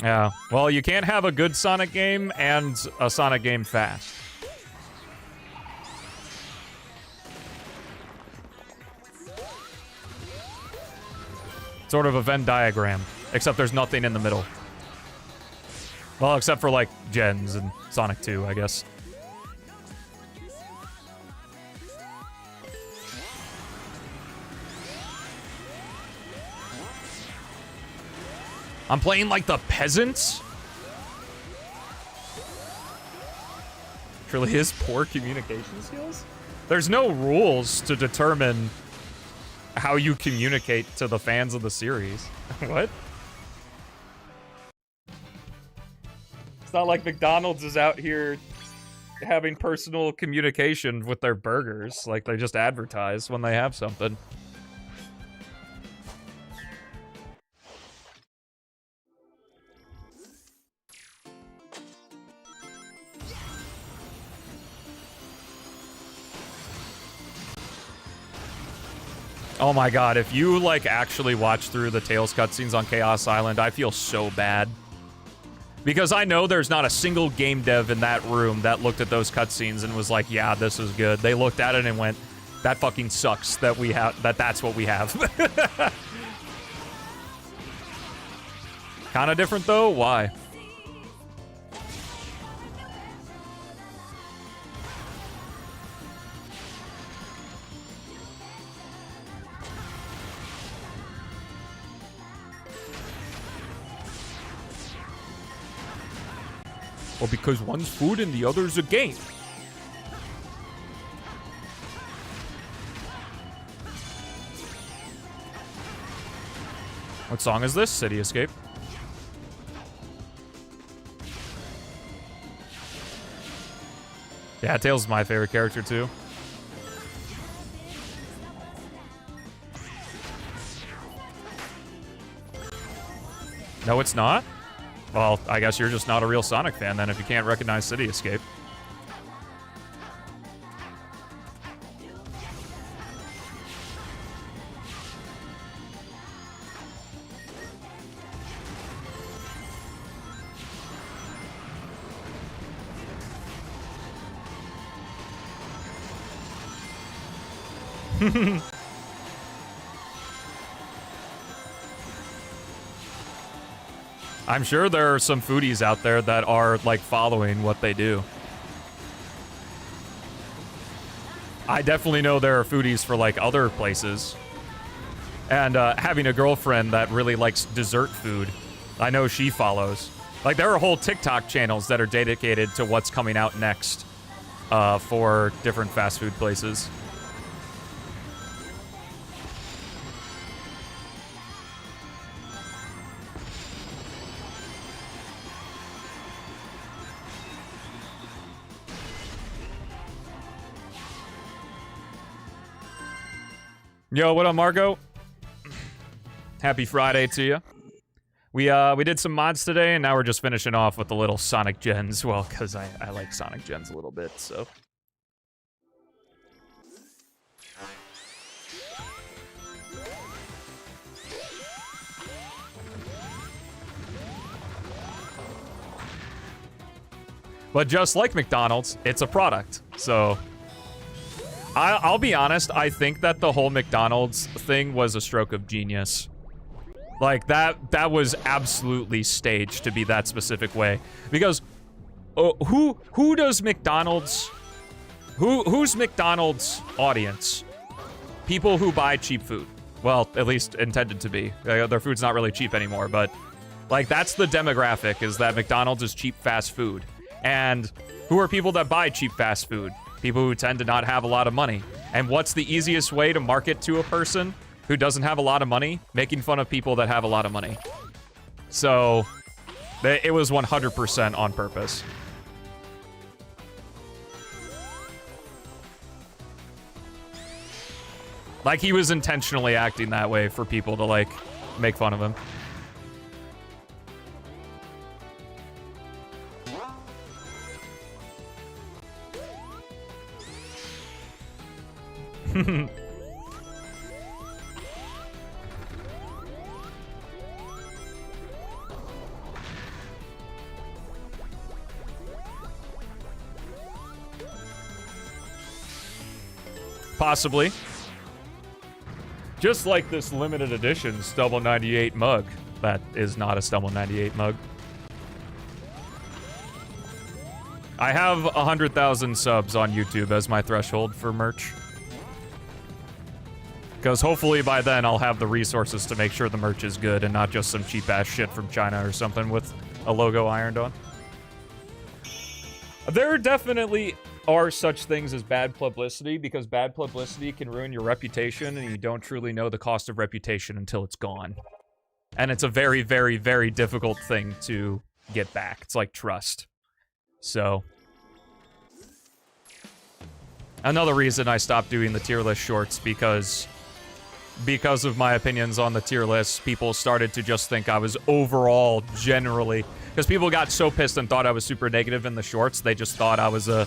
Yeah, well, you can't have a good Sonic game and a Sonic game fast. Sort of a Venn diagram, except there's nothing in the middle. Well, except for, like, Gens and Sonic 2, I guess. I'm playing like the peasants? Truly is poor communication skills? There's no rules to determine how you communicate to the fans of the series. What? It's not like McDonald's is out here having personal communication with their burgers. Like, they just advertise when they have something. Oh my god, if you, like, actually watch through the Tails cutscenes on Chaos Island, I feel so bad. Because I know there's not a single game dev in that room that looked at those cutscenes and was like, yeah, this is good. They looked at it and went, that fucking sucks that we have, that's what we have. Kinda different though? Why? Well, because one's food and the other's a game. What song is this? City Escape. Yeah, Tails is my favorite character too. No, it's not? Well, I guess you're just not a real Sonic fan then if you can't recognize City Escape. I'm sure there are some foodies out there that are, like, following what they do. I definitely know there are foodies for, like, other places. And having a girlfriend that really likes dessert food, I know she follows. Like, there are whole TikTok channels that are dedicated to what's coming out next for different fast food places. Yo, what up, Margo? Happy Friday to you. We did some mods today, and now we're just finishing off with the little Sonic gens. Well, because I like Sonic gens a little bit, so. But just like McDonald's, it's a product, so. I'll be honest, I think that the whole McDonald's thing was a stroke of genius. Like, that was absolutely staged to be that specific way. Because, who does McDonald's... Who's McDonald's audience? People who buy cheap food. Well, at least intended to be. Their food's not really cheap anymore, but... Like, that's the demographic, is that McDonald's is cheap fast food. And who are people that buy cheap fast food? People who tend to not have a lot of money. And what's the easiest way to market to a person who doesn't have a lot of money? Making fun of people that have a lot of money. So, it was 100% on purpose. Like, he was intentionally acting that way for people to, like, make fun of him. Possibly. Just like this limited edition Stelmo 98 mug. That is not a Stelmo 98 mug. I have 100,000 subs on YouTube as my threshold for merch. Because hopefully by then I'll have the resources to make sure the merch is good and not just some cheap-ass shit from China or something with a logo ironed on. There definitely are such things as bad publicity, because bad publicity can ruin your reputation and you don't truly know the cost of reputation until it's gone. And it's a very, very, very difficult thing to get back. It's like trust. So another reason I stopped doing the tier list shorts, because of my opinions on the tier list, people started to just think I was overall generally, because people got so pissed and thought I was super negative in the shorts, they just thought I was a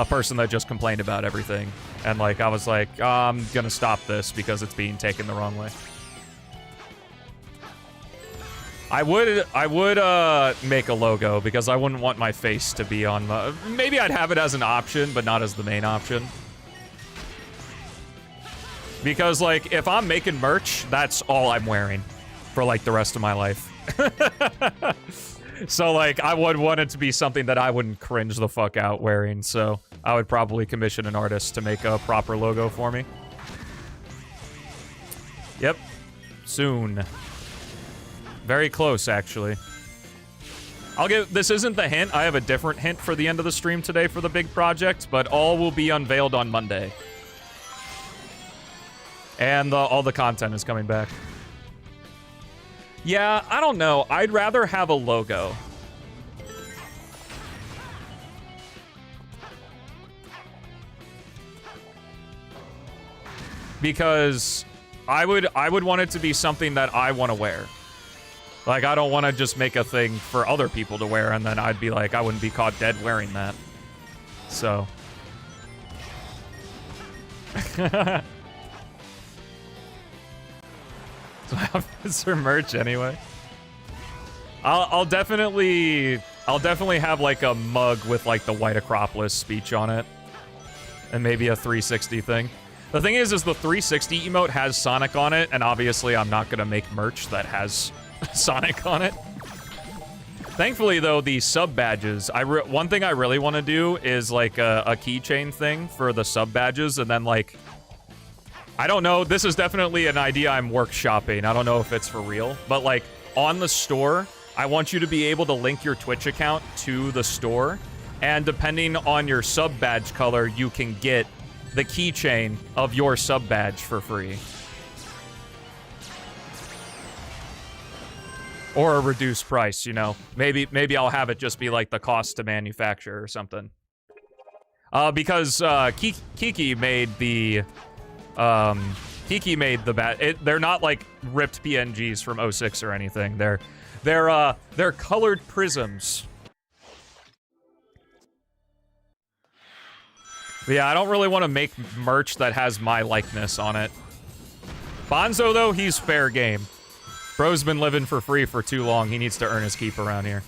person that just complained about everything. And like, I was like, I'm gonna stop this because it's being taken the wrong way. I would make a logo, because I wouldn't want my face to be on the... Maybe I'd have it as an option, but not as the main option. Because, like, if I'm making merch, that's all I'm wearing for, like, the rest of my life. So, like, I would want it to be something that I wouldn't cringe the fuck out wearing, so I would probably commission an artist to make a proper logo for me. Yep. Soon. Very close, actually. This isn't the hint. I have a different hint for the end of the stream today for the big project, but all will be unveiled on Monday. And all the content is coming back. Yeah, I don't know. I'd rather have a logo. Because I would want it to be something that I want to wear. Like, I don't want to just make a thing for other people to wear, and then I'd be like, I wouldn't be caught dead wearing that. So. So it's her merch anyway. I'll definitely have like a mug with like the White Acropolis speech on it, and maybe a 360 thing. The thing is the 360 emote has Sonic on it, and obviously I'm not gonna make merch that has Sonic on it. Thankfully, though, the sub badges. One thing I really want to do is like a keychain thing for the sub badges, and then like, I don't know. This is definitely an idea I'm workshopping. I don't know if it's for real, but like on the store, I want you to be able to link your Twitch account to the store, and depending on your sub badge color, you can get the keychain of your sub badge for free. Or a reduced price, you know. Maybe I'll have it just be like the cost to manufacture or something. Because Kiki made the they're not like ripped PNGs from 06 or anything. They're colored prisms. But yeah, I don't really want to make merch that has my likeness on it. Bonzo, though, he's fair game. Bro's been living for free for too long. He needs to earn his keep around here.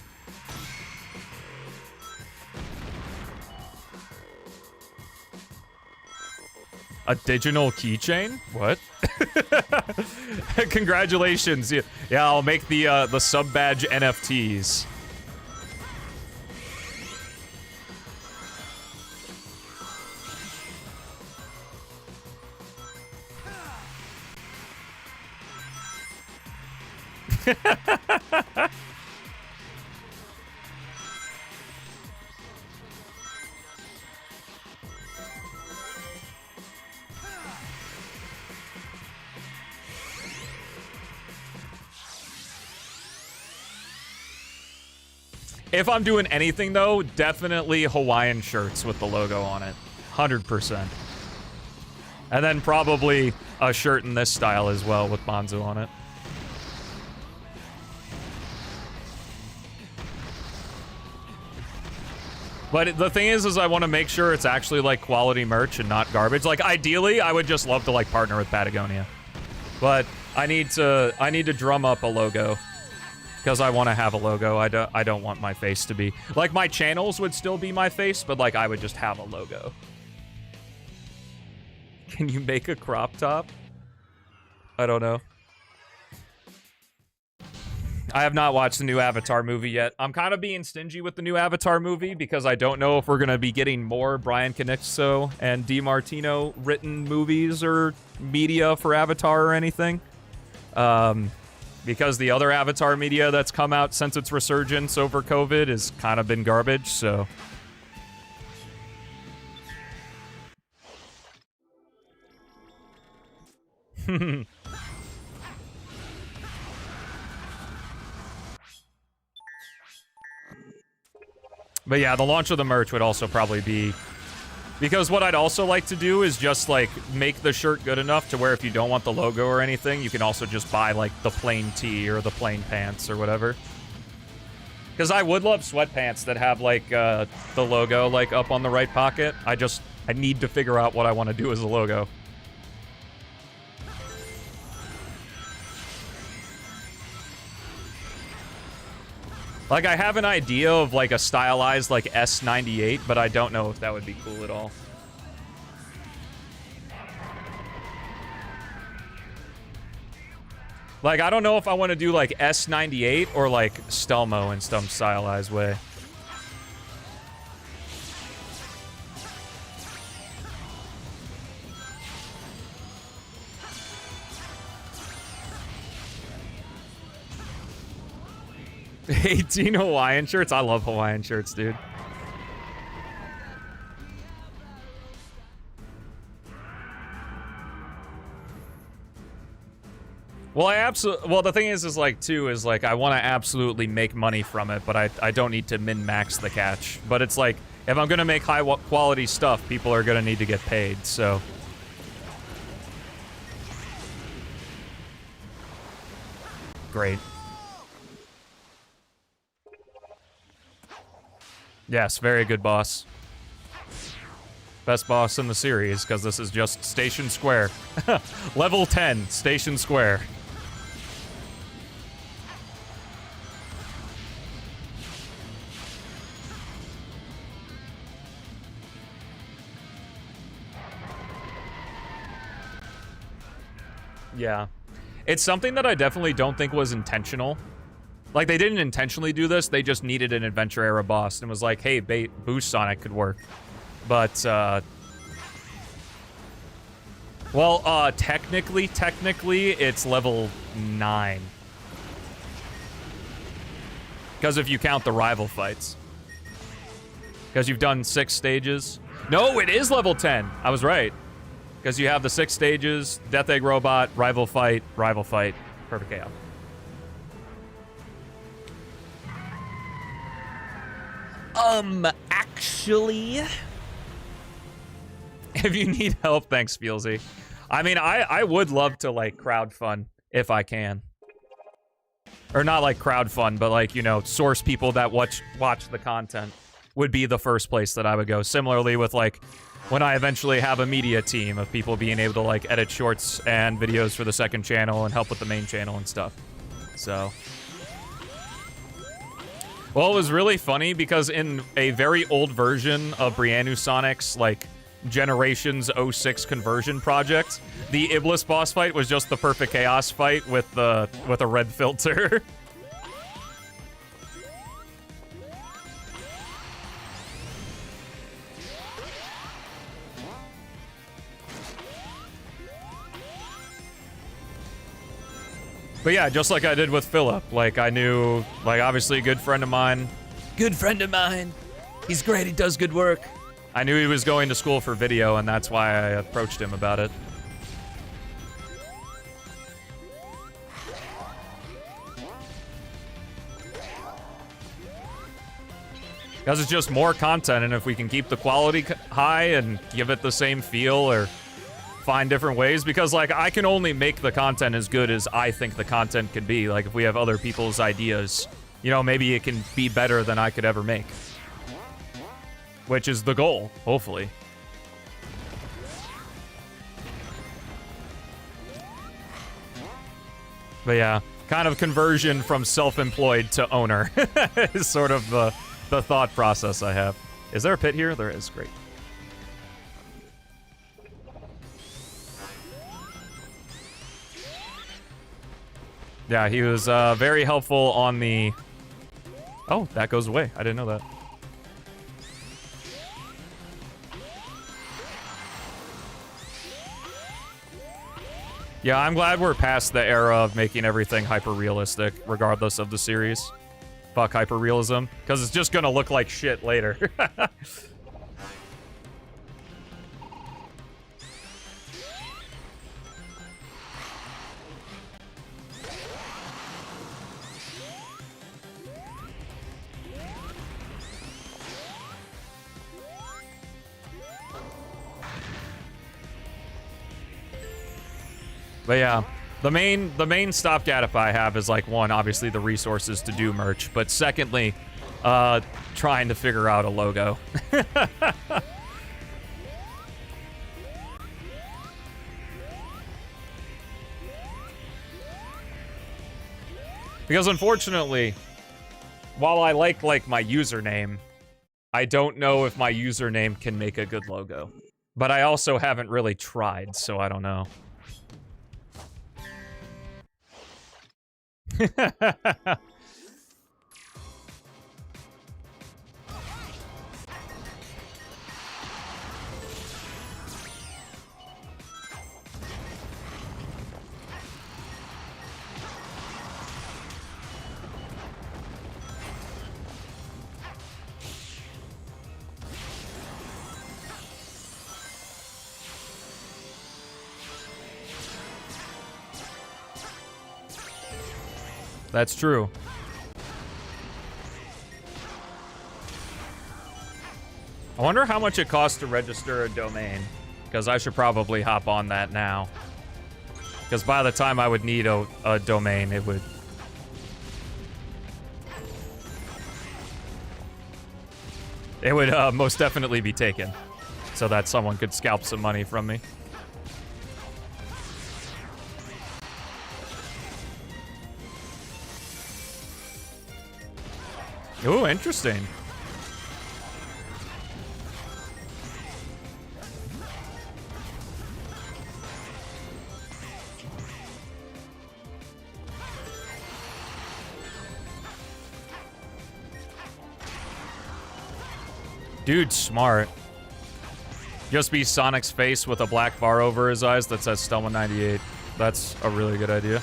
A digital keychain? What? Congratulations. Yeah, I'll make the sub badge NFTs. If I'm doing anything, though, definitely Hawaiian shirts with the logo on it. 100%. And then probably a shirt in this style as well with Bonzo on it. But the thing is I want to make sure it's actually, like, quality merch and not garbage. Like, ideally, I would just love to, like, partner with Patagonia. But I need to drum up a logo. Because I want to have a logo. I don't want my face to be... Like, my channels would still be my face, but, like, I would just have a logo. Can you make a crop top? I don't know. I have not watched the new Avatar movie yet. I'm kind of being stingy with the new Avatar movie because I don't know if we're going to be getting more Brian Canixo and DiMartino written movies or media for Avatar or anything. Because the other Avatar media that's come out since its resurgence over COVID has kind of been garbage, so... But yeah, the launch of the merch would also probably be... Because what I'd also like to do is just, like, make the shirt good enough to where if you don't want the logo or anything, you can also just buy, like, the plain tee or the plain pants or whatever. Because I would love sweatpants that have, like, the logo, like, up on the right pocket. I need to figure out what I want to do as a logo. Like, I have an idea of, like, a stylized, like, S98, but I don't know if that would be cool at all. Like, I don't know if I want to do, like, S98 or, like, Stelmo in some stylized way. $18 Hawaiian shirts? I love Hawaiian shirts, dude. Well, the thing is like, too, is like, I want to absolutely make money from it, but I don't need to min-max the catch. But it's like, if I'm gonna make high-quality stuff, people are gonna need to get paid, so... Great. Yes, very good boss. Best boss in the series, because this is just Station Square. Level 10, Station Square. Yeah. It's something that I definitely don't think was intentional. Like, they didn't intentionally do this, they just needed an adventure-era boss, and was like, hey, Boost Sonic could work. But, well, technically, it's level 9. Because if you count the rival fights. Because you've done 6 stages. No, it is level 10! I was right. Because you have the 6 stages, Death Egg Robot, rival fight, perfect chaos. Actually... If you need help, thanks, Feelsy. I mean, I would love to, like, crowdfund, if I can. Or not, like, crowdfund, but, like, you know, source people that watch the content would be the first place that I would go. Similarly with, like, when I eventually have a media team of people being able to, like, edit shorts and videos for the second channel and help with the main channel and stuff. So... Well, it was really funny because in a very old version of Briannu Sonic's, like, Generations 06 conversion project, the Iblis boss fight was just the perfect chaos fight with a red filter. But yeah, just like I did with Philip, like I knew, like obviously a good friend of mine. Good friend of mine. He's great, he does good work. I knew he was going to school for video, and that's why I approached him about it. Because it's just more content, and if we can keep the quality high and give it the same feel or find different ways, because like I can only make the content as good as I think the content can be. Like if we have other people's ideas, you know, maybe it can be better than I could ever make. Which is the goal, hopefully. But yeah, kind of conversion from self-employed to owner is sort of the thought process I have. Is there a pit here? There is, great. Yeah, he was very helpful on the... Oh, that goes away. I didn't know that. Yeah, I'm glad we're past the era of making everything hyper-realistic, regardless of the series. Fuck hyper-realism, because it's just gonna look like shit later. But yeah, the main stopgap I have is like, one, obviously the resources to do merch, but secondly, trying to figure out a logo. Because unfortunately, while I like my username, I don't know if my username can make a good logo. But I also haven't really tried, so I don't know. That's true. I wonder how much it costs to register a domain, because I should probably hop on that now. Because by the time I would need a domain, it would... It would most definitely be taken, so that someone could scalp some money from me. Ooh, interesting. Dude, smart. Just be Sonic's face with a black bar over his eyes that says Stelmo 98. That's a really good idea.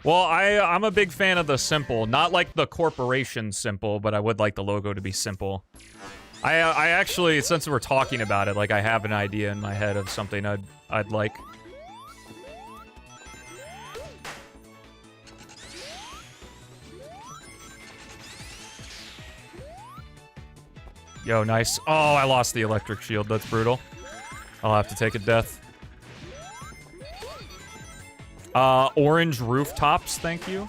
Well, I'm a big fan of the simple. Not like the corporation simple, but I would like the logo to be simple. I actually, since we're talking about it, like I have an idea in my head of something I'd like. Yo, nice. Oh, I lost the electric shield. That's brutal. I'll have to take a death. Orange rooftops, thank you.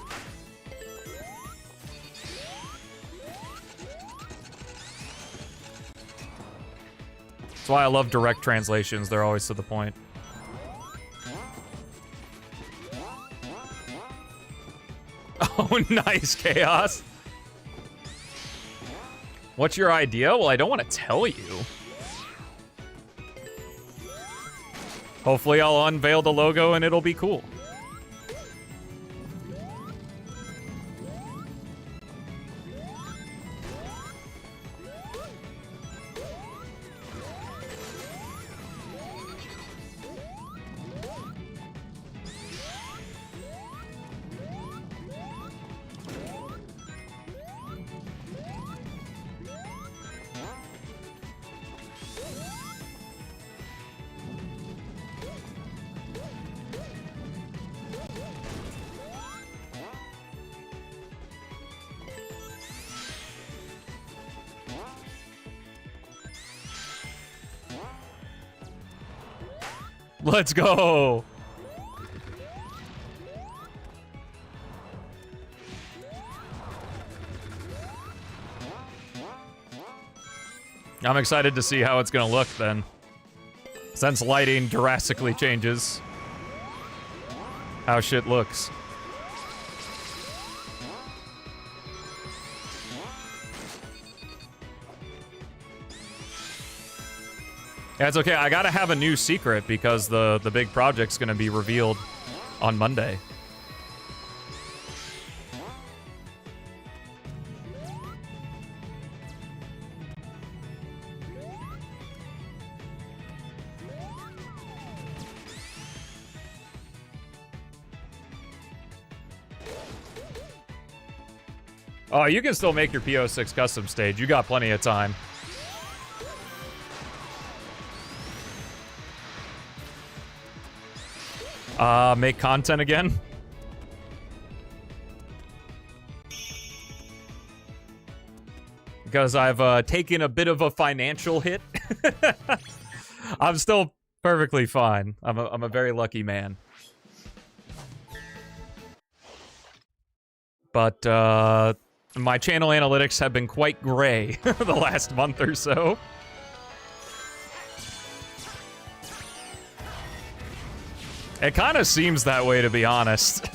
That's why I love direct translations. They're always to the point. Oh, nice, Chaos. What's your idea? Well, I don't want to tell you. Hopefully I'll unveil the logo and it'll be cool. Let's go! I'm excited to see how it's gonna look then. Since lighting drastically changes how shit looks. Yeah, it's okay. I gotta have a new secret because the big project's gonna be revealed on Monday. Oh, you can still make your P-06 custom stage. You got plenty of time. Make content again? Because I've taken a bit of a financial hit. I'm still perfectly fine. I'm a very lucky man. But my channel analytics have been quite gray the last month or so. It kind of seems that way, to be honest.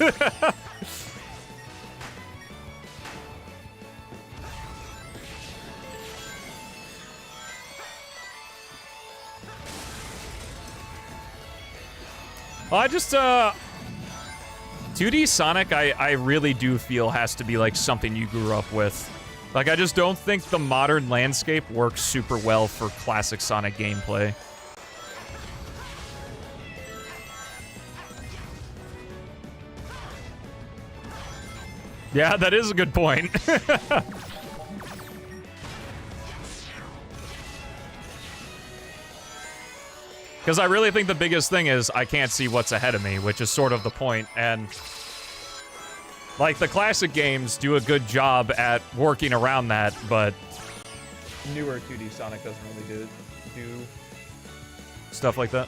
I just, 2D Sonic, I really do feel has to be, like, something you grew up with. Like, I just don't think the modern landscape works super well for classic Sonic gameplay. Yeah, that is a good point. Because I really think the biggest thing is I can't see what's ahead of me, which is sort of the point, and... like, the classic games do a good job at working around that, but... newer 2D Sonic doesn't really do stuff like that.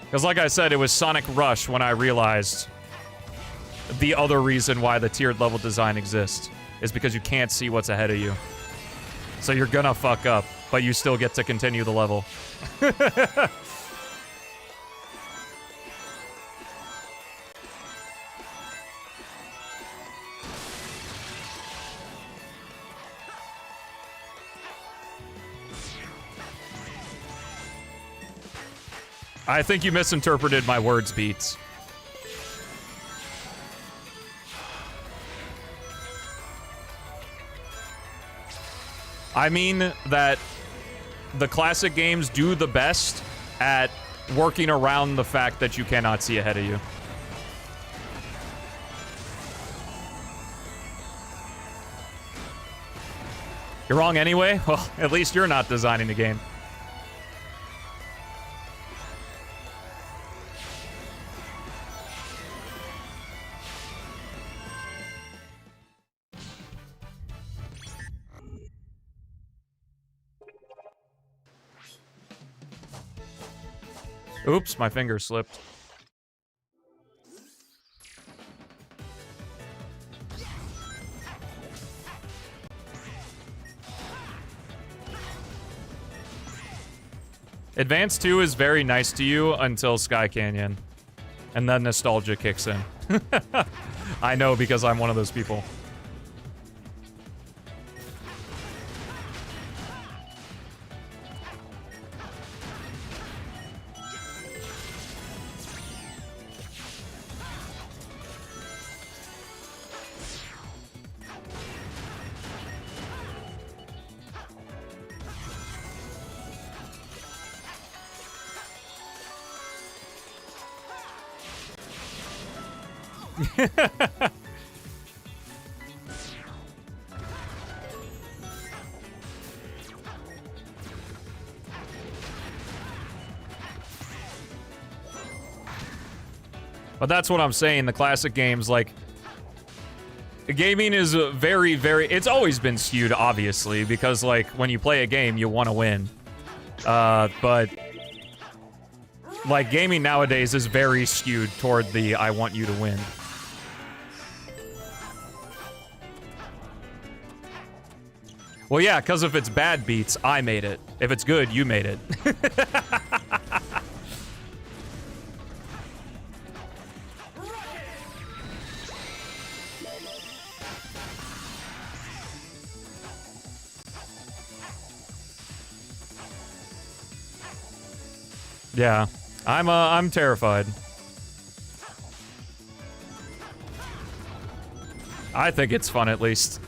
Because like I said, it was Sonic Rush when I realized the other reason why the tiered level design exists is because you can't see what's ahead of you. So you're gonna fuck up, but you still get to continue the level. I think you misinterpreted my words, Beats. I mean that the classic games do the best at working around the fact that you cannot see ahead of you. You're wrong anyway? Well, at least you're not designing the game. Oops, my finger slipped. Advance 2 is very nice to you until Sky Canyon. And then nostalgia kicks in. I know because I'm one of those people. But that's what I'm saying, the classic games, like... gaming is very, very... it's always been skewed, obviously, because, like, when you play a game, you want to win. But... like, gaming nowadays is very skewed toward the I want you to win. Well, yeah, because if it's bad, Beats, I made it. If it's good, you made it. Yeah, I'm terrified. I think it's fun, at least.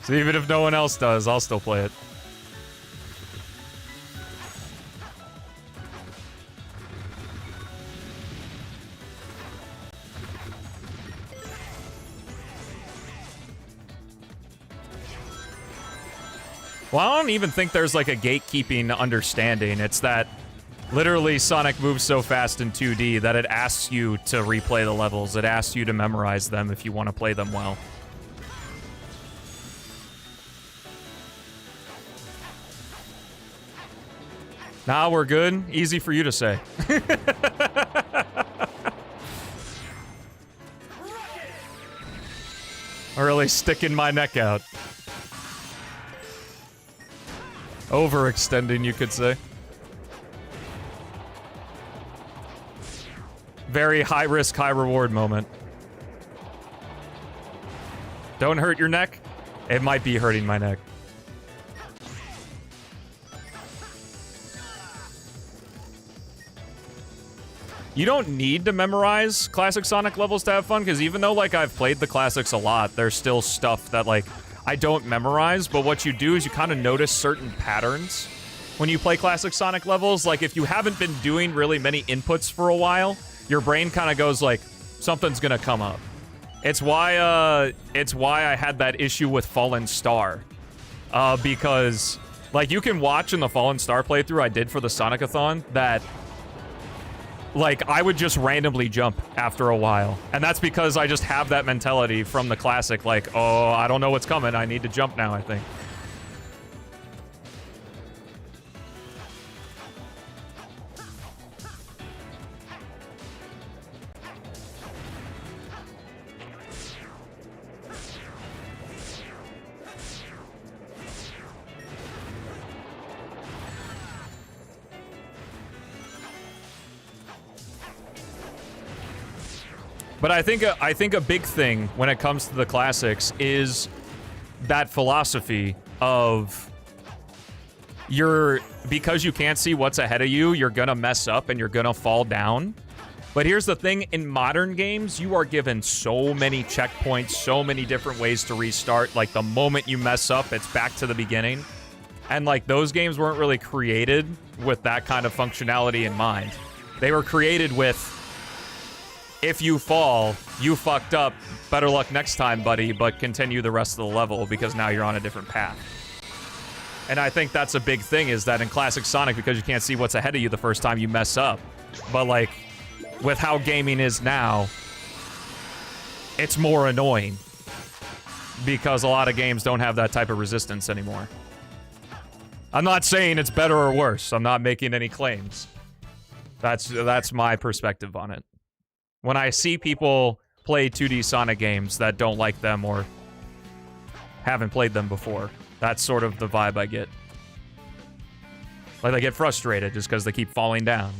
So even if no one else does, I'll still play it. Well, I don't even think there's like a gatekeeping understanding. It's that literally Sonic moves so fast in 2D that it asks you to replay the levels. It asks you to memorize them if you want to play them well. Nah, we're good. Easy for you to say. I'm really sticking my neck out. Overextending, you could say. Very high risk, high reward moment. Don't hurt your neck? It might be hurting my neck. You don't need to memorize classic Sonic levels to have fun, because even though, like, I've played the classics a lot, there's still stuff that, like, I don't memorize, but what you do is you kind of notice certain patterns when you play classic Sonic levels. Like, if you haven't been doing really many inputs for a while, your brain kind of goes like, something's gonna come up. It's why I had that issue with Fallen Star. Because, like, you can watch in the Fallen Star playthrough I did for the Sonic-a-thon that, like, I would just randomly jump after a while. And that's because I just have that mentality from the classic, like, oh, I don't know what's coming, I need to jump now, I think. But I think a big thing when it comes to the classics is that philosophy of because you can't see what's ahead of you, you're gonna mess up and you're gonna fall down. But here's the thing, in modern games, you are given so many checkpoints, so many different ways to restart. Like, the moment you mess up, it's back to the beginning. And, like, those games weren't really created with that kind of functionality in mind. They were created with, if you fall, you fucked up. Better luck next time, buddy, but continue the rest of the level because now you're on a different path. And I think that's a big thing, is that in classic Sonic, because you can't see what's ahead of you the first time, you mess up. But, like, with how gaming is now, it's more annoying because a lot of games don't have that type of resistance anymore. I'm not saying it's better or worse. I'm not making any claims. That's my perspective on it. When I see people play 2D Sonic games that don't like them or haven't played them before, that's sort of the vibe I get. Like, they get frustrated just because they keep falling down.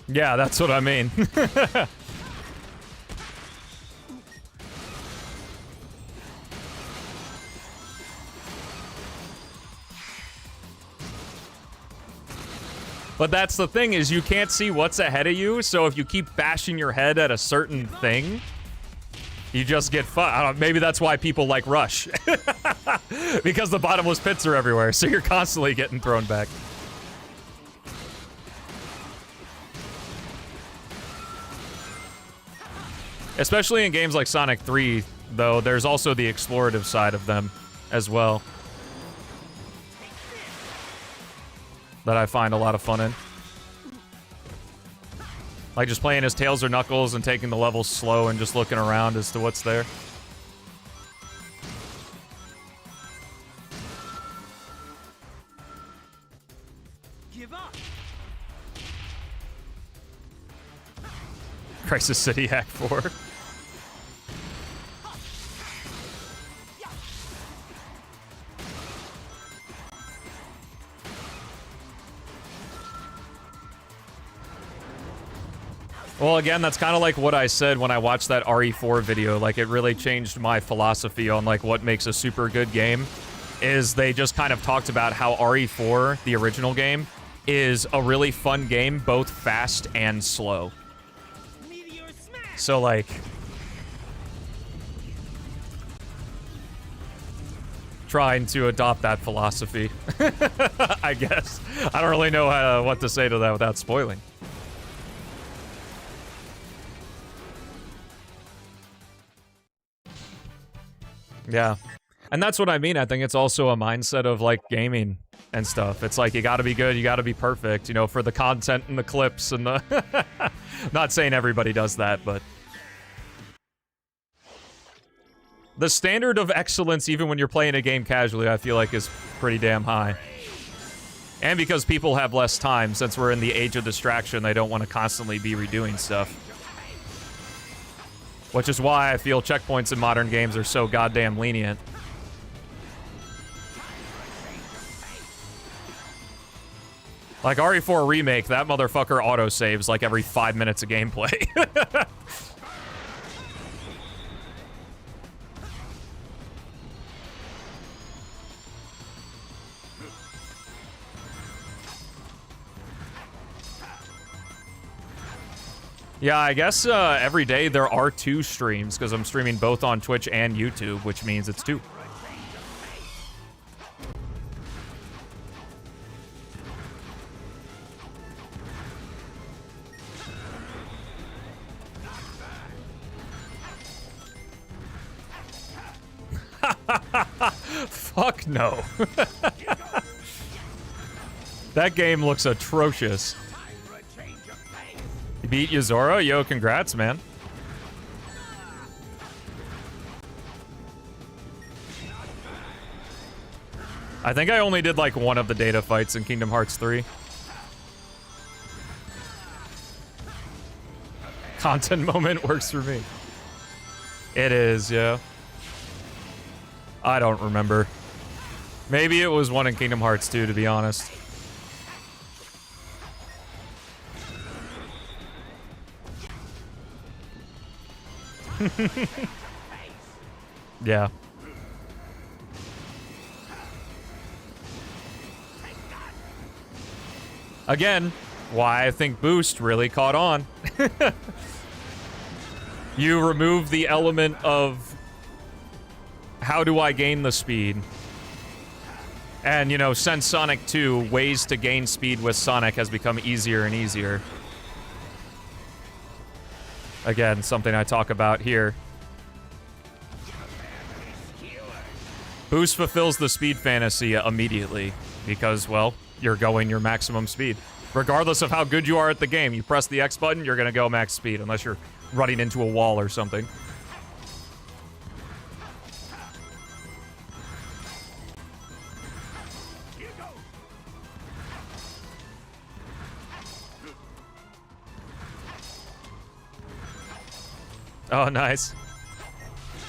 Yeah, that's what I mean. But that's the thing, is you can't see what's ahead of you, so if you keep bashing your head at a certain thing, you just get fucked. Maybe that's why people like Rush. Because the bottomless pits are everywhere, so you're constantly getting thrown back. Especially in games like Sonic 3, though, there's also the explorative side of them as well that I find a lot of fun in. Like just playing as Tails or Knuckles and taking the levels slow and just looking around as to what's there. Give up. Crisis City Hack 4. Well, again, that's kind of like what I said when I watched that RE4 video. Like, it really changed my philosophy on, like, what makes a super good game. Is they just kind of talked about how RE4, the original game, is a really fun game, both fast and slow. So, like, trying to adopt that philosophy, I guess. I don't really know what to say to that without spoiling. Yeah. And that's what I mean. I think it's also a mindset of, like, gaming and stuff. It's like, you gotta be good, you gotta be perfect, you know, for the content and the clips and the... Not saying everybody does that, but... The standard of excellence, even when you're playing a game casually, I feel like is pretty damn high. And because people have less time, since we're in the age of distraction, they don't want to constantly be redoing stuff. Which is why I feel checkpoints in modern games are so goddamn lenient. Like RE4 Remake, that motherfucker auto-saves like every 5 minutes of gameplay. Yeah, I guess every day there are 2 streams, because I'm streaming both on Twitch and YouTube, which means it's 2. Fuck no. That game looks atrocious. You beat Yuzora? Yo, congrats, man. I think I only did like one of the data fights in Kingdom Hearts 3. Content moment works for me. It is, yeah. I don't remember. Maybe it was one in Kingdom Hearts 2, to be honest. Yeah. Again, why I think Boost really caught on. You remove the element of how do I gain the speed? And, you know, since Sonic 2, ways to gain speed with Sonic has become easier and easier. Again, something I talk about here. Boost fulfills the speed fantasy immediately because, well, you're going your maximum speed. Regardless of how good you are at the game, you press the X button, you're gonna go max speed unless you're running into a wall or something. Oh, nice.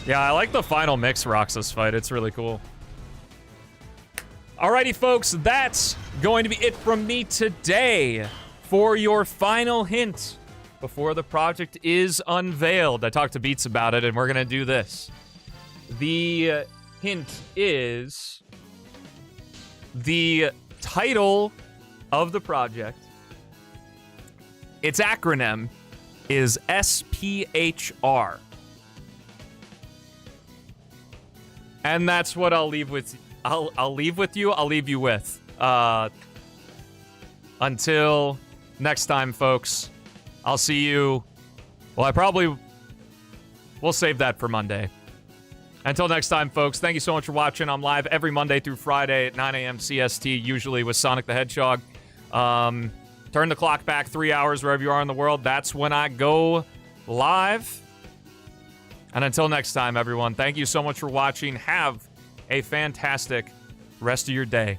Yeah, I like the final mix Roxas fight. It's really cool. Alrighty, folks, that's going to be it from me today for your final hint before the project is unveiled. I talked to Beats about it, and we're going to do this. The hint is the title of the project. Its acronym is SPHR. And that's what I'll leave with. I'll leave with you. I'll leave you with. Until next time, folks. I'll see you. Well, we'll save that for Monday. Until next time, folks. Thank you so much for watching. I'm live every Monday through Friday at 9 a.m. CST, usually with Sonic the Hedgehog. Turn the clock back 3 hours wherever you are in the world. That's when I go live. And until next time, everyone, thank you so much for watching. Have a fantastic rest of your day.